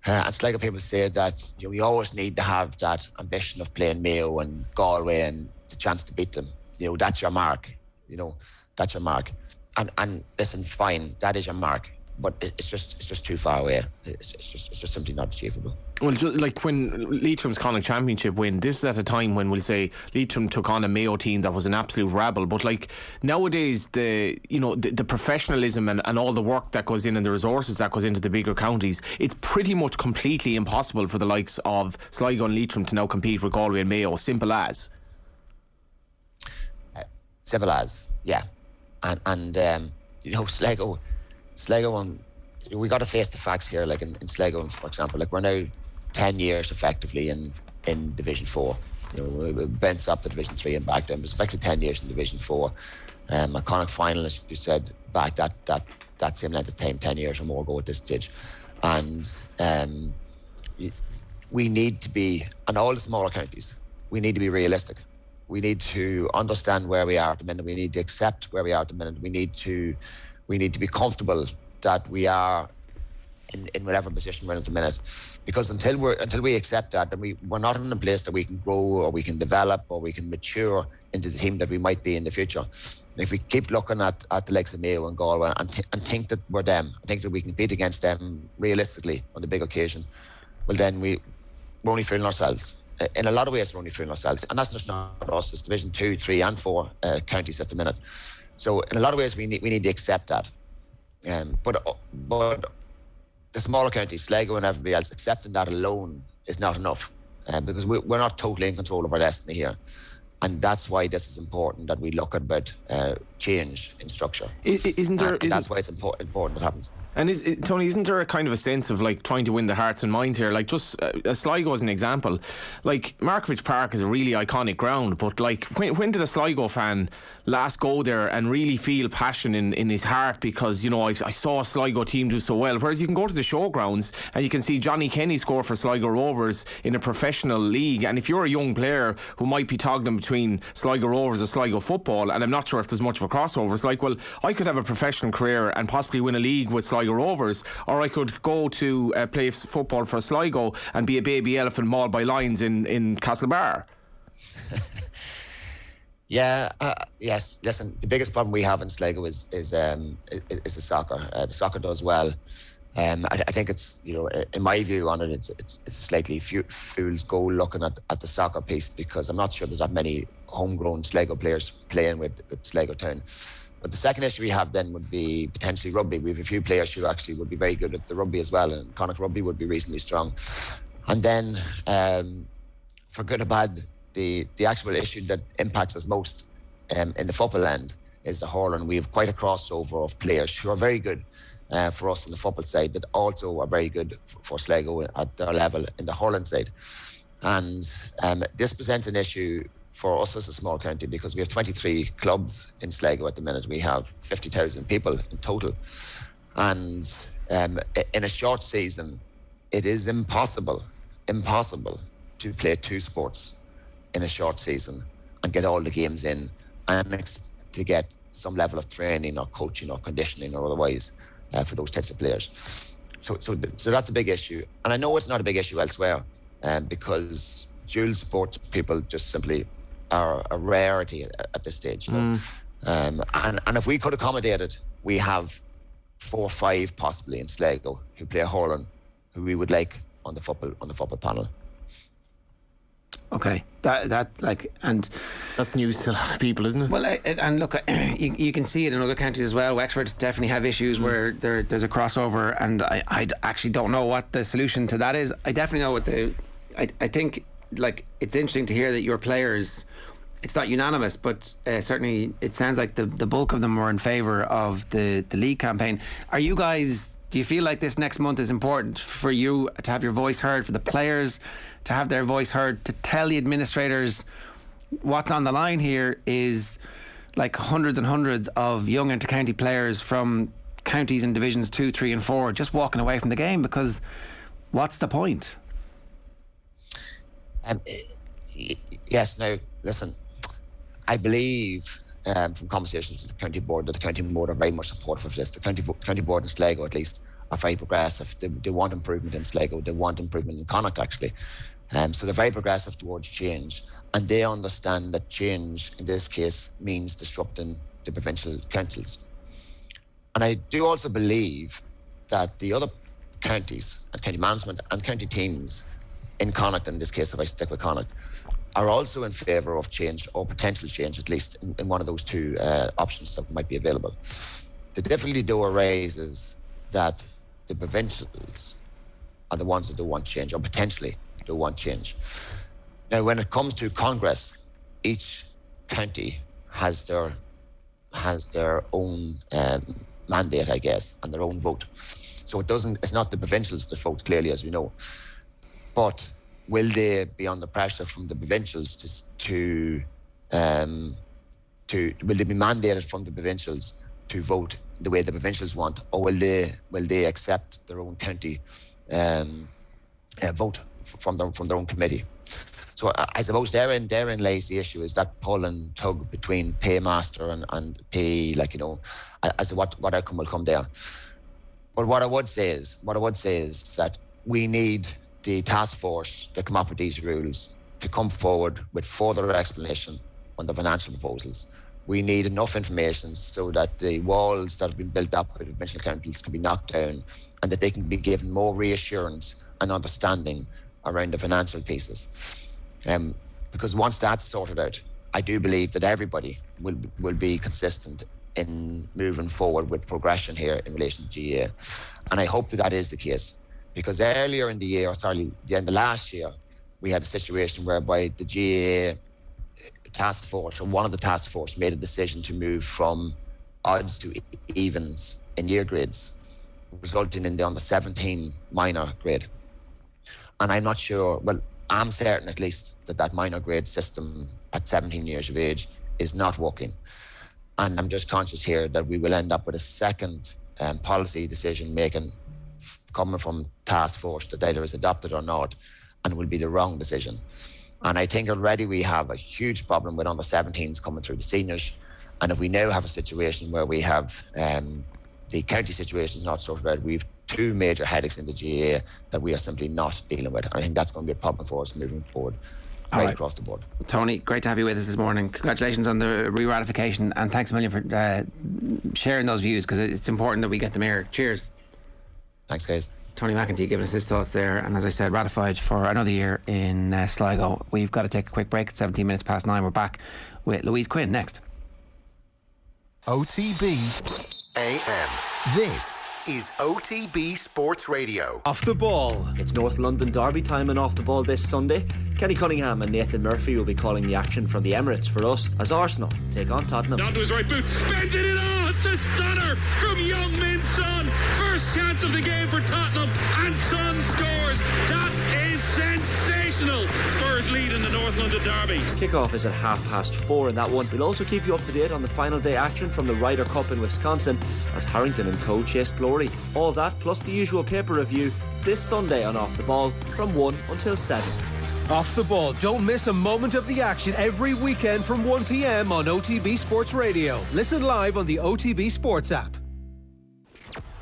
and Sligo people say that we always need to have that ambition of playing Mayo and Galway and the chance to beat them. That's your mark. That's your mark. And listen, fine, that is your mark. but it's just too far away. It's just simply not achievable. Well, like when Leitrim's Connacht Championship win, this is at a time when we'll say Leitrim took on a Mayo team that was an absolute rabble. But like nowadays, the professionalism and all the work that goes in and the resources that goes into the bigger counties, it's pretty much completely impossible for the likes of Sligo and Leitrim to now compete with Galway and Mayo. Simple as. Simple as, yeah. And Sligo, and we got to face the facts here. Like in Sligo, for example, like we're now 10 years effectively in Division 4. We bounced up to Division 3 and back down. It was effectively 10 years in Division 4. A Connacht final, as you said, back that same length of time, 10 years or more ago at this stage. And we need to be, and all the smaller counties, we need to be realistic. We need to understand where we are at the minute. We need to accept where we are at the minute. We need to be comfortable that we are in whatever position we're in at the minute. Because until we accept that, then we're not in a place that we can grow or we can develop or we can mature into the team that we might be in the future. If we keep looking at the likes of Mayo and Galway and think that we're them, I think that we can compete against them realistically on the big occasion, well then we're only fooling ourselves. In a lot of ways, we're only fooling ourselves. And that's just not us. It's Division 2, 3 and 4 counties at the minute. So in a lot of ways, we need to accept that. But the smaller counties, Sligo and everybody else, accepting that alone is not enough. Because we're not totally in control of our destiny here. And that's why this is important, that we look at about change in structure. That's why it's important it happens. And Tony, isn't there a kind of a sense of like trying to win the hearts and minds here? Like just Sligo as an example, like Markievicz Park is a really iconic ground, but like when did a Sligo fan last go there and really feel passion in his heart because, I saw a Sligo team do so well? Whereas you can go to the showgrounds and you can see Johnny Kenny score for Sligo Rovers in a professional league, and if you're a young player who might be toggling between Sligo Rovers or Sligo football, and I'm not sure if there's much of a crossover, it's like, well, I could have a professional career and possibly win a league with Sligo Rovers, or I could go to play football for Sligo and be a baby elephant mauled by lions in Castlebar. Yeah, yes. Listen, the biggest problem we have in Sligo is the soccer. The soccer does well. I think it's, in my view on it, it's a slightly fool's goal looking at the soccer piece, because I'm not sure there's that many homegrown Sligo players playing with Sligo Town. But the second issue we have then would be potentially rugby. We have a few players who actually would be very good at the rugby as well, and Connacht rugby would be reasonably strong. And then, for good or bad, the actual issue that impacts us most in the football end is the hurling. We have quite a crossover of players who are very good for us on the football side, that also are very good for Sligo at their level in the hurling side. And this presents an issue for us as a small county, because we have 23 clubs in Sligo at the minute. We have 50,000 people in total. And in a short season, it is impossible to play 2 sports in a short season and get all the games in and expect to get some level of training or coaching or conditioning or otherwise for those types of players. So that's a big issue. And I know it's not a big issue elsewhere, because dual sports people just simply are a rarity at this stage. And if we could accommodate it, we have 4 or 5 possibly in Sligo who play hurling, who we would like on the football panel. Okay, and that's news to a lot of people, isn't it? Well, and look, you can see it in other counties as well. Wexford definitely have issues where there's a crossover, and I actually don't know what the solution to that is. I definitely know what I think. Like, it's interesting to hear that your players, it's not unanimous, but certainly it sounds like the bulk of them were in favour of the league campaign. Are you guys? Do you feel like this next month is important for you to have your voice heard, for the players to have their voice heard, to tell the administrators what's on the line here is like hundreds and hundreds of young inter-county players from counties in divisions 2, 3 and 4 just walking away from the game, because what's the point? Yes, now listen, I believe from conversations with the county board that the county board are very much supportive of this. The county board in Sligo, at least, are very progressive. They want improvement in Sligo. They want improvement in Connacht, actually. So they're very progressive towards change, and they understand that change in this case means disrupting the provincial councils. And I do also believe that the other counties and county management and county teams in Connacht, in this case if I stick with Connacht, are also in favour of change, or potential change at least, in one of those two options that might be available. The difficulty though arises that the provincials are the ones that don't want change, or potentially don't want change. Now when it comes to Congress, each county has their own mandate, I guess, and their own vote. So it's not the provincials that vote, clearly, as we know. But will they be under pressure from the provincials will they be mandated from the provincials to vote the way the provincials want, or will they accept their own county vote from their own committee? So I suppose therein lays the issue, is that pull and tug between paymaster and pay, as to what outcome will come there. But what I would say is that we need the task force that come up with these rules to come forward with further explanation on the financial proposals. We need enough information so that the walls that have been built up with provincial counties can be knocked down, and that they can be given more reassurance and understanding around the financial pieces. Because once that's sorted out, I do believe that everybody will be consistent in moving forward with progression here in relation to GAA. And I hope that is the case. Because earlier in the year, the end of last year, we had a situation whereby the GAA task force, or one of the task force, made a decision to move from odds to evens in year grades, resulting in the under 17 minor grade. And I'm not sure, well, I'm certain at least that minor grade system at 17 years of age is not working. And I'm just conscious here that we will end up with a second policy decision making coming from task force that either is adopted or not, and will be the wrong decision. And I think already we have a huge problem with under 17s coming through the seniors. And if we now have a situation where we have the county situation is not sorted out, we have two major headaches in the GAA that we are simply not dealing with. And I think that's going to be a problem for us moving forward, right across the board. Tony, great to have you with us this morning. Congratulations on the re-ratification, and thanks a million for sharing those views, because it's important that we get them here. Cheers. Thanks, guys. Tony McEntee giving us his thoughts there, and as I said, ratified for another year in Sligo. We've got to take a quick break at 17 minutes past 9. We're back with Louise Quinn next. OTB AM. This is OTB Sports Radio. Off the ball. It's North London derby time and Off the Ball this Sunday. Kenny Cunningham and Nathan Murphy will be calling the action from the Emirates for us as Arsenal take on Tottenham. Down to his right boot, bending it on. It's a stunner from Young Min Son. First chance of the game for Tottenham, and Son scores. That is sensational. Spurs lead in the North London derby. Kickoff is at 4:30 in that one. We'll also keep you up to date on the final day action from the Ryder Cup in Wisconsin as Harrington and co chase glory. All that plus the usual paper review this Sunday on Off the Ball from 1 until 7. Off the Ball. Don't miss a moment of the action every weekend from 1 p.m. on OTB Sports Radio. Listen live on the OTB Sports app.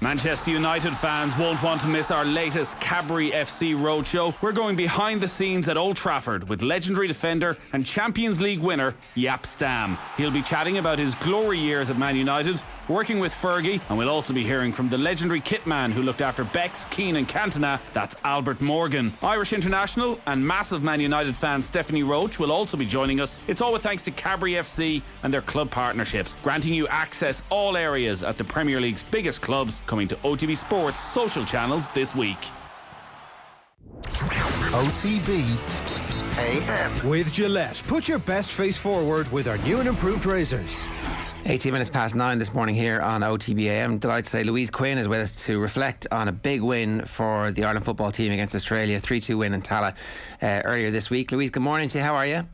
Manchester United fans won't want to miss our latest Cadbury FC roadshow. We're going behind the scenes at Old Trafford with legendary defender and Champions League winner Jaap Stam. He'll be chatting about his glory years at Man United, working with Fergie, and we'll also be hearing from the legendary kitman who looked after Bex, Keane and Cantona. That's Albert Morgan. Irish international and massive Man United fan Stephanie Roach will also be joining us. It's all with thanks to Cadbury FC and their club partnerships, granting you access all areas at the Premier League's biggest clubs, coming to OTB Sports social channels this week. OTB AM. With Gillette, put your best face forward with our new and improved razors. 18 minutes past 9 this morning here on OTB AM. Delighted to say Louise Quinn is with us to reflect on a big win for the Ireland football team against Australia, 3-2 win in Tala earlier this week. Louise, good morning to you. How are you?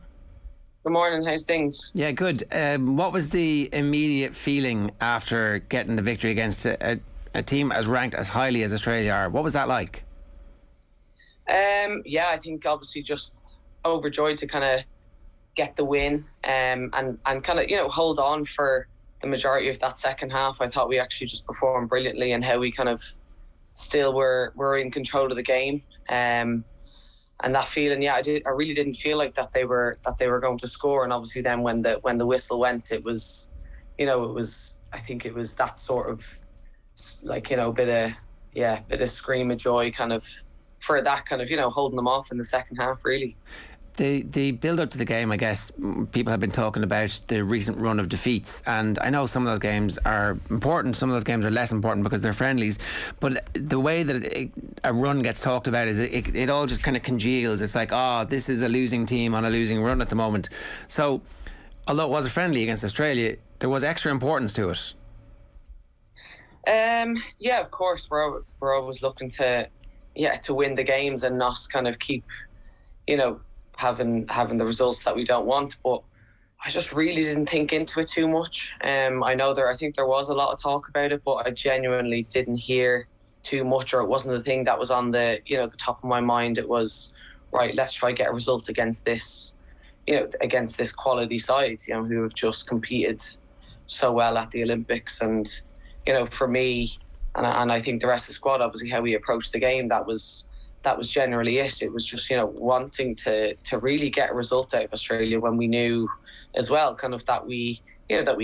Good morning. How's things? Yeah, good. What was the immediate feeling after getting the victory against a team as ranked as highly as Australia are? What was that like? Yeah, I think obviously just overjoyed to kind of get the win and kind of, hold on for the majority of that second half. I thought we actually just performed brilliantly, and how we kind of still were in control of the game. And that feeling, I really didn't feel like that they were going to score. And obviously then when the whistle went, it was, I think it was that sort of like, bit of bit of scream of joy kind of for that kind of, holding them off in the second half, really. The build up to the game, I guess people have been talking about the recent run of defeats, and I know some of those games are important, some of those games are less important because they're friendlies, but the way that a run gets talked about is it all just kind of congeals. It's like, this is a losing team on a losing run at the moment. So although it was a friendly against Australia, there was extra importance to it. Yeah, of course, we're always looking to win the games and not kind of keep, having the results that we don't want. But I just really didn't think into it too much. I think there was a lot of talk about it, but I genuinely didn't hear too much, or it wasn't the thing that was on the the top of my mind. It was, right, let's try get a result against this, against this quality side, who have just competed so well at the Olympics. And for me, and I think the rest of the squad, obviously how we approached the game, that was generally it. It was just, wanting to really get a result out of Australia when we knew as well kind of that we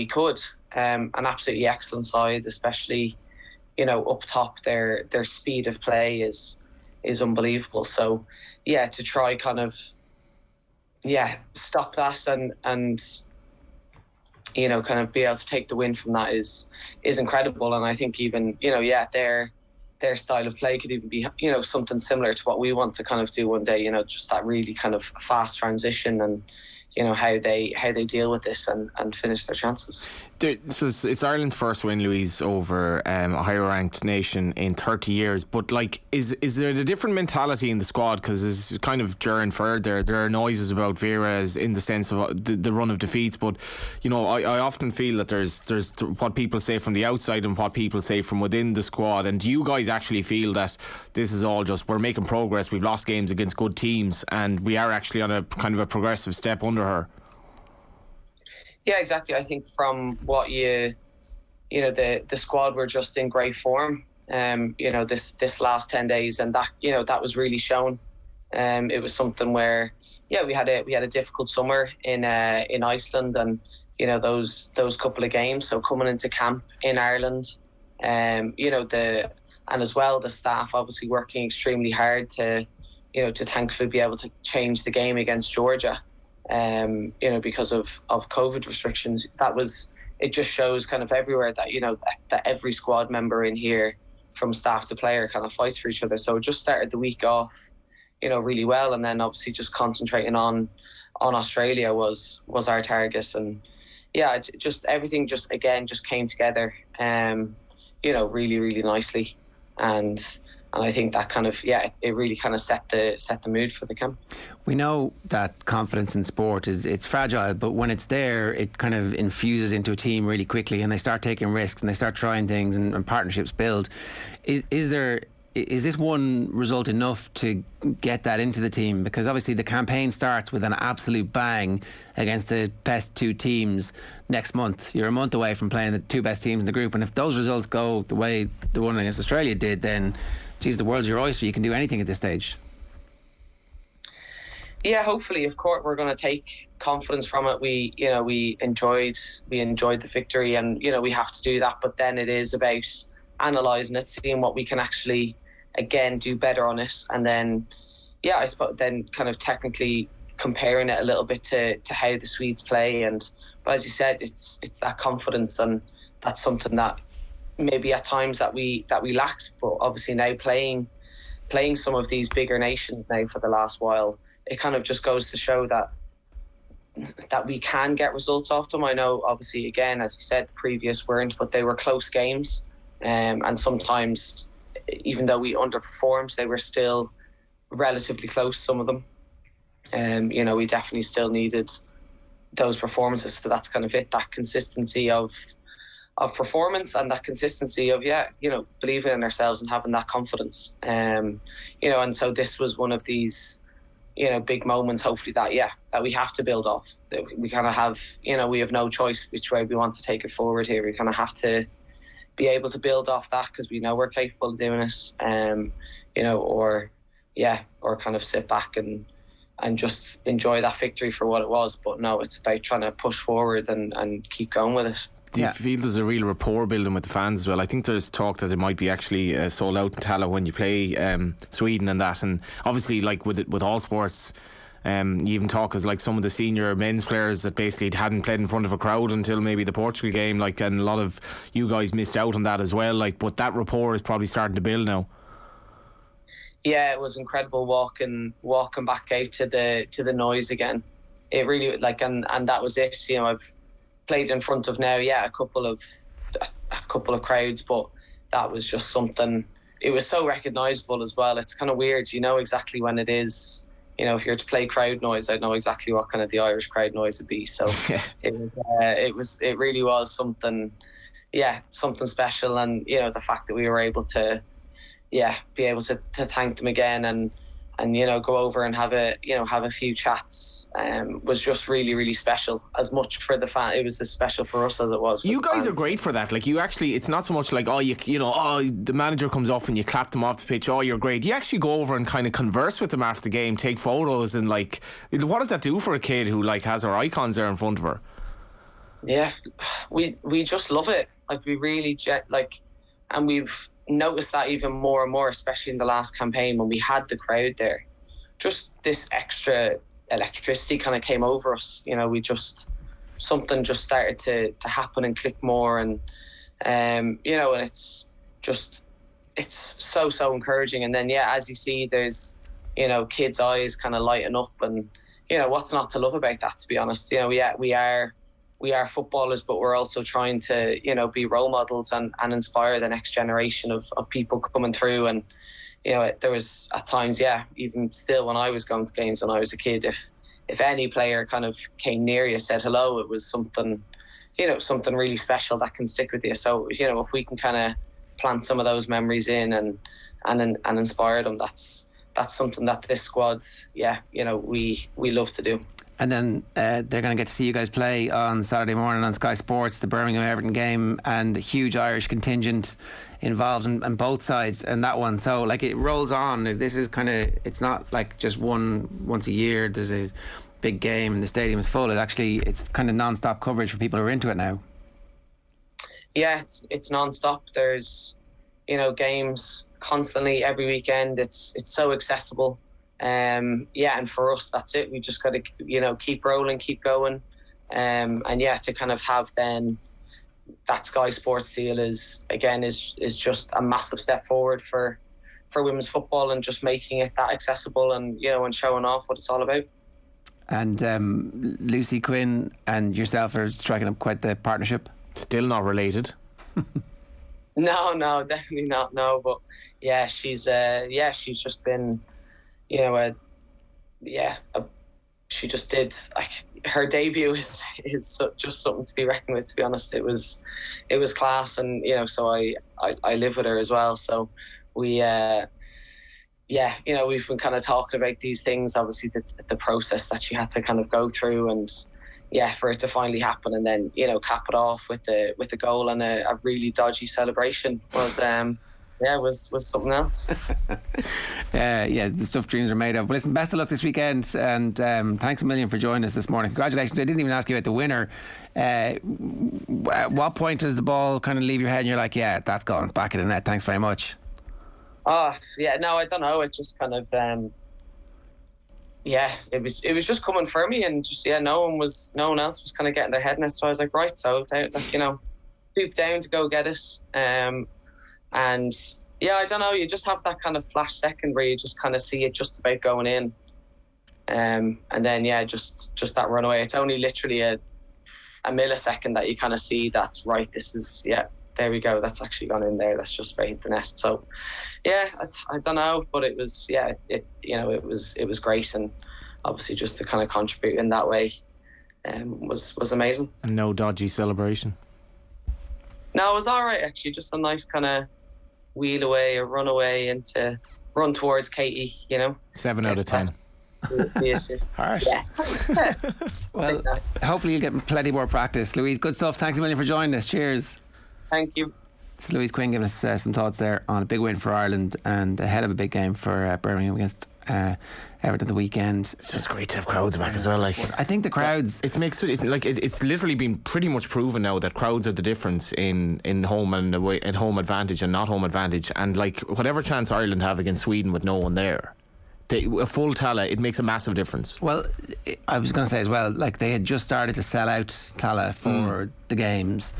could. An absolutely excellent side, especially, up top, their speed of play is unbelievable. So, to try kind of, stop that and kind of be able to take the win from that is incredible. And I think even, their style of play could even be, something similar to what we want to kind of do one day, just that really kind of fast transition and, how they deal with this and finish their chances. So it's Ireland's first win, Louise, over a higher ranked nation in 30 years. But is there a different mentality in the squad? Because it's kind of during further, there are noises about Vera's in the sense of the run of defeats. But I often feel that there's what people say from the outside and what people say from within the squad. And do you guys actually feel that this is all just, we're making progress, we've lost games against good teams, and we are actually on a kind of a progressive step under her? Yeah, exactly. I think from what the squad were just in great form. This last 10 days, and that was really shown. It was something where we had a difficult summer in Iceland, and those couple of games. So coming into camp in Ireland, and as well the staff obviously working extremely hard to thankfully be able to change the game against Georgia. Because of COVID restrictions. It just shows kind of everywhere that, that every squad member in here, from staff to player, kind of fights for each other. So it just started the week off, really well. And then obviously just concentrating on Australia was our target. And just everything just came together, really, really nicely. And I think that kind of, it really kind of set the mood for the camp. We know that confidence in sport it's fragile, but when it's there, it kind of infuses into a team really quickly, and they start taking risks and they start trying things, and partnerships build. Is this one result enough to get that into the team? Because obviously the campaign starts with an absolute bang against the best two teams next month. You're a month away from playing the two best teams in the group, and if those results go the way the one against Australia did, then geez, the world's your oyster. You can do anything at this stage. Yeah, hopefully, of course, we're going to take confidence from it. We enjoyed the victory, and we have to do that. But then it is about analysing it, seeing what we can actually again do better on it, and then I suppose then kind of technically comparing it a little bit to how the Swedes play. But as you said, it's that confidence, and that's something that maybe at times that we lacked. But obviously now playing some of these bigger nations now for the last while, it kind of just goes to show that we can get results off them. I know obviously, again, as you said, the previous weren't, but they were close games, and sometimes even though we underperformed, they were still relatively close, some of them. We definitely still needed those performances. So that's kind of it, that consistency of performance, and that consistency of believing in ourselves and having that confidence. And so this was one of these big moments, hopefully, that we have to build off. That we kind of have, we have no choice which way we want to take it forward here. We kind of have to be able to build off that, because we know we're capable of doing it. Or kind of sit back and just enjoy that victory for what it was. But no, it's about trying to push forward and keep going with it. Do you feel there's a real rapport building with the fans as well? I think there's talk that it might be actually sold out in Tala when you play Sweden and that. And obviously, like with all sports, you even talk as like some of the senior men's players that basically hadn't played in front of a crowd until maybe the Portugal game. Like, and a lot of you guys missed out on that as well. Like, but that rapport is probably starting to build now. Yeah, it was incredible walking back out to the noise again. It really and that was it. You know, I've played in front of now, a couple of crowds, but that was just something. It was so recognisable as well. It's kind of weird. You know exactly when it is. You know, if you're to play crowd noise, I'd know exactly what kind of the Irish crowd noise would be. So it really was something, something special. And you know, the fact that we were able to, be able to thank them again and you know, go over and have a few chats was just really, really special. As much for the fan, it was as special for us as it was for you guys fans. Are great for that. Like, you actually, it's not so much like the manager comes up and you clap them off the pitch, you're great. You actually go over and kind of converse with them after the game, take photos, and like, what does that do for a kid who like has her icons there in front of her? Yeah, we just love it. Like, we really and we've noticed that even more and more, especially in the last campaign when we had the crowd there. Just this extra electricity kind of came over us. You know, something just started to happen and click more, and you know, and it's so encouraging. And then as you see, there's, you know, kids' eyes kind of lighting up, and you know, what's not to love about that, to be honest. You know, we are footballers, but we're also trying to, you know, be role models and inspire the next generation of people coming through. And, you know, there was at times, even still when I was going to games when I was a kid, if any player kind of came near you, said hello, it was something, you know, something really special that can stick with you. So, you know, if we can kind of plant some of those memories in and inspire them, that's something that this squad, you know, we love to do. And then they're going to get to see you guys play on Saturday morning on Sky Sports, the Birmingham Everton game, and a huge Irish contingent involved in both sides in that one. So like, it rolls on. This is kind of, it's not like just once a year there's a big game and the stadium is full. It's kind of non-stop coverage for people who are into it now. Yeah, it's non-stop. There's, you know, games constantly every weekend. It's so accessible. And for us, that's it. We just got to, you know, keep rolling, keep going, and to kind of have then that Sky Sports deal is just a massive step forward for women's football, and just making it that accessible, and you know, and showing off what it's all about. And Louise Quinn and yourself are striking up quite the partnership. Still not related. No, definitely not. No, but she's just been. You know, she just did. Like, her debut is just something to be reckoned with. To be honest, it was class, and you know, so I live with her as well. So we, you know, we've been kind of talking about these things. Obviously, the process that she had to kind of go through, and for it to finally happen, and then you know, cap it off with the goal and a really dodgy celebration was something else. The stuff dreams are made of. But listen, best of luck this weekend, and thanks a million for joining us this morning. Congratulations. I didn't even ask you about the winner. At what point does the ball kind of leave your head and you're like, that's gone back in the net, thanks very much? No, I don't know. It just kind of it was just coming for me, and just no one else was kind of getting their head in it. So I was like, right, so you know, swoop down to go get it. And I don't know, you just have that kind of flash second where you just kind of see it just about going in, and then just that runaway. It's only literally a millisecond that you kind of see that's right, this is there we go, that's actually gone in there, that's just about hit the nest. So I don't know, but it was it was great, and obviously just to kind of contribute in that way was amazing. And no dodgy celebration? No, it was all right actually, just a nice kind of wheel away or run towards Katie, you know. 7 out of 10. Harsh. Well, hopefully you'll get plenty more practice. Louise, good stuff. Thanks a million for joining us. Cheers. Thank you. It's Louise Quinn giving us some thoughts there on a big win for Ireland and ahead of a big game for Birmingham against Everton the weekend. It's just great to have crowds back as well. Like, I think the crowds. It's literally been pretty much proven now that crowds are the difference in home and away, in home advantage and not home advantage. And like whatever chance Ireland have against Sweden with no one there, a full Tala, it makes a massive difference. Well, I was going to say as well, like they had just started to sell out Tala for the games,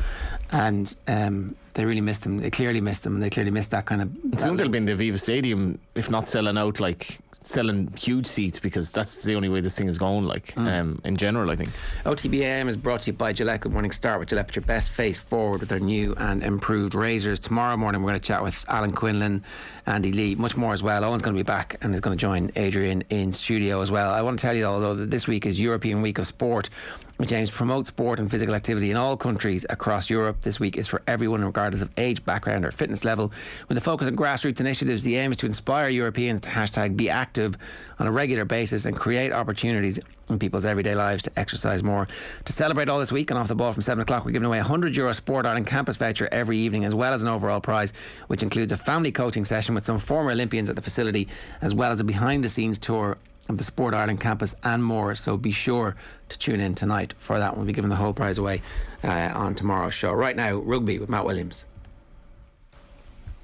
and they really missed them. They clearly missed them, and they clearly missed that kind of. Soon they'll be in the Aviva Stadium, if not selling out, like selling huge seats, because that's the only way this thing is going. Like in general, I think. OTB AM is brought to you by Gillette. Good morning. Start with Gillette. Put your best face forward with their new and improved razors. Tomorrow morning we're going to chat with Alan Quinlan, Andy Lee, much more as well. Owen's going to be back and is going to join Adrian in studio as well. I want to tell you, although, that this week is European Week of Sport, which aims to promote sport and physical activity in all countries across Europe. This week is for everyone, regardless of age, background or fitness level. With a focus on grassroots initiatives, the aim is to inspire Europeans to #BeActive on a regular basis and create opportunities in people's everyday lives to exercise more. To celebrate all this week and off the ball from 7 o'clock, we're giving away a €100 Sport Ireland campus voucher every evening, as well as an overall prize, which includes a family coaching session with some former Olympians at the facility, as well as a behind-the-scenes tour of the Sport Ireland campus and more. So be sure to tune in tonight for that. We'll be giving the whole prize away on tomorrow's show. Right now, rugby with Matt Williams.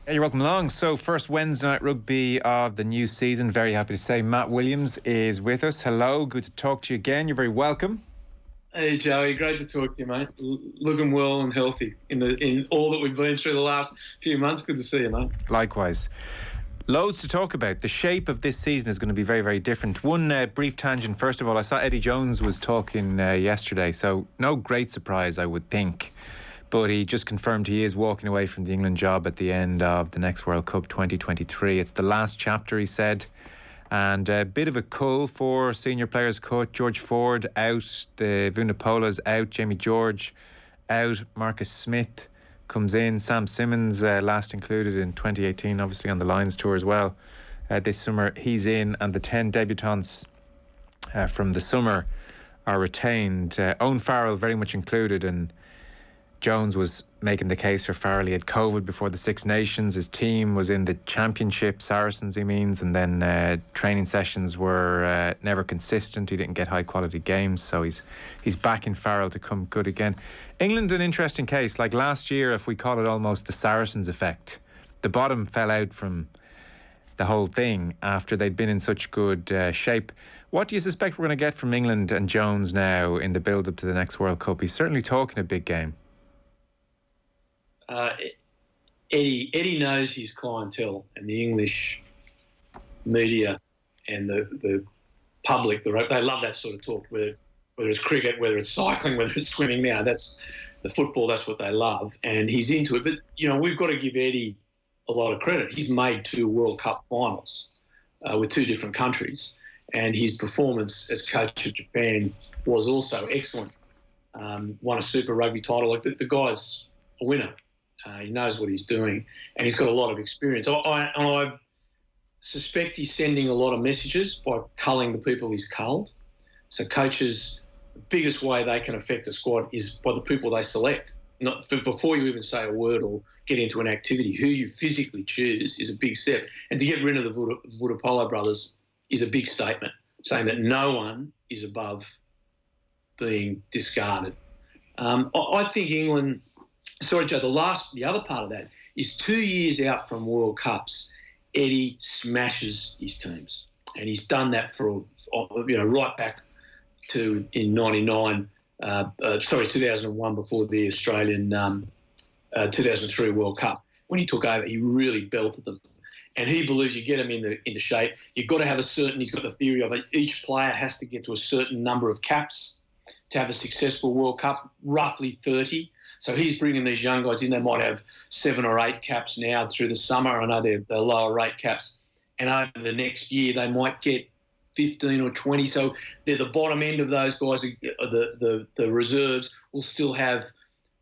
Yeah, you're welcome along. So, first Wednesday night rugby of the new season. Very happy to say Matt Williams is with us. Hello, good to talk to you again. You're very welcome. Hey Joey, great to talk to you, mate. Looking well and healthy in all that we've been through the last few months. Good to see you, mate. Likewise. Loads to talk about. The shape of this season is going to be very, very different. One brief tangent. First of all, I saw Eddie Jones was talking yesterday, so no great surprise, I would think. But he just confirmed he is walking away from the England job at the end of the next World Cup 2023. It's the last chapter, he said. And a bit of a cull for senior players cut. George Ford out, the Vunipolas out, Jamie George out, Marcus Smith comes in, Sam Simmons last included in 2018, obviously on the Lions tour as well. This summer he's in, and the 10 debutants from the summer are retained. Owen Farrell very much included, and Jones was making the case for Farrell. He had COVID before the Six Nations. His team was in the Championship, Saracens he means, and then training sessions were never consistent. He didn't get high quality games, so he's backing Farrell to come good again. England, an interesting case. Like last year, if we call it almost the Saracens effect, the bottom fell out from the whole thing after they'd been in such good shape. What do you suspect we're going to get from England and Jones now in the build-up to the next World Cup? He's certainly talking a big game. Eddie knows his clientele, and the English media and the public, they love that sort of talk, whether it's cricket, whether it's cycling, whether it's swimming now. That's the football, that's what they love, and he's into it. But, you know, we've got to give Eddie a lot of credit. He's made 2 World Cup finals with 2 different countries, and his performance as coach of Japan was also excellent. Won a Super Rugby title. Like the guy's a winner. He knows what he's doing, and he's got a lot of experience. I suspect he's sending a lot of messages by culling the people he's culled. So coaches, the biggest way they can affect a squad is by the people they select. Not before you even say a word or get into an activity, who you physically choose is a big step. And to get rid of the Vunipola brothers is a big statement, saying that no one is above being discarded. I think England... Sorry, Joe, the other part of that is 2 years out from World Cups, Eddie smashes his teams. And he's done that for, right back to in 2001 before the Australian 2003 World Cup. When he took over, he really belted them. And he believes you get him into shape. You've got to have he's got the theory of it, each player has to get to a certain number of caps to have a successful World Cup, roughly 30. So he's bringing these young guys in. They might have 7 or 8 caps now through the summer. I know they're lower rate caps. And over the next year, they might get 15 or 20. So they're the bottom end of those guys. The reserves will still have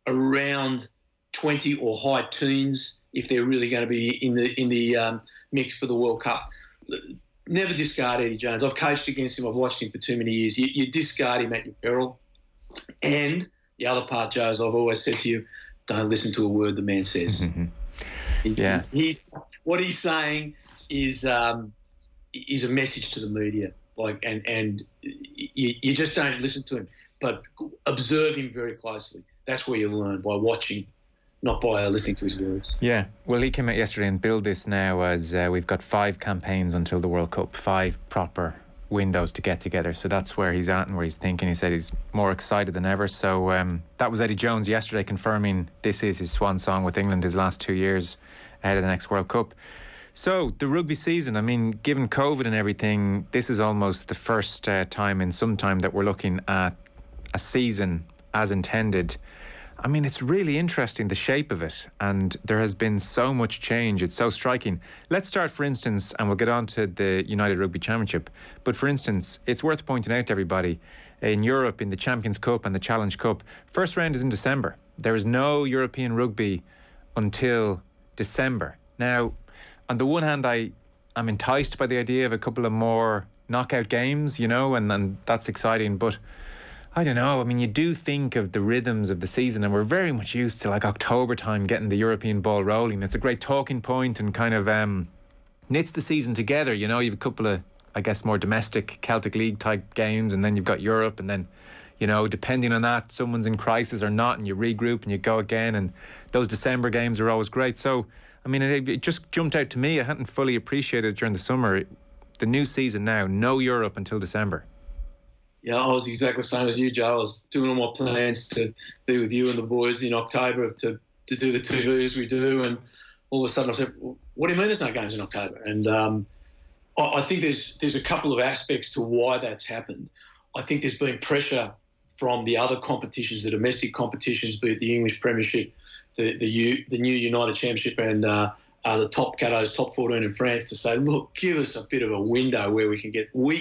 around 20 or high teens if they're really going to be in the mix for the World Cup. Never discard Eddie Jones. I've coached against him. I've watched him for too many years. You discard him at your peril. And the other part, Joe, as I've always said to you, don't listen to a word the man says. Yeah. What he's saying is is a message to the media. And you just don't listen to him, but observe him very closely. That's where you learn, by watching, not by listening to his words. Yeah, well, he came out yesterday and billed this now as we've got 5 campaigns until the World Cup, 5 proper windows to get together. So that's where he's at and where he's thinking. He said he's more excited than ever. So that was Eddie Jones yesterday confirming this is his swan song with England, his last 2 years ahead of the next World Cup. So the rugby season, I mean, given COVID and everything, this is almost the first time in some time that we're looking at a season as intended. I mean, it's really interesting, the shape of it, and there has been so much change. It's so striking. Let's start, for instance, and we'll get on to the United Rugby Championship, but for instance, it's worth pointing out to everybody, in Europe, in the Champions Cup and the Challenge Cup, first round is in December. There is no European rugby until December. Now, on the one hand, I'm enticed by the idea of a couple of more knockout games, you know, and that's exciting, but I don't know. I mean, you do think of the rhythms of the season, and we're very much used to like October time getting the European ball rolling. It's a great talking point and kind of knits the season together. You know, you've a couple of, I guess, more domestic Celtic League type games, and then you've got Europe, and then, you know, depending on that, someone's in crisis or not, and you regroup and you go again, and those December games are always great. So, I mean, it just jumped out to me. I hadn't fully appreciated it during the summer. The new season now, no Europe until December. Yeah, I was exactly the same as you, Joe. I was doing all my plans to be with you and the boys in October to do the TVs we do, and all of a sudden I said, well, what do you mean there's no games in October? And I think there's a couple of aspects to why that's happened. I think there's been pressure from the other competitions, the domestic competitions, be it the English Premiership, the new United Championship, and the top Caddos, top 14 in France, to say, look, give us a bit of a window where we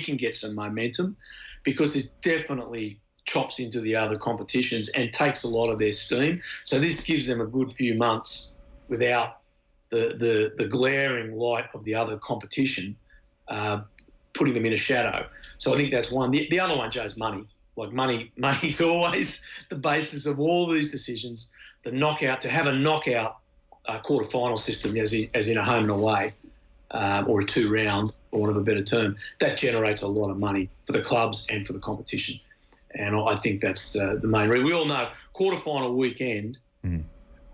can get some momentum, because it definitely chops into the other competitions and takes a lot of their steam. So this gives them a good few months without the glaring light of the other competition putting them in a shadow. So I think that's one. The other one, Joe, is money. Like money's always the basis of all these decisions. The knockout, to have a knockout quarter-final system, as in a home and away, or a 2-round, for want of a better term, that generates a lot of money for the clubs and for the competition. And I think that's the main reason. We all know quarter-final weekend,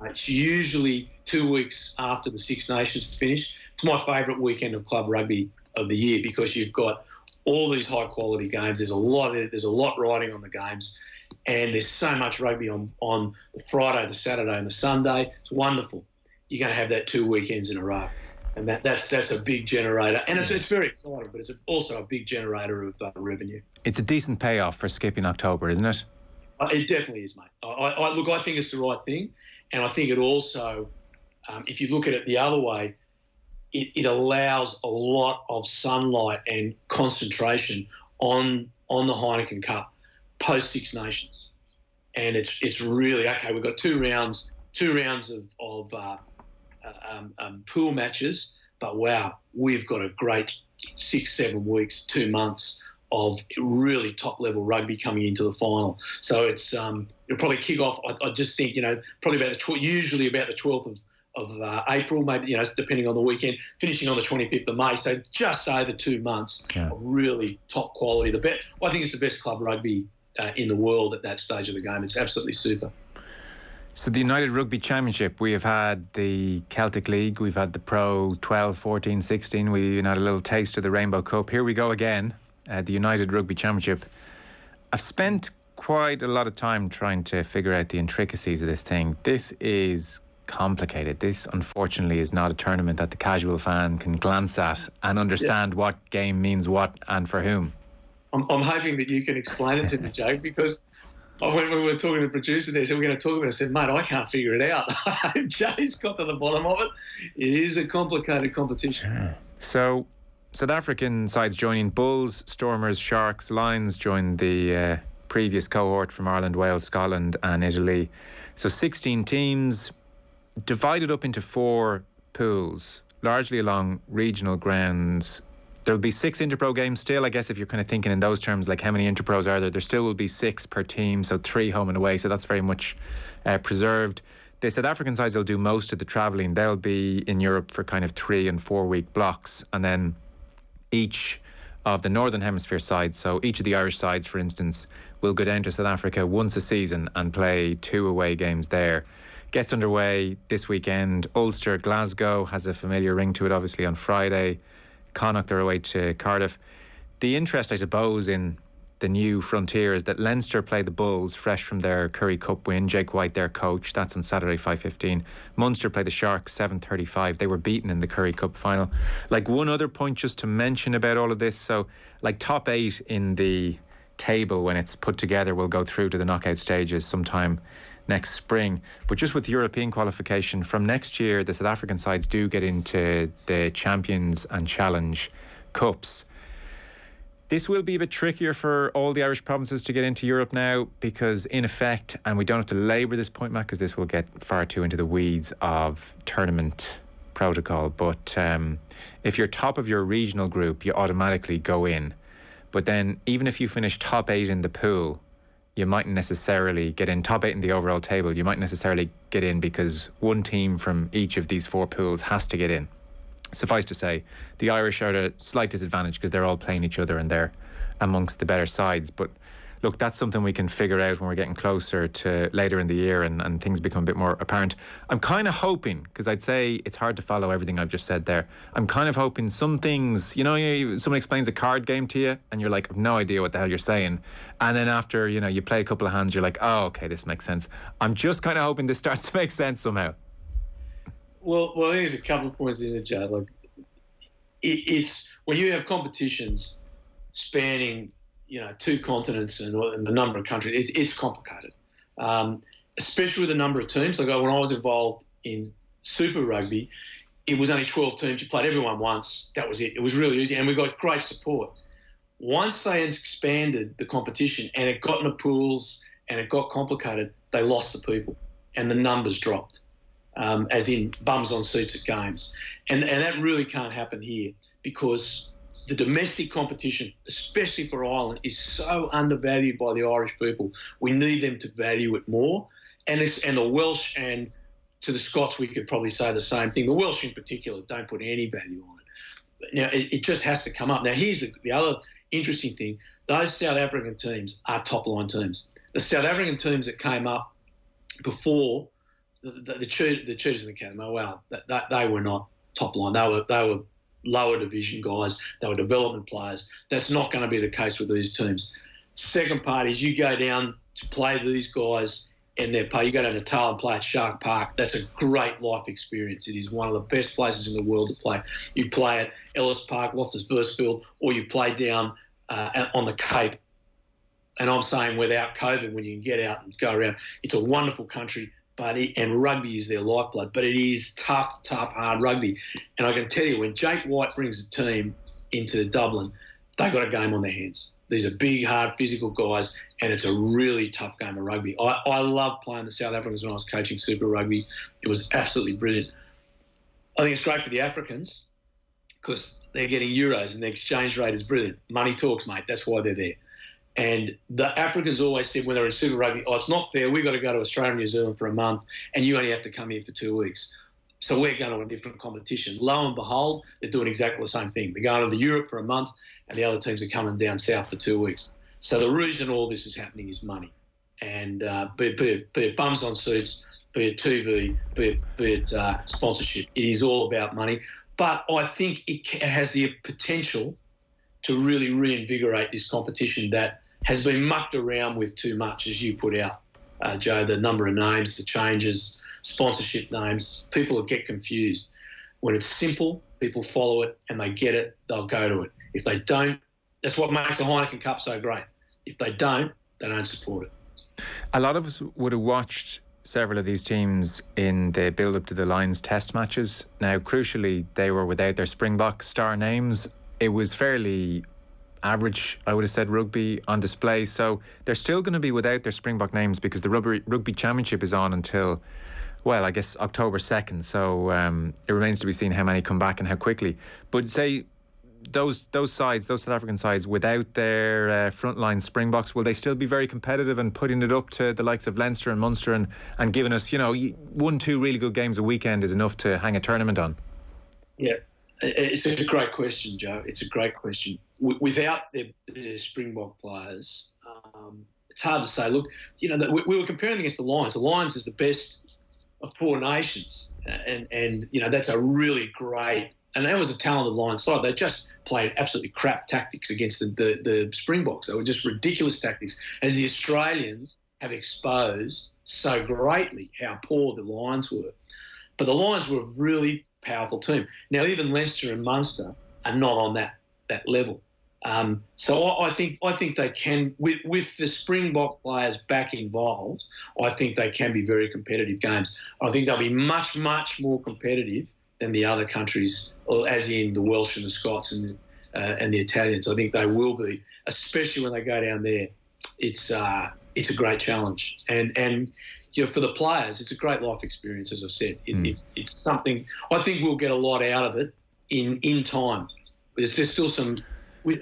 it's usually 2 weeks after the Six Nations finish. It's my favourite weekend of club rugby of the year, because you've got all these high-quality games. There's a lot riding on the games, and there's so much rugby on the Friday, the Saturday and the Sunday. It's wonderful. You're going to have that 2 weekends in a row. And that's a big generator. And it's very exciting, but it's also a big generator of revenue. It's a decent payoff for skipping October, isn't it? It definitely is, mate. I think it's the right thing. And I think it also, if you look at it the other way, it allows a lot of sunlight and concentration on the Heineken Cup post Six Nations. And it's really, okay, we've got two rounds of pool matches, but wow, we've got a great 6-7 weeks, 2 months of really top level rugby coming into the final. So it's it'll probably kick off. I just think, you know, probably usually about the 12th of April, maybe, you know, depending on the weekend, finishing on the 25th of May. So just over 2 months of really top quality. I think it's the best club rugby in the world at that stage of the game. It's absolutely super. So the United Rugby Championship, we have had the Celtic League, we've had the Pro 12, 14, 16, we even had a little taste of the Rainbow Cup. Here we go again, the United Rugby Championship. I've spent quite a lot of time trying to figure out the intricacies of this thing. This is complicated. This, unfortunately, is not a tournament that the casual fan can glance at and understand what game means what and for whom. I'm hoping that you can explain it to me, Joe, because when we were talking to the producer, they said, we're going to talk about it. I said, mate, I can't figure it out. Jay's got to the bottom of it. It is a complicated competition. Yeah. So, South African sides joining Bulls, Stormers, Sharks, Lions joined the previous cohort from Ireland, Wales, Scotland and Italy. So 16 teams divided up into 4 pools, largely along regional grounds. There'll be 6 Interpro games still, I guess, if you're kind of thinking in those terms, like how many Interpros are there? There still will be 6 per team, so 3 home and away, so that's very much preserved. The South African sides will do most of the travelling. They'll be in Europe for kind of 3 and 4 week blocks, and then each of the Northern Hemisphere sides. So each of the Irish sides, for instance, will go down to South Africa once a season and play 2 away games there. Gets underway this weekend. Ulster, Glasgow has a familiar ring to it, obviously, on Friday. Connacht are away to Cardiff. The interest, I suppose, in the new frontier is that Leinster play the Bulls fresh from their Currie Cup win. Jake White, their coach. That's on Saturday, 5:15. Munster play the Sharks, 7:35. They were beaten in the Currie Cup final. Like, one other point just to mention about all of this. So, like, top 8 in the table when it's put together will go through to the knockout stages sometime next spring. But just with European qualification, from next year, the South African sides do get into the Champions and Challenge Cups. This will be a bit trickier for all the Irish provinces to get into Europe now, because in effect, and we don't have to labour this point, Matt, because this will get far too into the weeds of tournament protocol, but if you're top of your regional group, you automatically go in. But then even if you finish top 8 in the pool, you mightn't necessarily get in. Top 8 in the overall table, you mightn't necessarily get in because one team from each of these 4 pools has to get in. Suffice to say, the Irish are at a slight disadvantage because they're all playing each other and they're amongst the better sides. But look, that's something we can figure out when we're getting closer to later in the year and things become a bit more apparent. I'm kind of hoping, because I'd say it's hard to follow everything I've just said there, I'm kind of hoping some things, someone explains a card game to you and you're like, I've no idea what the hell you're saying. And then after, you play a couple of hands, you're like, oh, okay, this makes sense. I'm just kind of hoping this starts to make sense somehow. Well, there's a couple of points in it, Joe. Like, it's when you have competitions spanning, 2 continents and the number of countries, it's complicated, especially with the number of teams. Like, when I was involved in Super Rugby, it was only 12 teams. You played everyone once. That was it. It was really easy, and we got great support. Once they expanded the competition and it got into pools and it got complicated, they lost the people and the numbers dropped. As in bums on seats at games. And that really can't happen here because the domestic competition, especially for Ireland, is so undervalued by the Irish people. We need them to value it more. And the Welsh, and to the Scots, we could probably say the same thing. The Welsh in particular don't put any value on it. Now, it just has to come up. Now, here's the other interesting thing. Those South African teams are top-line teams. The South African teams that came up before the Cheetahs and the Cat, well, they were not top line. They were lower division guys. They were development players. That's not going to be the case with these teams. Second part is you go down to play these guys and you go down to Natal and play at Shark Park. That's a great life experience. It is one of the best places in the world to play. You play at Ellis Park, Loftus Versfield, or you play down on the Cape. And I'm saying without COVID, when you can get out and go around, it's a wonderful country. And rugby is their lifeblood, but it is tough, hard rugby. And I can tell you, when Jake White brings a team into Dublin, they've got a game on their hands. These are big, hard, physical guys, and it's a really tough game of rugby. I loved playing the South Africans when I was coaching Super Rugby. It was absolutely brilliant. I think it's great for the Africans because they're getting euros and the exchange rate is brilliant. Money talks, mate. That's why they're there. And the Africans always said when they were in Super Rugby, it's not fair, we've got to go to Australia and New Zealand for a month and you only have to come here for 2 weeks. So we're going to a different competition. Lo and behold, they're doing exactly the same thing. They're going to Europe for a month and the other teams are coming down south for 2 weeks. So the reason all this is happening is money. And be it bums on seats, be it TV, be it sponsorship, it is all about money. But I think it has the potential to really reinvigorate this competition that has been mucked around with too much, as you put out, Joe, the number of names, the changes, sponsorship names. People get confused. When it's simple, people follow it and they get it, they'll go to it. If they don't, that's what makes the Heineken Cup so great. If they don't support it. A lot of us would have watched several of these teams in the build-up to the Lions test matches. Now, crucially, they were without their Springbok star names. It was fairly average, I would have said, rugby on display. So they're still going to be without their Springbok names because the Rugby Championship is on until, well, I guess October 2nd. So it remains to be seen how many come back and how quickly. But say those sides, those South African sides, without their frontline Springboks, will they still be very competitive and putting it up to the likes of Leinster and Munster and giving us, 1-2 really good games a weekend is enough to hang a tournament on? Yeah. It's a great question, Joe. It's a great question. Without the Springbok players, it's hard to say. Look, we were comparing against the Lions. The Lions is the best of 4 nations, and that's a really great. And that was a talented Lions side. They just played absolutely crap tactics against the Springboks. They were just ridiculous tactics, as the Australians have exposed so greatly how poor the Lions were. But the Lions were a really powerful team. Now, even Leinster and Munster are not on that level. So I think they can, with the Springbok players back involved, I think they can be very competitive games. I think they'll be much, much more competitive than the other countries, as in the Welsh and the Scots and the Italians. I think they will be, especially when they go down there. It's a great challenge, and for the players, it's a great life experience. As I said, it's something I think we'll get a lot out of it in time. There's still some,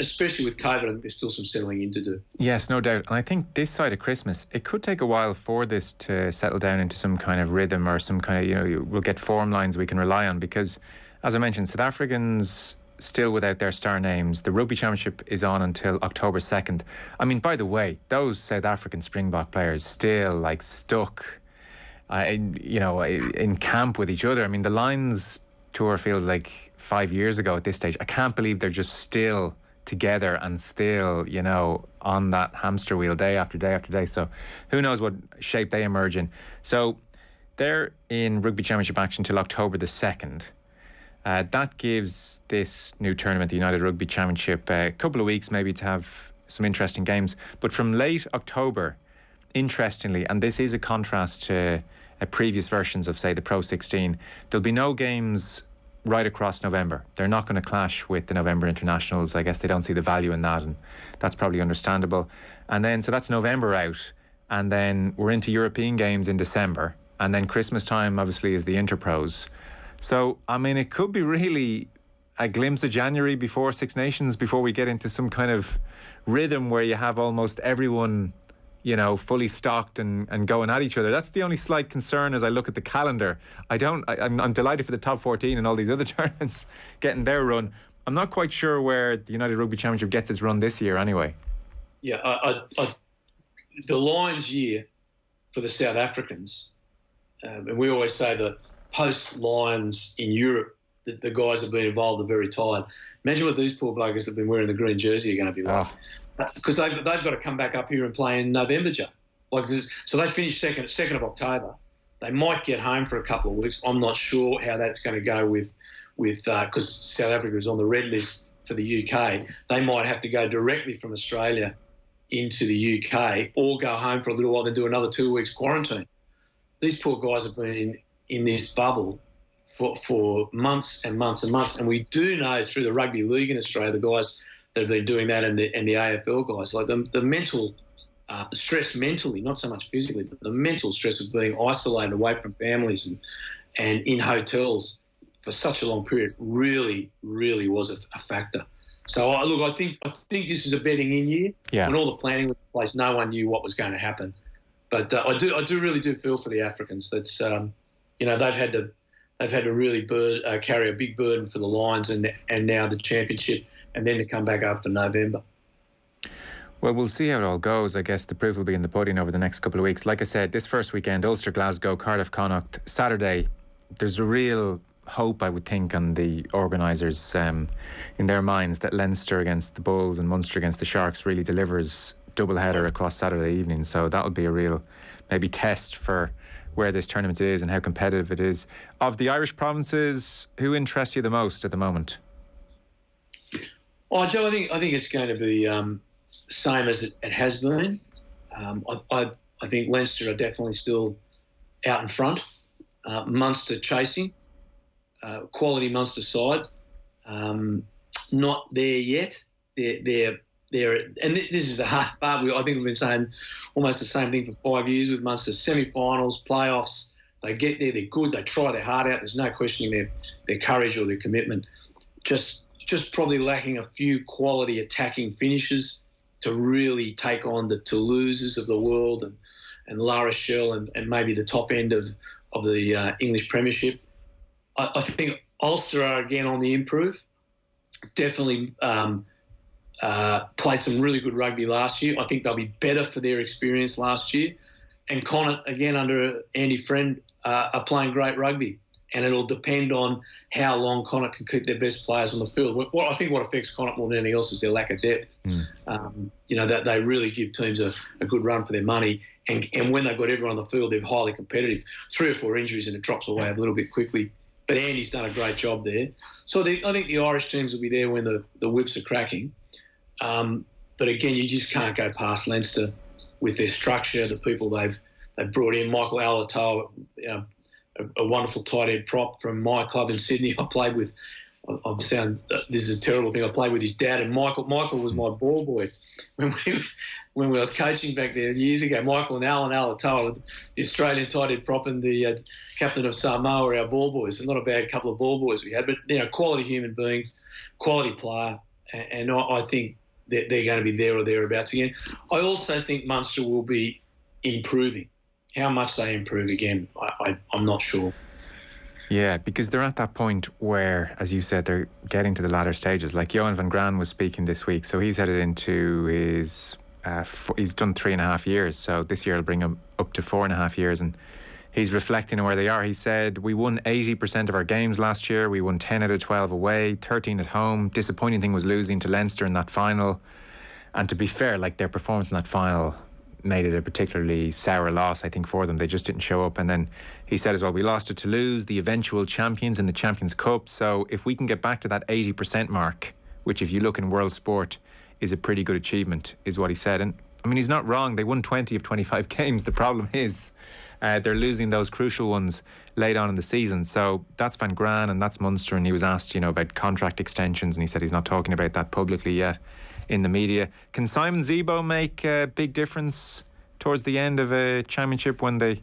especially with COVID, there's still some settling in to do. Yes, no doubt. And I think this side of Christmas, it could take a while for this to settle down into some kind of rhythm or some kind of, we'll get form lines we can rely on, because, as I mentioned, South Africans still without their star names. The Rugby Championship is on until October 2nd. I mean, by the way, those South African Springbok players still stuck in camp with each other. I mean, the Lions tour feels like 5 years ago at this stage. I can't believe they're just still together and still, on that hamster wheel day after day after day. So who knows what shape they emerge in. So they're in Rugby Championship action till October the 2nd. That gives this new tournament, the United Rugby Championship, a couple of weeks maybe to have some interesting games. But from late October, interestingly, and this is a contrast to previous versions of, say, the Pro 16, there'll be no games right across November. They're not going to clash with the November internationals. I guess they don't see the value in that, and that's probably understandable. And then, so that's November out, and then we're into European games in December, and then Christmas time obviously is the Interpros. So, I mean, it could be really a glimpse of January before Six Nations, before we get into some kind of rhythm where you have almost everyone, fully stocked and going at each other. That's the only slight concern as I look at the calendar. I'm delighted for the top 14 and all these other tournaments getting their run. I'm not quite sure where the United Rugby Championship gets its run this year anyway. Yeah, the Lions year for the South Africans, and we always say that post-Lions in Europe, the guys have been involved are very tired. Imagine what these poor buggers that have been wearing the green jersey are going to be like. Because they've got to come back up here and play in November, Joe. So they finish 2nd of October. They might get home for a couple of weeks. I'm not sure how that's going to go with because South Africa is on the red list for the UK. They might have to go directly from Australia into the UK or go home for a little while, then do another 2 weeks quarantine. These poor guys have been in this bubble for months and months and months. And we do know through the rugby league in Australia, the guys that have been doing that and the AFL guys, like the mental stress mentally, not so much physically, but the mental stress of being isolated away from families and in hotels for such a long period really, really was a factor. So, I think this is a betting in year. Yeah. When all the planning was in place, no one knew what was going to happen. But I really do feel for the Africans. That's they've had to really carry a big burden for the Lions and now the championship, and then to come back after November. Well, we'll see how it all goes. I guess the proof will be in the pudding over the next couple of weeks. Like I said, this first weekend, Ulster, Glasgow, Cardiff, Connacht. Saturday, there's a real hope, I would think, on the organisers in their minds that Leinster against the Bulls and Munster against the Sharks really delivers doubleheader across Saturday evening. So that'll be a real maybe test for where this tournament is and how competitive it is. Of the Irish provinces, who interests you the most at the moment? Oh, Joe, I think it's going to be same as it has been. I think Leinster are definitely still out in front. Munster chasing, quality Munster side, not there yet. They're and this is the hard part. I think we've been saying almost the same thing for 5 years with Munster. Semi-finals, playoffs, they get there, they're good, they try their heart out. There's no questioning their courage or their commitment. Just probably lacking a few quality attacking finishes to really take on the Toulouses of the world and La Rochelle and maybe the top end of the English Premiership. I think Ulster are again on the improve. Definitely played some really good rugby last year. I think they'll be better for their experience last year. And Connacht, again, under Andy Friend, are playing great rugby. And it'll depend on how long Connacht can keep their best players on the field. What I think what affects Connacht more than anything else is their lack of depth. That they really give teams a good run for their money. And when they've got everyone on the field, they're highly competitive. 3 or 4 injuries and it drops away a little bit quickly. But Andy's done a great job there. So I think the Irish teams will be there when the whips are cracking. But again, you just can't go past Leinster with their structure, the people they've brought in. Michael Alatoa, a wonderful tight end prop from my club in Sydney. I played with. This is a terrible thing. I played with his dad, and Michael was my ball boy when we was coaching back there years ago. Michael and Alan Alatoa, the Australian tight end prop, and the captain of Samoa, were our ball boys. Not a bad couple of ball boys we had, but quality human beings, quality player, and I think they're going to be there or thereabouts again. I also think Munster will be improving. How much they improve again, I'm not sure. Yeah, because they're at that point where, as you said, they're getting to the latter stages. Like Johan van Gran was speaking this week, so he's headed into his... he's done 3.5 years, so this year will bring him up to 4.5 years, and he's reflecting on where they are. He said, we won 80% of our games last year. We won 10 out of 12 away, 13 at home. Disappointing thing was losing to Leinster in that final. And to be fair, like, their performance in that final made it a particularly sour loss, I think, for them. They just didn't show up. And then he said as well, we lost to Toulouse, the eventual champions in the Champions Cup. So if we can get back to that 80% mark, which if you look in world sport is a pretty good achievement, is what he said. And I mean, he's not wrong. They won 20 of 25 games. The problem is they're losing those crucial ones late on in the season. So that's Van Gran and that's Munster. And he was asked, about contract extensions, and he said he's not talking about that publicly yet in the media. Can Simon Zebo make a big difference towards the end of a championship when they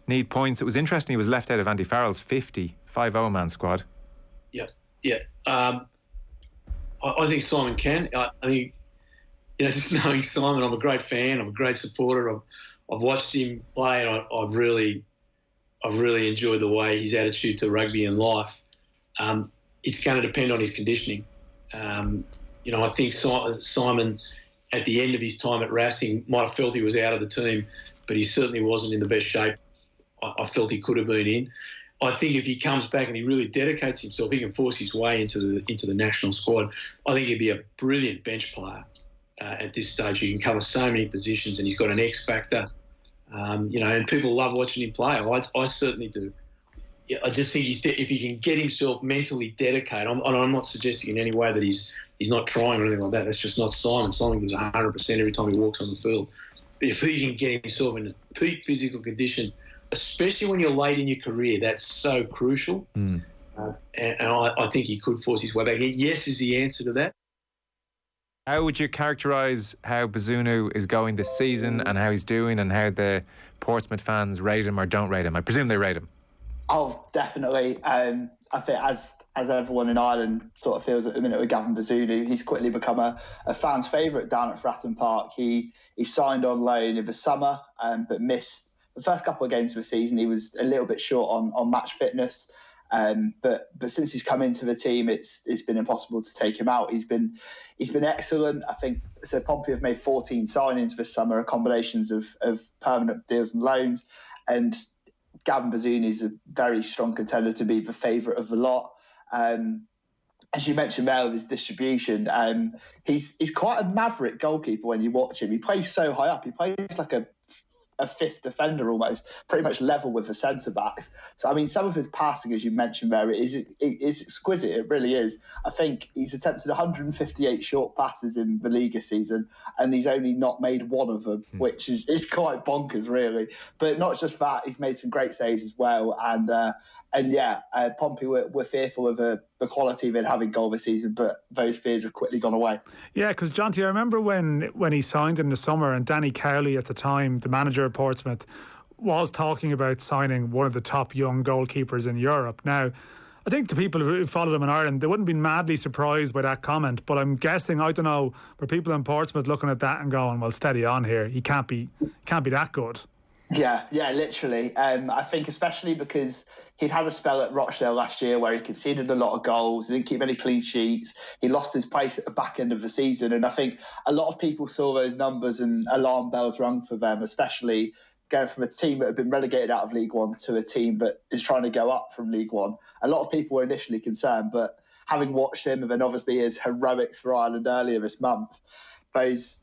need points? It was interesting he was left out of Andy Farrell's 5-0 man squad. Yes, yeah. I think Simon can. I mean, just knowing Simon, I'm a great fan. I'm a great supporter. I've watched him play, and I've really enjoyed the way his attitude to rugby and life. It's going to depend on his conditioning. I think Simon, at the end of his time at Racing, might have felt he was out of the team, but he certainly wasn't in the best shape I felt he could have been in. I think if he comes back and he really dedicates himself, he can force his way into the national squad. I think he'd be a brilliant bench player at this stage. He can cover so many positions, and he's got an X factor. And people love watching him play. I certainly do. Yeah, I just think if he can get himself mentally dedicated, I'm not suggesting in any way that he's not trying or anything like that. That's just not Simon. Simon gives 100% every time he walks on the field. But if he can get himself in a peak physical condition, especially when you're late in your career, that's so crucial. And I think he could force his way back. Yes is the answer to that. How would you characterise how Bazunu is going this season and how he's doing, and how the Portsmouth fans rate him or don't rate him? I presume they rate him. Oh, definitely. I think as everyone in Ireland sort of feels at the minute with Gavin Bazunu, he's quickly become a fan's favourite down at Fratton Park. He signed on loan in the summer, but missed the first couple of games of the season. He was a little bit short on match fitness. But since he's come into the team, it's been impossible to take him out. He's been excellent. I think so. Pompey have made 14 signings this summer, combinations of permanent deals and loans, and Gavin Bazunu is a very strong contender to be the favourite of the lot. As you mentioned there, with his distribution, he's quite a maverick goalkeeper when you watch him. He plays so high up. He plays like a fifth defender almost, pretty much level with the centre-backs. So, I mean, some of his passing, as you mentioned there, is exquisite. It really is. I think he's attempted 158 short passes in the league this season, and he's only not made one of them, which is quite bonkers, really. But not just that, he's made some great saves as well. And Pompey were fearful of the quality of it having goal this season, but those fears have quickly gone away. Yeah, because Jonty, I remember when he signed in the summer, and Danny Cowley at the time, the manager of Portsmouth, was talking about signing one of the top young goalkeepers in Europe. Now, I think the people who followed him in Ireland, they wouldn't be madly surprised by that comment, but I'm guessing, I don't know, were people in Portsmouth looking at that and going, well, steady on here, he can't be that good. Yeah, literally. I think especially because he'd had a spell at Rochdale last year where he conceded a lot of goals, he didn't keep any clean sheets, he lost his place at the back end of the season, and I think a lot of people saw those numbers and alarm bells rung for them, especially going from a team that had been relegated out of League One to a team that is trying to go up from League One. A lot of people were initially concerned, but having watched him and then obviously his heroics for Ireland earlier this month, those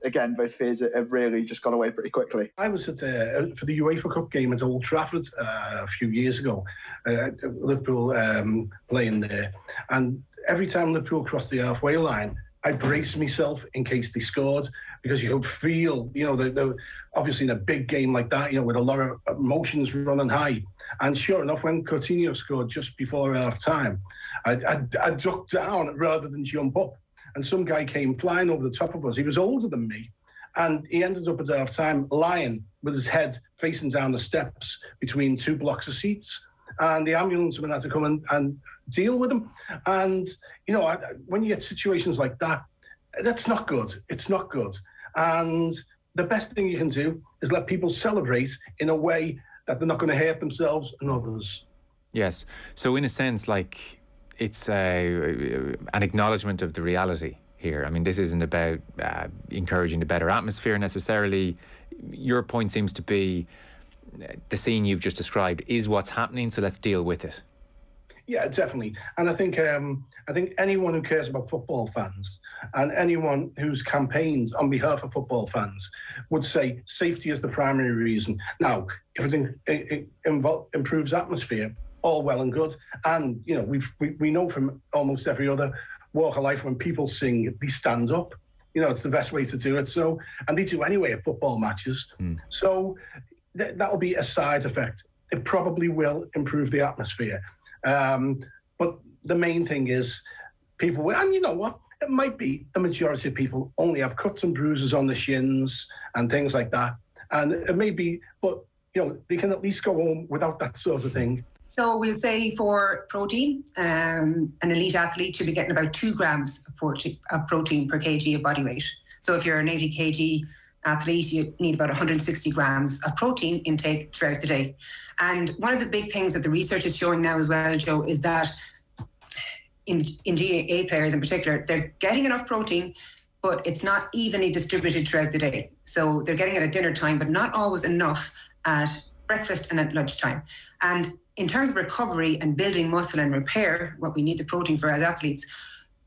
fears have really just gone away pretty quickly. I was at for the UEFA Cup game at Old Trafford a few years ago, Liverpool playing there, and every time Liverpool crossed the halfway line, I braced myself in case they scored, because you could feel, obviously in a big game like that, with a lot of emotions running high. And sure enough, when Coutinho scored just before half-time, I ducked down rather than jump up. And some guy came flying over the top of us. He was older than me. And he ended up at half-time lying with his head facing down the steps between two blocks of seats. And the ambulance man had to come and deal with him. And, when you get situations like that, that's not good. It's not good. And the best thing you can do is let people celebrate in a way that they're not going to hurt themselves and others. Yes. So in a sense, it's an acknowledgement of the reality here. I mean, this isn't about encouraging a better atmosphere necessarily. Your point seems to be the scene you've just described is what's happening, so let's deal with it. Yeah, definitely. And I think anyone who cares about football fans and anyone who's campaigned on behalf of football fans would say safety is the primary reason. Now, if it improves atmosphere, all well and good. And, we know from almost every other walk of life, when people sing, they stand up. It's the best way to do it. So, and they do anyway at football matches. So that'll be a side effect. It probably will improve the atmosphere. But the main thing is people, and you know what? It might be the majority of people only have cuts and bruises on the shins and things like that. And it may be, but, they can at least go home without that sort of thing. So we'll say for protein, an elite athlete should be getting about 2 grams of protein per kg of body weight. So if you're an 80 kg athlete, you need about 160 grams of protein intake throughout the day. And one of the big things that the research is showing now as well, Joe, is that in GAA players in particular, they're getting enough protein, but it's not evenly distributed throughout the day. So they're getting it at dinner time, but not always enough at breakfast and at lunchtime. And in terms of recovery and building muscle and repair, what we need the protein for as athletes,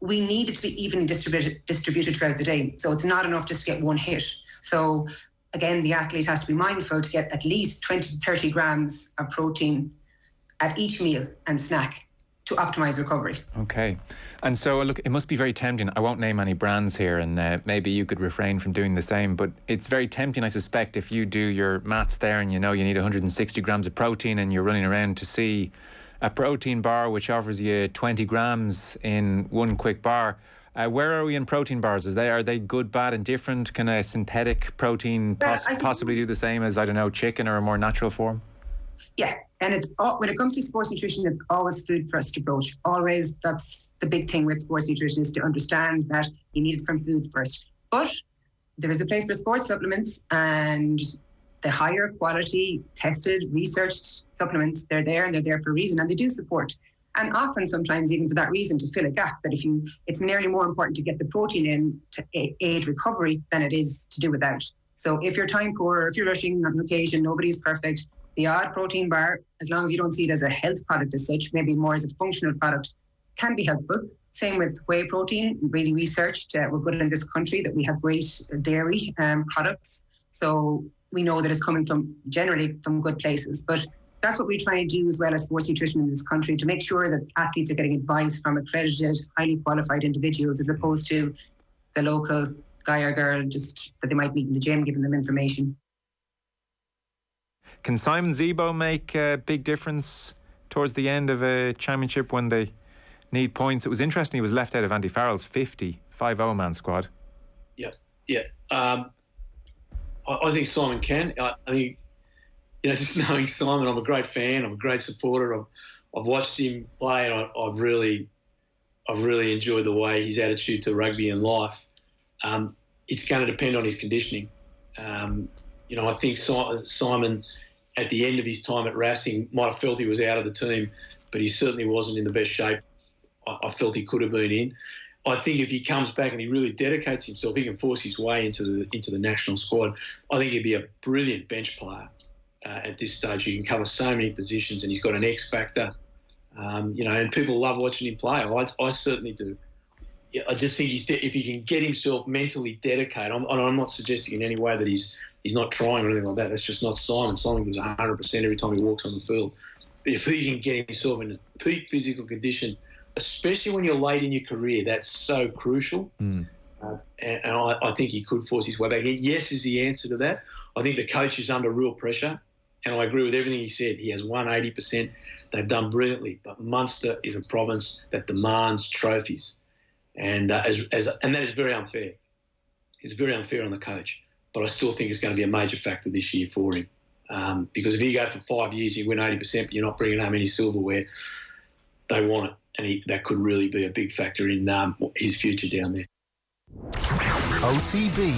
we need it to be evenly distributed throughout the day. So it's not enough just to get one hit. So again, the athlete has to be mindful to get at least 20 to 30 grams of protein at each meal and snack to optimize recovery. Okay. And so, look, it must be very tempting. I won't name any brands here, and maybe you could refrain from doing the same, but it's very tempting, I suspect, if you do your maths there and you need 160 grams of protein and you're running around to see a protein bar which offers you 20 grams in one quick bar. Where are we in protein bars? Are they good, bad, and different? Can a synthetic protein possibly do the same as, chicken or a more natural form? Yeah, and it's when it comes to sports nutrition, it's always food first approach. Always, that's the big thing with sports nutrition, is to understand that you need it from food first. But there is a place for sports supplements, and the higher quality, tested, researched supplements, they're there, and they're there for a reason, and they do support. And often, sometimes even for that reason, to fill a gap, that it's nearly more important to get the protein in to aid recovery than it is to do without. So if you're time poor, if you're rushing on occasion, nobody's perfect, the odd protein bar, as long as you don't see it as a health product as such, maybe more as a functional product, can be helpful. Same with whey protein, really researched. We're good in this country that we have great dairy products. So we know that it's coming generally from good places. But that's what we try and do as well as sports nutrition in this country, to make sure that athletes are getting advice from accredited, highly qualified individuals, as opposed to the local guy or girl just that they might meet in the gym giving them information. Can Simon Zebo make a big difference towards the end of a championship when they need points? It was interesting, he was left out of Andy Farrell's 5-0 man squad. Yes, yeah. I think Simon can. I think, just knowing Simon, I'm a great fan, I'm a great supporter. I've watched him play, and I've really enjoyed the way his attitude to rugby and life. It's going to depend on his conditioning. I think Simon at the end of his time at Racing might have felt he was out of the team, but he certainly wasn't in the best shape I felt he could have been in. I think if he comes back and he really dedicates himself, he can force his way into the national squad. I think he'd be a brilliant bench player at this stage. He can cover so many positions, and he's got an X factor. And people love watching him play. I certainly do. Yeah, I just think if he can get himself mentally dedicated, I'm not suggesting in any way that he's not trying or anything like that. That's just not Simon. Simon gives 100% every time he walks on the field. But if he can get himself in a peak physical condition, especially when you're late in your career, that's so crucial. And I think he could force his way back. Yes is the answer to that. I think the coach is under real pressure, and I agree with everything he said. He has won 80%. They've done brilliantly, but Munster is a province that demands trophies, and that is very unfair. It's very unfair on the coach, but I still think it's going to be a major factor this year for him, because if you go for 5 years, you win 80%, but you're not bringing home any silverware, they want it. And that could really be a big factor in his future down there. OTB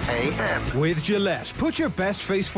AM. With Gillette, put your best face forward.